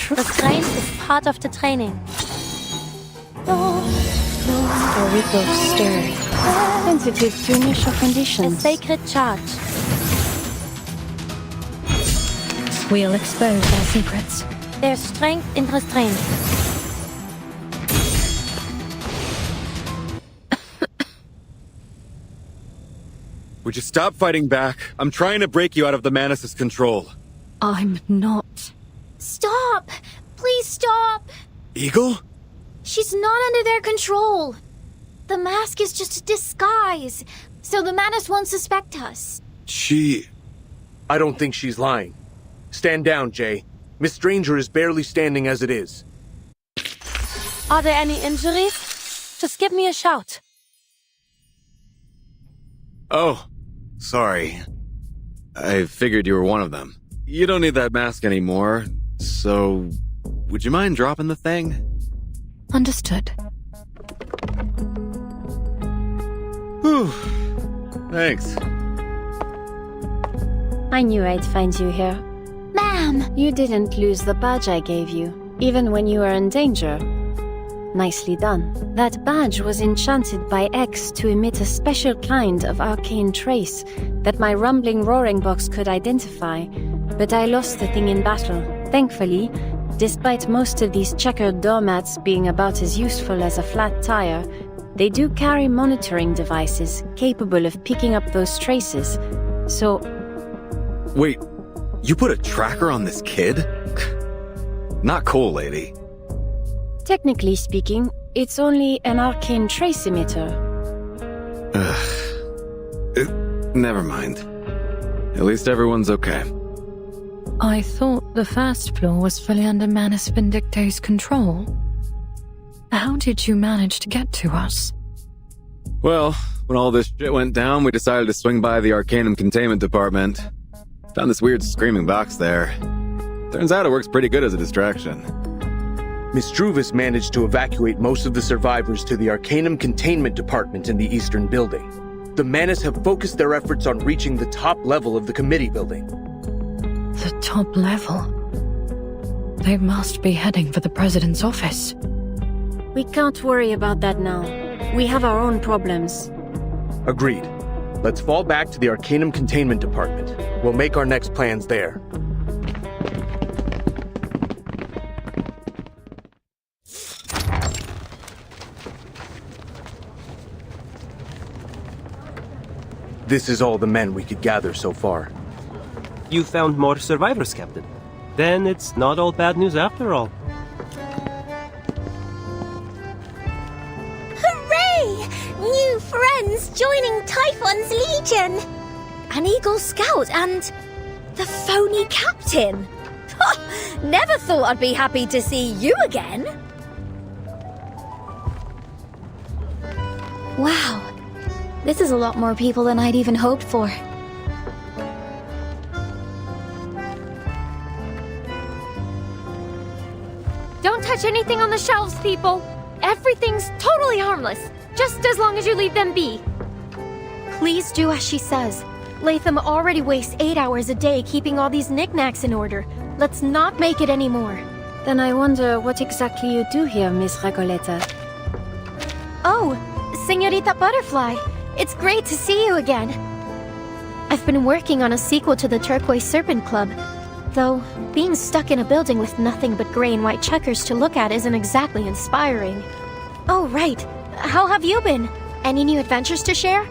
The strength is part of the training. A ripple stirring. Sensitive to initial conditions. A sacred charge. We'll expose our secrets. There's strength in restraint. Would you stop fighting back? I'm trying to break you out of the Manus' control. I'm not. Stop! Please stop! Eagle? She's not under their control. The mask is just a disguise, so the Manus won't suspect us. I don't think she's lying. Stand down, Jay. Miss Stranger is barely standing as it is. Are there any injuries? Just give me a shout. Oh, sorry. I figured you were one of them. You don't need that mask anymore, so would you mind dropping the thing? Understood. Whew. Thanks. I knew I'd find you here. Ma'am! You didn't lose the badge I gave you, even when you were in danger. Nicely done. That badge was enchanted by X to emit a special kind of arcane trace that my rumbling roaring box could identify, but I lost the thing in battle. Thankfully, despite most of these checkered doormats being about as useful as a flat tire, they do carry monitoring devices capable of picking up those traces, so... Wait, you put a tracker on this kid? Not cool, lady. Technically speaking, it's only an arcane trace emitter. Never mind. At least everyone's okay. I thought the first floor was fully under Manus Vindicte's control. How did you manage to get to us? Well, when all this shit went down, we decided to swing by the Arcanum Containment Department. Found this weird screaming box there. Turns out it works pretty good as a distraction. Miss Druvis managed to evacuate most of the survivors to the Arcanum Containment Department in the Eastern Building. The Manus have focused their efforts on reaching the top level of the committee building. The top level? They must be heading for the President's office. We can't worry about that now. We have our own problems. Agreed. Let's fall back to the Arcanum Containment Department. We'll make our next plans there. This is all the men we could gather so far. You found more survivors, Captain. Then it's not all bad news after all. Hooray! New friends joining Typhon's Legion! An Eagle Scout and the phony captain! Never thought I'd be happy to see you again! Wow. This is a lot more people than I'd even hoped for. Don't touch anything on the shelves, people! Everything's totally harmless, just as long as you leave them be. Please do as she says. Latham already wastes 8 hours a day keeping all these knickknacks in order. Let's not make it any more. Then I wonder what exactly you do here, Miss Recoleta. Oh, Señorita Butterfly. It's great to see you again. I've been working on a sequel to the Turquoise Serpent Club. Though, being stuck in a building with nothing but gray and white checkers to look at isn't exactly inspiring. Oh, right. How have you been? Any new adventures to share?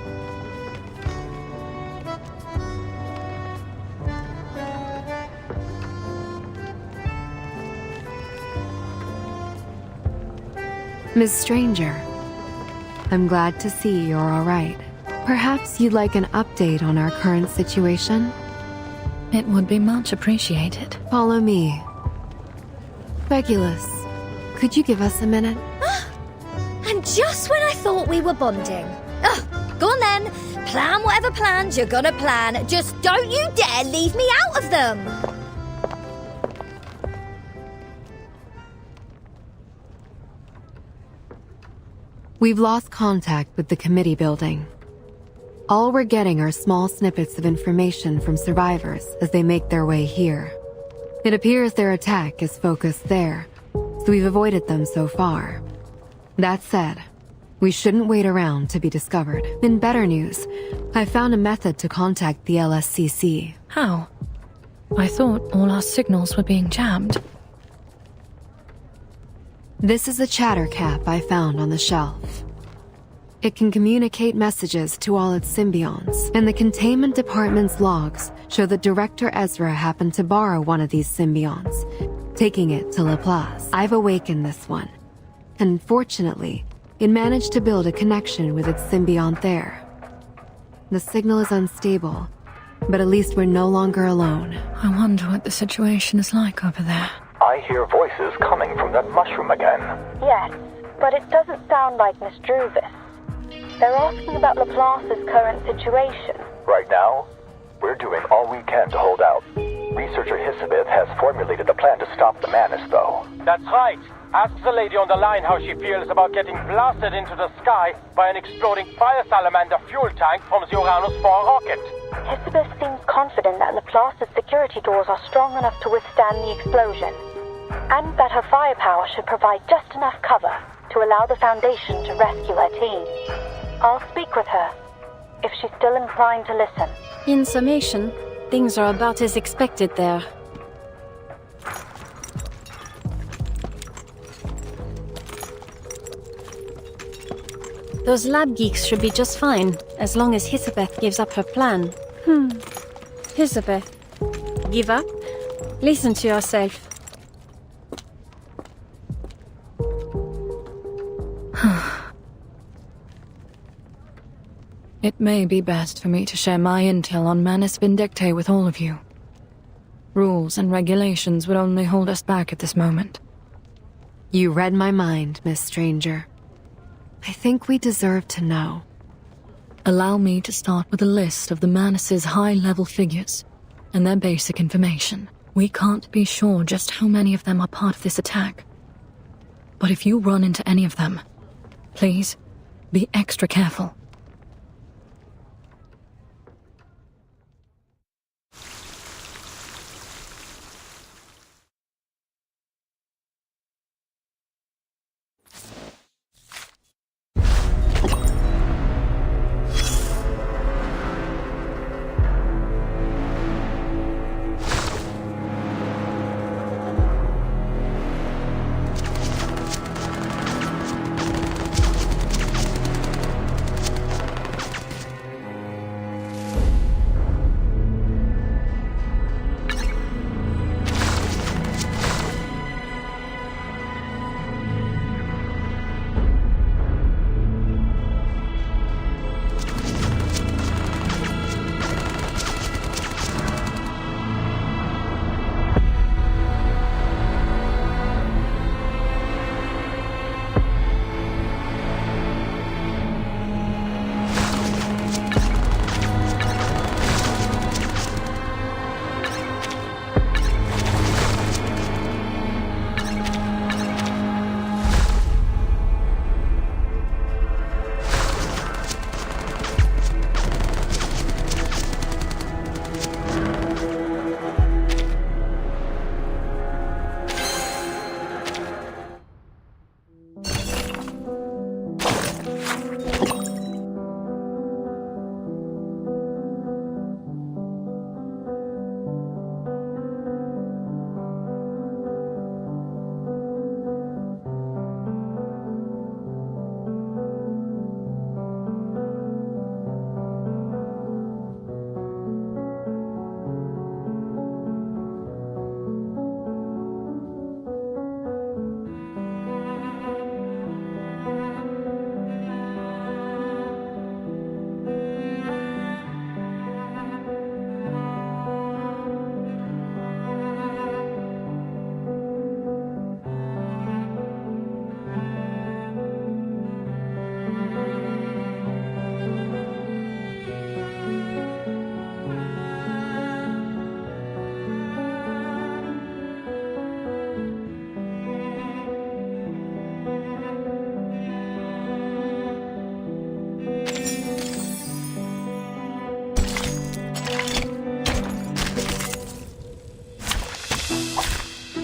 Miss Stranger, I'm glad to see you're all right. Perhaps you'd like an update on our current situation? It would be much appreciated. Follow me. Regulus, could you give us a minute? And just when I thought we were bonding. Go on then. Plan whatever plans you're gonna plan. Just don't you dare leave me out of them! We've lost contact with the committee building. All we're getting are small snippets of information from survivors as they make their way here. It appears their attack is focused there, so we've avoided them so far. That said, we shouldn't wait around to be discovered. In better news, I found a method to contact the LSCC. How? I thought all our signals were being jammed. This is a chatter cap I found on the shelf. It can communicate messages to all its symbionts, and the containment department's logs show that Director Ezra happened to borrow one of these symbionts, taking it to Laplace. I've awakened this one, and fortunately, it managed to build a connection with its symbiont there. The signal is unstable, but at least we're no longer alone. I wonder what the situation is like over there. I hear voices coming from that mushroom again. Yes, but it doesn't sound like Miss Druvis. They're asking about Laplace's current situation. Right now, we're doing all we can to hold out. Researcher Hisabith has formulated a plan to stop the Manus, though. That's right. Ask the lady on the line how she feels about getting blasted into the sky by an exploding fire salamander fuel tank from the Uranus 4 rocket. Hisabith seems confident that Laplace's security doors are strong enough to withstand the explosion, and that her firepower should provide just enough cover to allow the Foundation to rescue her team. I'll speak with her, if she's still inclined to listen. In summation, things are about as expected there. Those lab geeks should be just fine, as long as Hisabeth gives up her plan. Hisabeth, give up? Listen to yourself. It may be best for me to share my intel on Manus Vindictae with all of you. Rules and regulations would only hold us back at this moment. You read my mind, Miss Stranger. I think we deserve to know. Allow me to start with a list of the Manus' high-level figures and their basic information. We can't be sure just how many of them are part of this attack. But if you run into any of them, please be extra careful.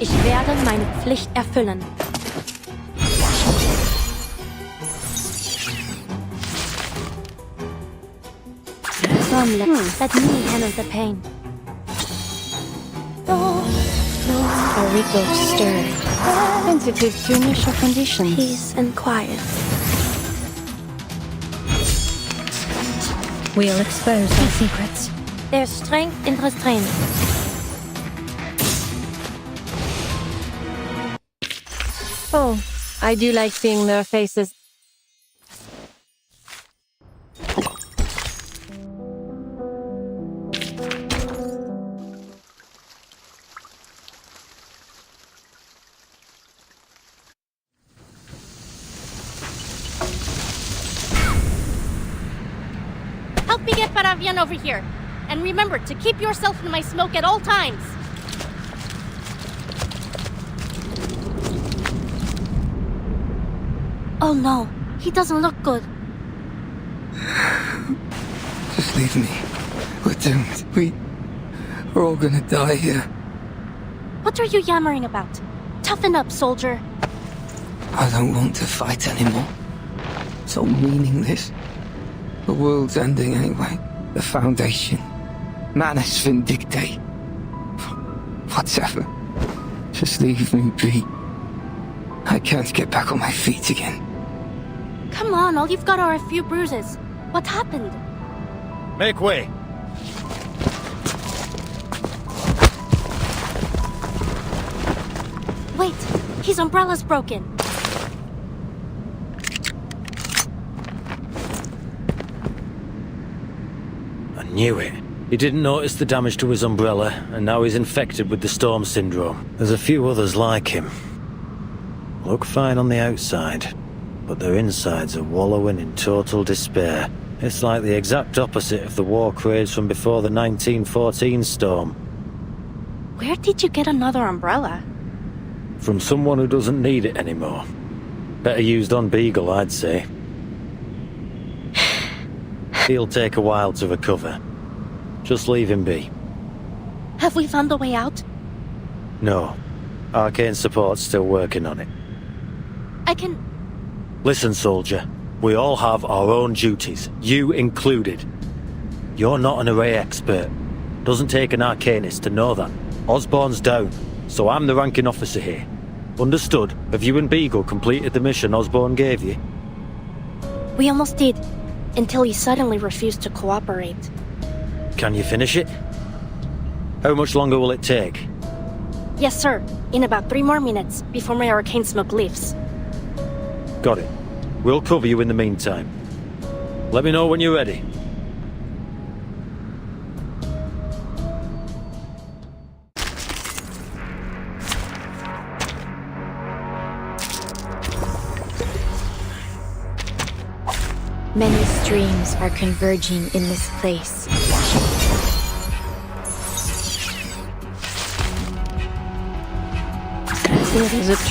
Ich werde meine Pflicht erfüllen. Let me handle the pain. Aurigo stirred. Sensitive to initial conditions. Peace and quiet. We'll expose their secrets. There's strength in restraint. Oh, I do like seeing their faces. Help me get Paravian over here. And remember to keep yourself in my smoke at all times. Oh no, he doesn't look good. Just leave me. We're doomed. We're all gonna die here. What are you yammering about? Toughen up, soldier. I don't want to fight anymore. It's all meaningless. The world's ending anyway. The Foundation. Manus Vindicte. Whatever. Just leave me be. I can't get back on my feet again. Come on, all you've got are a few bruises. What happened? Make way. Wait, his umbrella's broken. I knew it. He didn't notice the damage to his umbrella, and now he's infected with the storm syndrome. There's a few others like him. Look fine on the outside, but their insides are wallowing in total despair. It's like the exact opposite of the war craze from before the 1914 storm. Where did you get another umbrella? From someone who doesn't need it anymore. Better used on Beagle, I'd say. He'll take a while to recover. Just leave him be. Have we found a way out? No. Arcane Support's still working on it. I can... Listen, soldier. We all have our own duties, you included. You're not an array expert. Doesn't take an Arcanist to know that. Osborn's down, so I'm the ranking officer here. Understood? Have you and Beagle completed the mission Osborn gave you? We almost did, until he suddenly refused to cooperate. Can you finish it? How much longer will it take? Yes, sir. In about 3 more minutes, before my arcane smoke leaves. Got it. We'll cover you in the meantime. Let me know when you're ready. Many streams are converging in this place.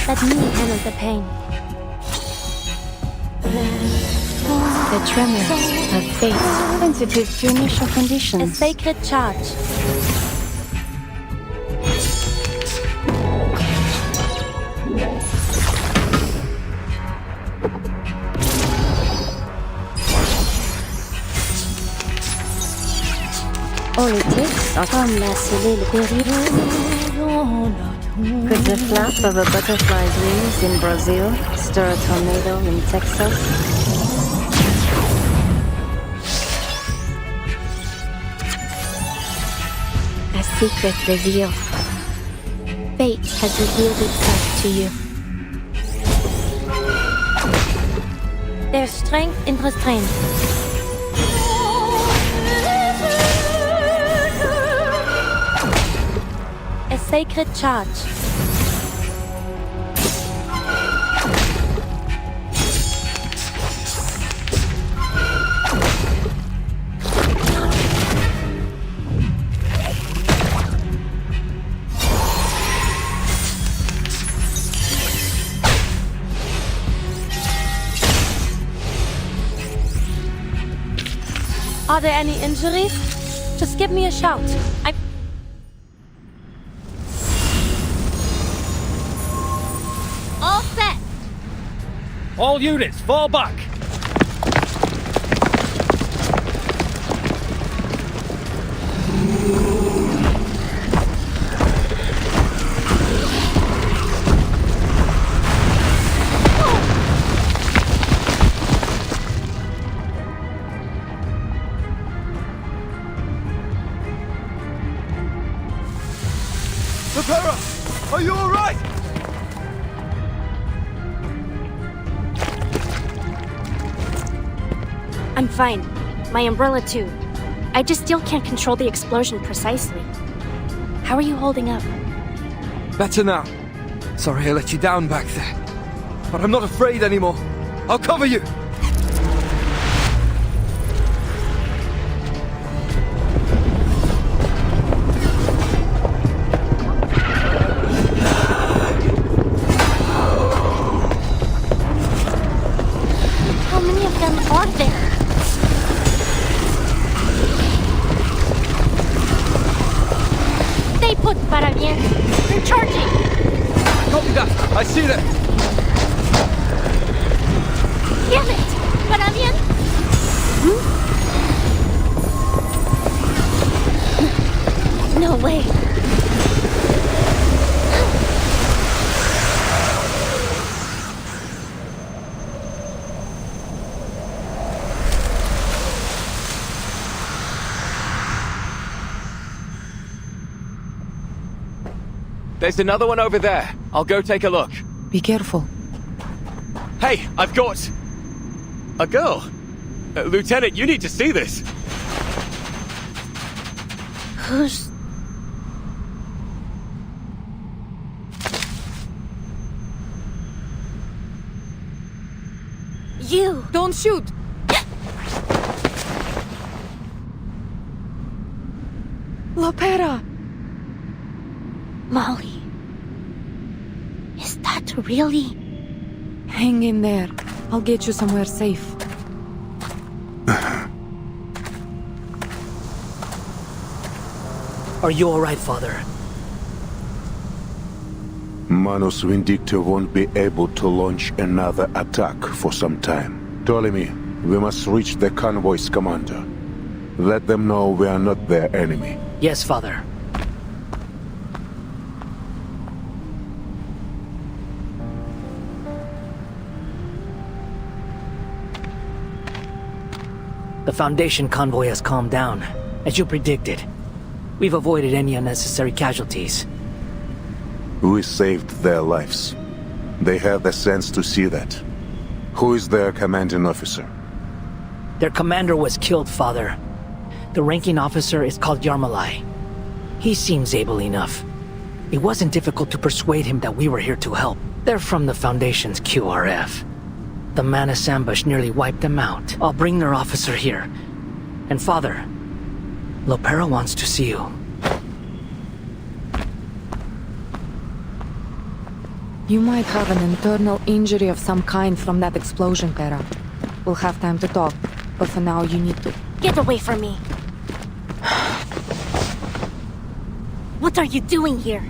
Let me handle the pain. The tremors of fate. Sensitive to initial conditions. A sacred charge. All it takes are Comme la cellule périlleuse. Could the flap of a butterfly's wings in Brazil stir a tornado in Texas? A secret revealed. Fate has revealed itself to you. There's strength in restraint. A sacred charge. Are there any injuries? Just give me a shout. All units, fall back! Lepera! Are you alright? I'm fine. My umbrella too. I just still can't control the explosion precisely. How are you holding up? Better now. Sorry I let you down back there. But I'm not afraid anymore. I'll cover you! How many of them are there? Stay put, para bien. They're charging! Copy that! I see them! Damn it! Para bien? No way. There's another one over there. I'll go take a look. Be careful. Hey, I've got... a girl. Lieutenant, you need to see this. Who's... You! Don't shoot! Lepera! Molly. Is that really... Hang in there. I'll get you somewhere safe. Are you alright, Father? Manus Vindicta won't be able to launch another attack for some time. Ptolemy, we must reach the convoy's commander. Let them know we are not their enemy. Yes, Father. The Foundation convoy has calmed down, as you predicted. We've avoided any unnecessary casualties. We saved their lives. They have the sense to see that. Who is their commanding officer? Their commander was killed, Father. The ranking officer is called Yarmalai. He seems able enough. It wasn't difficult to persuade him that we were here to help. They're from the Foundation's QRF. The Manus ambush nearly wiped them out. I'll bring their officer here. And Father, Lepera wants to see you. You might have an internal injury of some kind from that explosion, Pera. We'll have time to talk, but for now you need to... Get away from me! What are you doing here?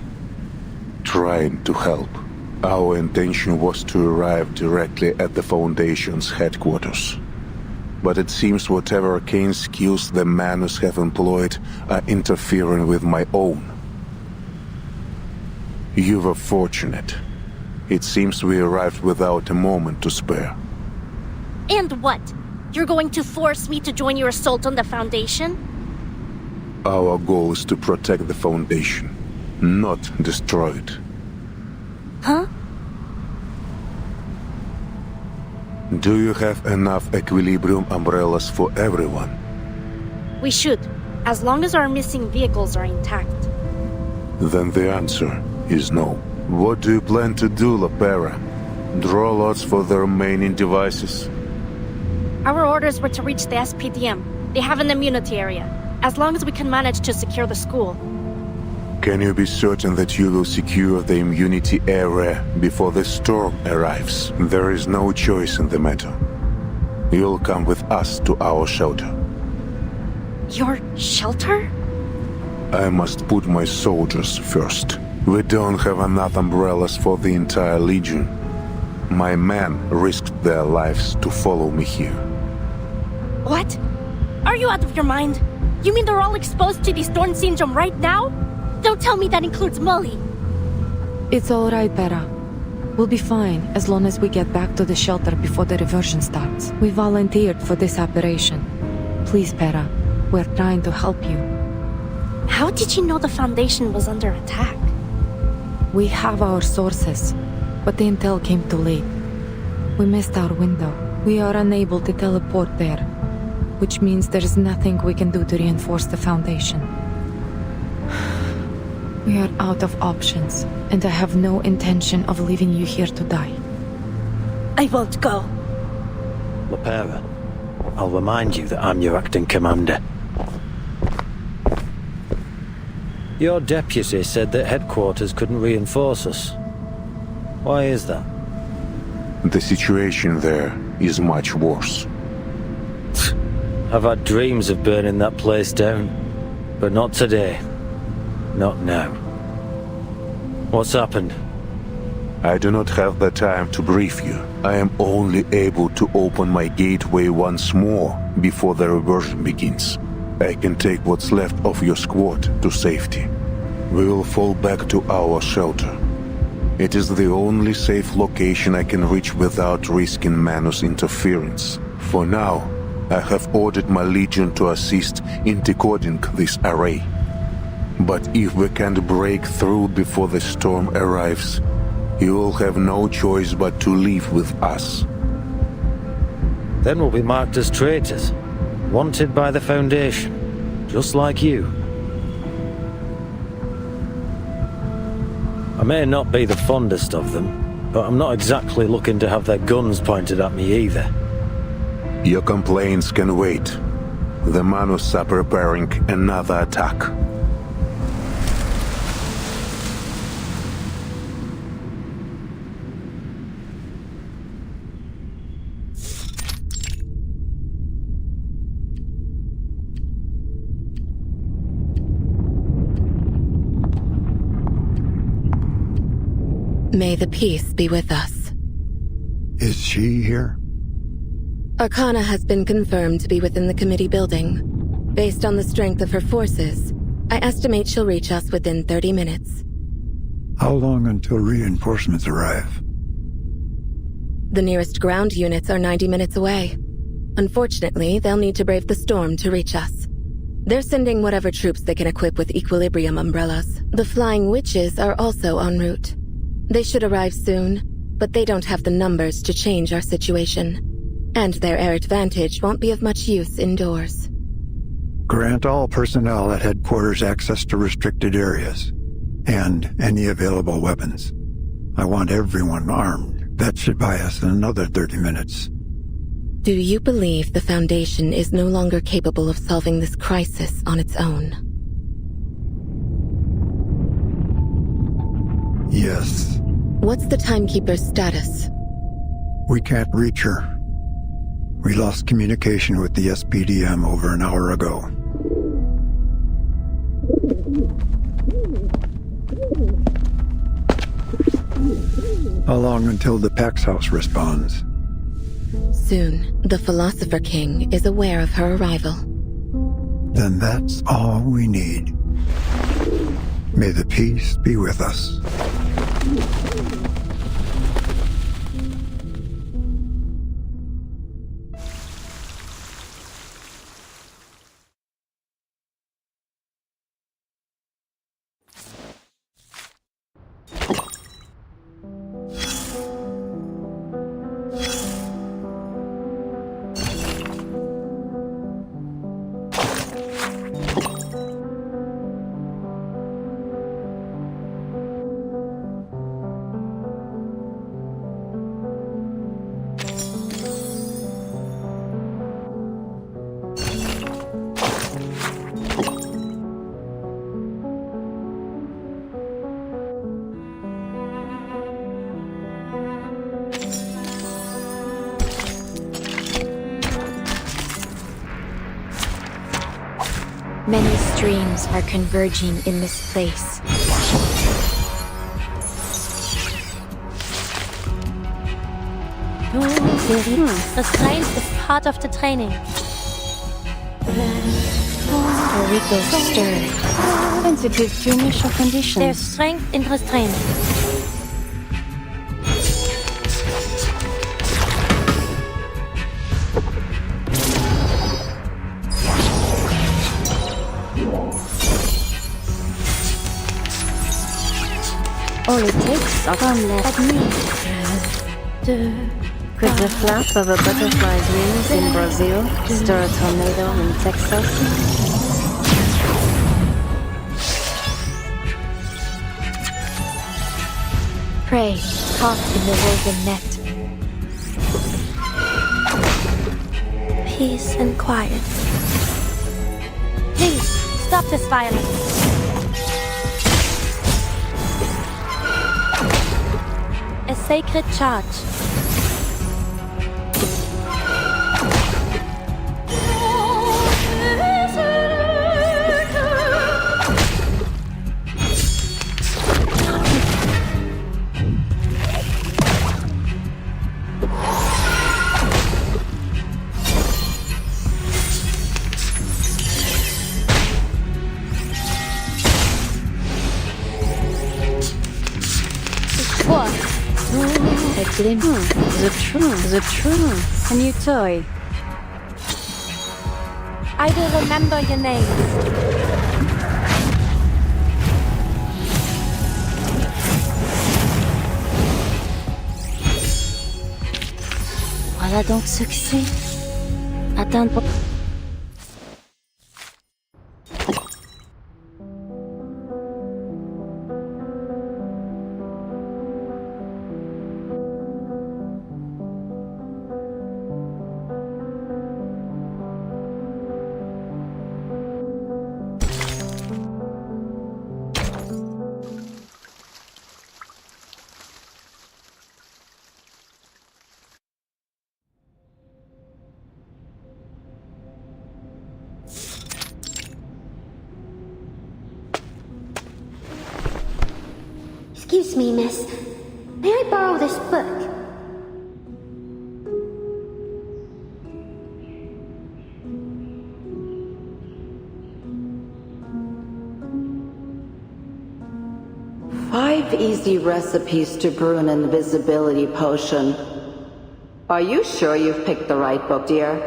Trying to help. Our intention was to arrive directly at the Foundation's headquarters. But it seems whatever arcane skills the Manus have employed are interfering with my own. You were fortunate. It seems we arrived without a moment to spare. And what? You're going to force me to join your assault on the Foundation? Our goal is to protect the Foundation, not destroy it. Huh? Do you have enough Equilibrium umbrellas for everyone? We should, as long as our missing vehicles are intact. Then the answer is no. What do you plan to do, Lepera? Draw lots for the remaining devices? Our orders were to reach the SPDM. They have an immunity area, as long as we can manage to secure the school. Can you be certain that you will secure the immunity area before the storm arrives? There is no choice in the matter. You'll come with us to our shelter. Your shelter? I must put my soldiers first. We don't have enough umbrellas for the entire Legion. My men risked their lives to follow me here. What? Are you out of your mind? You mean they're all exposed to the Storm Syndrome right now? Don't tell me that includes Molly. It's all right, Bera. We'll be fine as long as we get back to the shelter before the reversion starts. We volunteered for this operation. Please, Bera, we're trying to help you. How did you know the Foundation was under attack? We have our sources, but the intel came too late. We missed our window. We are unable to teleport there, which means there is nothing we can do to reinforce the Foundation. We are out of options, and I have no intention of leaving you here to die. I won't go. Lepera, I'll remind you that I'm your acting commander. Your deputy said that headquarters couldn't reinforce us. Why is that? The situation there is much worse. I've had dreams of burning that place down, but not today. Not now. What's happened? I do not have the time to brief you. I am only able to open my gateway once more before the reversion begins. I can take what's left of your squad to safety. We will fall back to our shelter. It is the only safe location I can reach without risking Manus' interference. For now, I have ordered my legion to assist in decoding this array. But if we can't break through before the storm arrives, you will have no choice but to leave with us. Then we'll be marked as traitors, wanted by the Foundation, just like you. I may not be the fondest of them, but I'm not exactly looking to have their guns pointed at me either. Your complaints can wait. The Manus are preparing another attack. May the peace be with us. Is she here? Arcana has been confirmed to be within the committee building. Based on the strength of her forces, I estimate she'll reach us within 30 minutes. How long until reinforcements arrive? The nearest ground units are 90 minutes away. Unfortunately, they'll need to brave the storm to reach us. They're sending whatever troops they can equip with Equilibrium umbrellas. The Flying Witches are also en route. They should arrive soon, but they don't have the numbers to change our situation. And their air advantage won't be of much use indoors. Grant all personnel at headquarters access to restricted areas, and any available weapons. I want everyone armed. That should buy us another 30 minutes. Do you believe the Foundation is no longer capable of solving this crisis on its own? Yes. What's the Timekeeper's status? We can't reach her. We lost communication with the SPDM over an hour ago. How long until the Pax House responds? Soon. The Philosopher King is aware of her arrival. Then that's all we need. May the peace be with us. Many streams are converging in this place. Restraint is part of the training. Rico stirred. Sensitive to initial conditions. There's strength in restraint. All it takes are one left. Could the flap of a butterfly's wings in Brazil stir a tornado in Texas? Prey, caught in the woven net. Peace and quiet. Please, stop this violence. A sacred charge. A glimpse. The truth. A new toy. I will remember your names. Voilà donc ce que c'est. Attends. Excuse me, miss. May I borrow this book? Five easy recipes to brew an invisibility potion. Are you sure you've picked the right book, dear?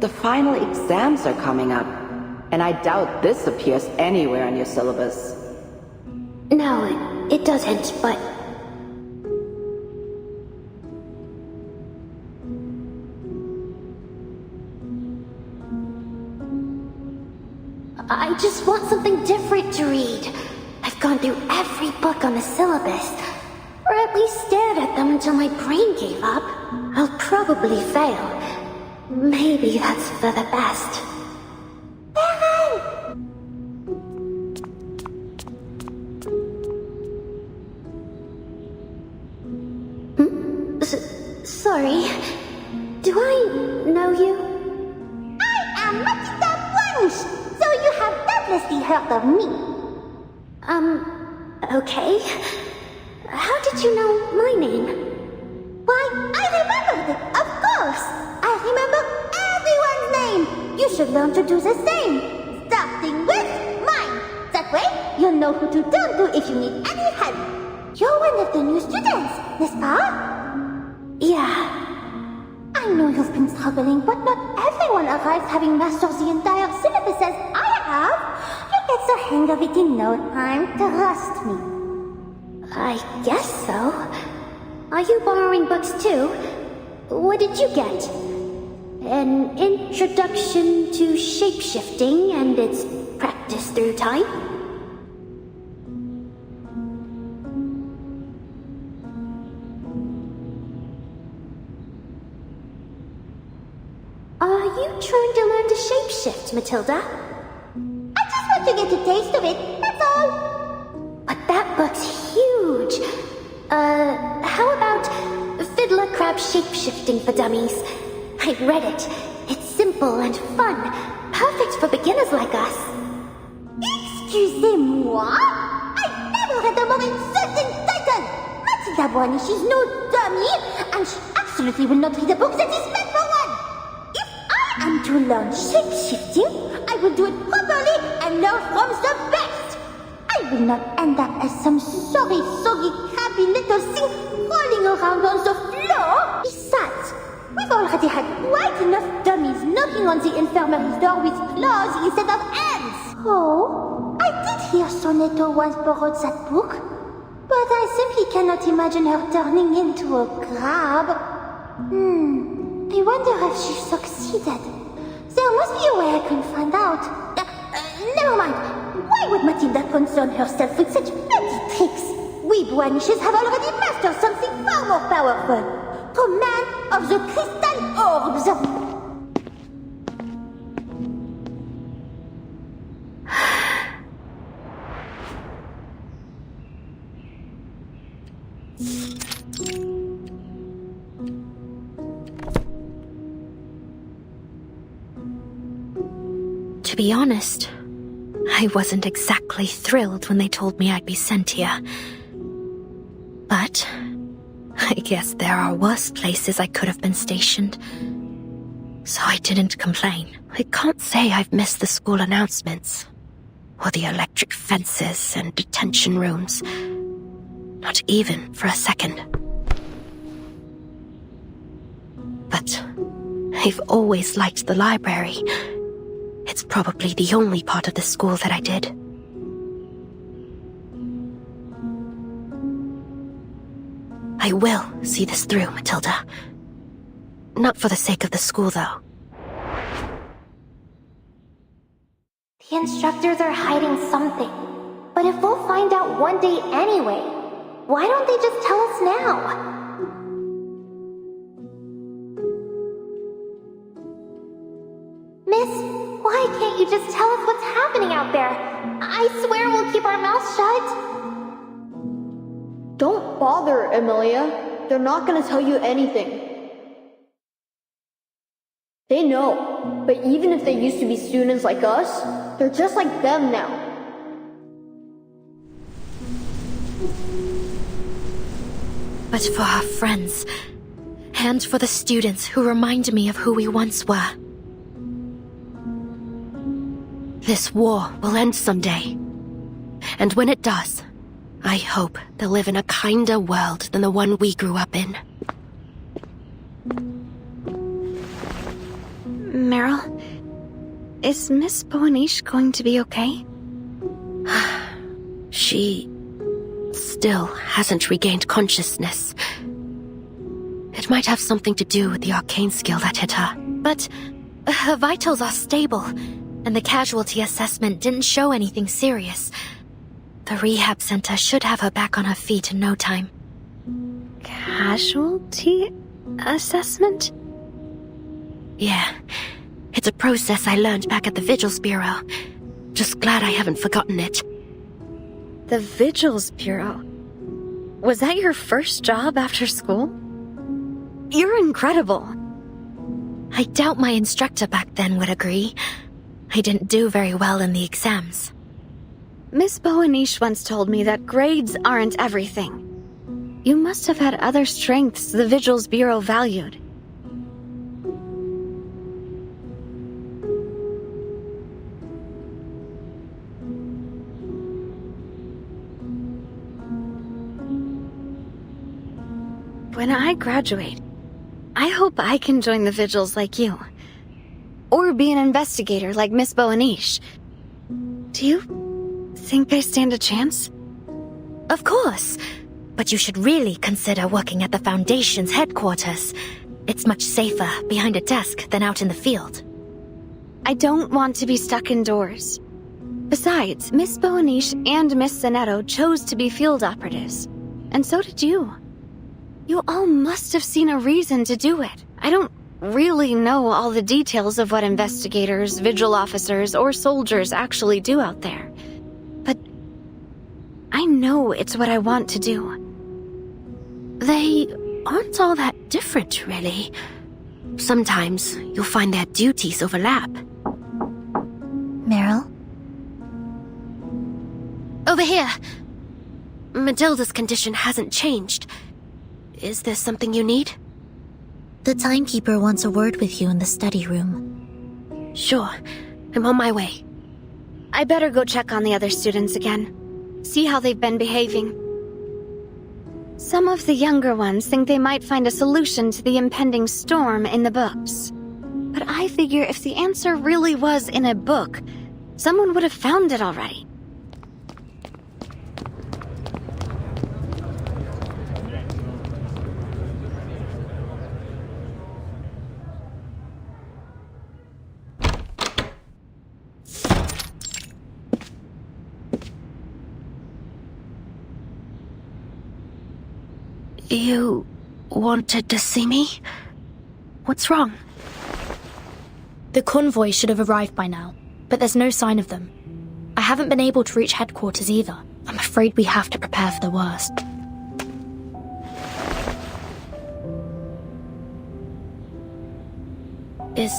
The final exams are coming up, and I doubt this appears anywhere in your syllabus. No, it doesn't, but... I just want something different to read. I've gone through every book on the syllabus, or at least stared at them until my brain gave up. I'll probably fail. Maybe that's for the best. Sorry, do I know you? I am Matita Blanche, so you have doubtlessly heard of me. Okay. How did you know my name? Why, I remembered it, of course. I remember everyone's name. You should learn to do the same, starting with mine. That way, you'll know who to turn to if you need any help. You're one of the new students, n'est-ce pas? Yeah. I know you've been struggling, but not everyone arrives having mastered the entire syllabus as I have. You'll get the hang of it in no time, trust me. I guess so. Are you borrowing books too? What did you get? An introduction to shapeshifting and its practice through time? Are you trying to learn to shapeshift, Matilda? I just want to get a taste of it, that's all. But that book's huge. How about Fiddler Crab Shapeshifting for Dummies? I read it. It's simple and fun. Perfect for beginners like us. Excusez-moi? I never read a more insulting title! Matida Master Buanish is no dummy, and she absolutely will not read a book that is meant for one! If I am to learn shape-shifting, I will do it properly and learn from the best! I will not end up as some sorry, soggy, crabby little thing rolling around on the floor! Besides, we've already had quite enough dummies knocking on the infirmary's door with claws instead of hands! Oh, I did hear Soneto once borrowed that book, but I simply cannot imagine her turning into a crab. I wonder if she succeeded. There must be a way I can find out. Never mind. Why would Matilda concern herself with such petty tricks? We Buanishes have already mastered something far more powerful. Command of the crystal orbs. To be honest, I wasn't exactly thrilled when they told me I'd be sent here. But I guess there are worse places I could have been stationed. So I didn't complain. I can't say I've missed the school announcements, or the electric fences and detention rooms. Not even for a second. But I've always liked the library. It's probably the only part of the school that I did. I will see this through, Matilda. Not for the sake of the school, though. The instructors are hiding something. But if we'll find out one day anyway, why don't they just tell us now? Miss, why can't you just tell us what's happening out there? I swear we'll keep our mouths shut. Don't bother, Emilia. They're not gonna tell you anything. They know, but even if they used to be students like us, they're just like them now. But for our friends, and for the students who remind me of who we once were. This war will end someday. And when it does, I hope they'll live in a kinder world than the one we grew up in. Meryl, is Miss Boanish going to be okay? She still hasn't regained consciousness. It might have something to do with the arcane skill that hit her. But her vitals are stable, and the casualty assessment didn't show anything serious. The rehab center should have her back on her feet in no time. Casualty assessment? Yeah. It's a process I learned back at the Vigils Bureau. Just glad I haven't forgotten it. The Vigils Bureau? Was that your first job after school? You're incredible. I doubt my instructor back then would agree. I didn't do very well in the exams. Miss Boanish once told me that grades aren't everything. You must have had other strengths the Vigils Bureau valued. When I graduate, I hope I can join the Vigils like you. Or be an investigator like Miss Boanish. Do you think I stand a chance? Of course. But you should really consider working at the Foundation's headquarters. It's much safer behind a desk than out in the field. I don't want to be stuck indoors. Besides, Miss Boanish and Miss Zanetto chose to be field operatives. And so did you. You all must have seen a reason to do it. I don't really know all the details of what investigators, vigil officers, or soldiers actually do out there. But I know it's what I want to do. They aren't all that different, really. Sometimes you'll find their duties overlap. Meryl? Over here. Matilda's condition hasn't changed. Is there something you need? The timekeeper wants a word with you in the study room. Sure. I'm on my way. I better go check on the other students again. See how they've been behaving. Some of the younger ones think they might find a solution to the impending storm in the books. But I figure if the answer really was in a book, someone would have found it already. You wanted to see me? What's wrong? The convoy should have arrived by now, but there's no sign of them. I haven't been able to reach headquarters either. I'm afraid we have to prepare for the worst. Is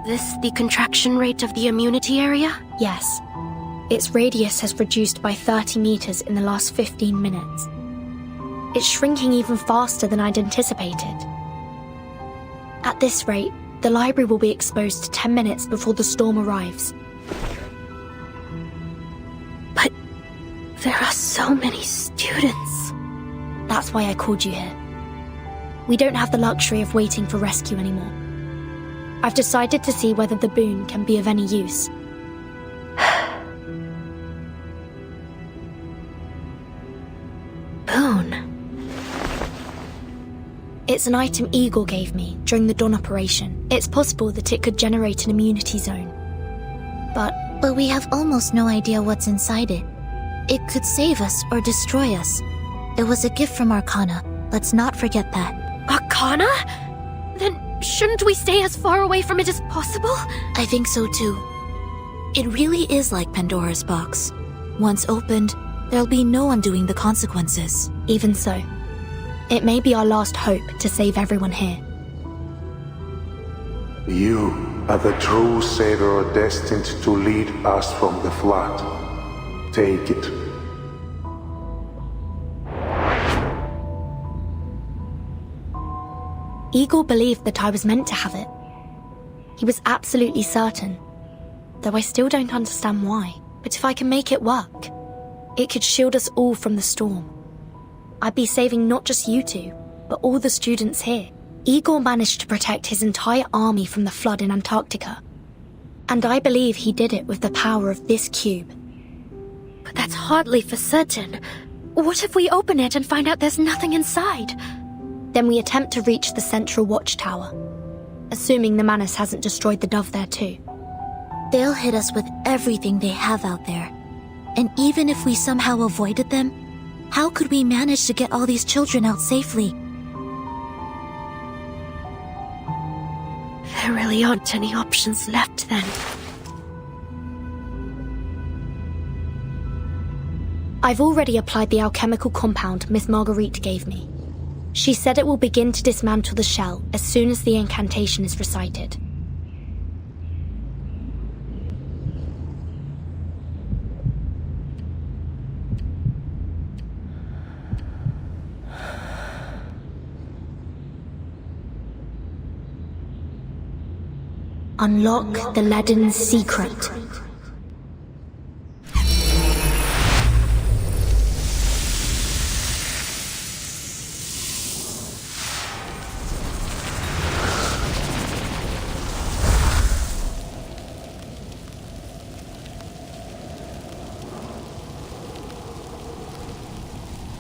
this the contraction rate of the immunity area? Yes. Its radius has reduced by 30 meters in the last 15 minutes. It's shrinking even faster than I'd anticipated. At this rate, the library will be exposed to 10 minutes before the storm arrives. But there are so many students. That's why I called you here. We don't have the luxury of waiting for rescue anymore. I've decided to see whether the boon can be of any use. Boon? It's an item Igor gave me during the Dawn operation. It's possible that it could generate an immunity zone. But we have almost no idea what's inside it. It could save us or destroy us. It was a gift from Arcana. Let's not forget that. Arcana? Then shouldn't we stay as far away from it as possible? I think so too. It really is like Pandora's box. Once opened, there'll be no undoing the consequences. Even so, it may be our last hope to save everyone here. You are the true savior destined to lead us from the flood. Take it. Igor believed that I was meant to have it. He was absolutely certain, though I still don't understand why. But if I can make it work, it could shield us all from the storm. I'd be saving not just you two, but all the students here. Igor managed to protect his entire army from the flood in Antarctica. And I believe he did it with the power of this cube. But that's hardly for certain. What if we open it and find out there's nothing inside? Then we attempt to reach the central watchtower, assuming the Manus hasn't destroyed the dove there too. They'll hit us with everything they have out there. And even if we somehow avoided them, how could we manage to get all these children out safely? There really aren't any options left then. I've already applied the alchemical compound Miss Marguerite gave me. She said it will begin to dismantle the shell as soon as the incantation is recited. Unlock the leaden secret.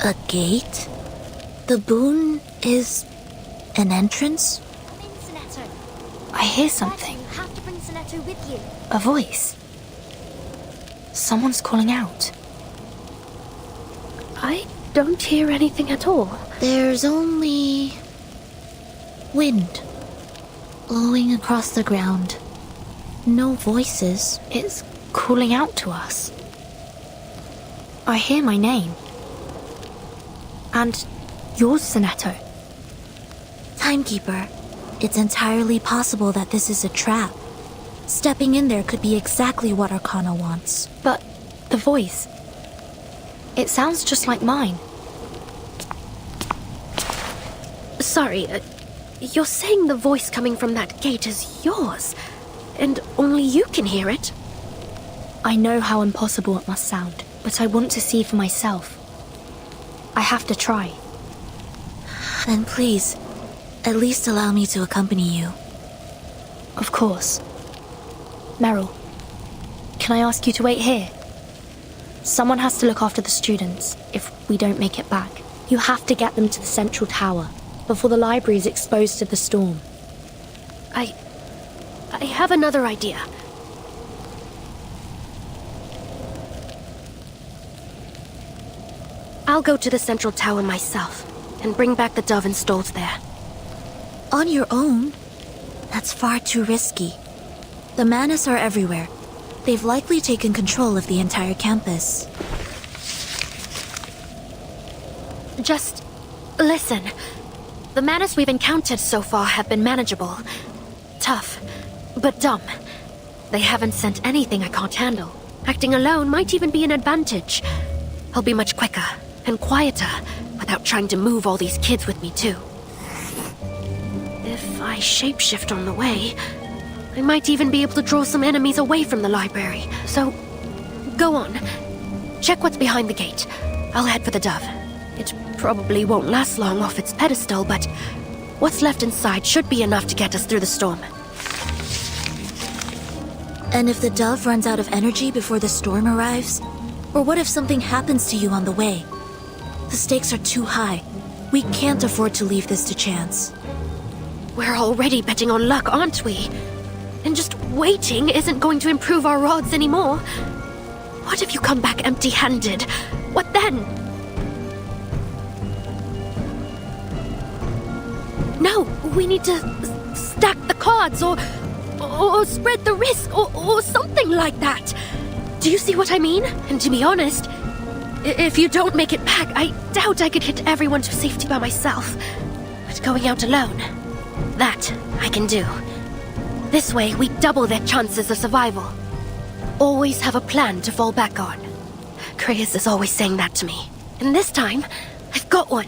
A gate? The boon is an entrance? I hear something. You have to bring Sonetto with you. A voice. Someone's calling out. I don't hear anything at all. There's only wind blowing across the ground. No voices. It's calling out to us. I hear my name. And yours, Sonetto. Timekeeper, it's entirely possible that this is a trap. Stepping in there could be exactly what Arcana wants. But the voice... it sounds just like mine. Sorry, you're saying the voice coming from that gate is yours, and only you can hear it? I know how impossible it must sound, but I want to see for myself. I have to try. Then please, at least allow me to accompany you. Of course. Meryl, can I ask you to wait here? Someone has to look after the students if we don't make it back. You have to get them to the central tower before the library is exposed to the storm. I have another idea. I'll go to the central tower myself and bring back the dove installed there. On your own? That's far too risky. The Manus are everywhere. They've likely taken control of the entire campus. Just listen. The Manus we've encountered so far have been manageable. Tough, but dumb. They haven't sent anything I can't handle. Acting alone might even be an advantage. I'll be much quicker and quieter without trying to move all these kids with me too. If I shapeshift on the way, I might even be able to draw some enemies away from the library. So, go on. Check what's behind the gate. I'll head for the dove. It probably won't last long off its pedestal, but what's left inside should be enough to get us through the storm. And if the dove runs out of energy before the storm arrives? Or what if something happens to you on the way? The stakes are too high. We can't afford to leave this to chance. We're already betting on luck, aren't we? And just waiting isn't going to improve our odds anymore. What if you come back empty-handed? What then? No, we need to stack the cards or spread the risk or something like that. Do you see what I mean? And to be honest, if you don't make it back, I doubt I could hit everyone to safety by myself. But going out alone, that I can do. This way, we double their chances of survival. Always have a plan to fall back on. Creius is always saying that to me. And this time, I've got one.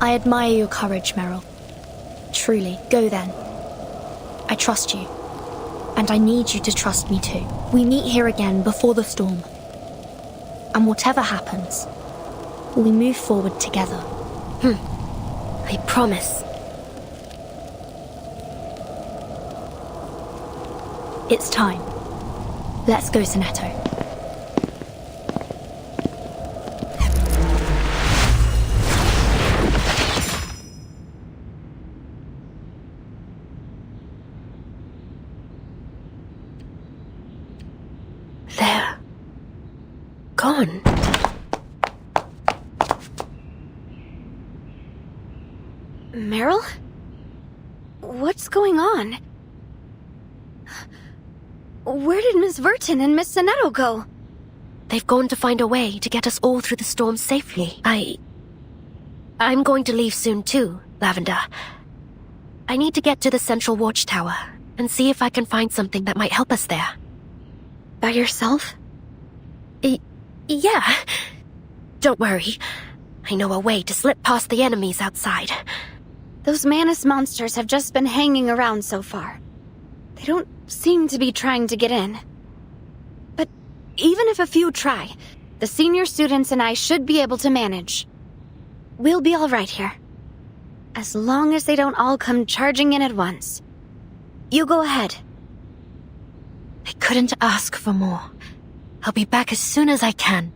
I admire your courage, Meryl. Truly, go then. I trust you. And I need you to trust me too. We meet here again before the storm. And whatever happens, we move forward together. I promise. It's time. Let's go, Sonetto. They're gone. Meryl? What's going on? Where did Miss Verton and Miss Sonetto go? They've gone to find a way to get us all through the storm safely. I'm going to leave soon too, Lavender. I need to get to the central watchtower and see if I can find something that might help us there. By yourself? Yeah. Don't worry. I know a way to slip past the enemies outside. Those Manus monsters have just been hanging around so far. They don't seem to be trying to get in. But even if a few try, the senior students and I should be able to manage. We'll be all right here. As long as they don't all come charging in at once. You go ahead. I couldn't ask for more. I'll be back as soon as I can.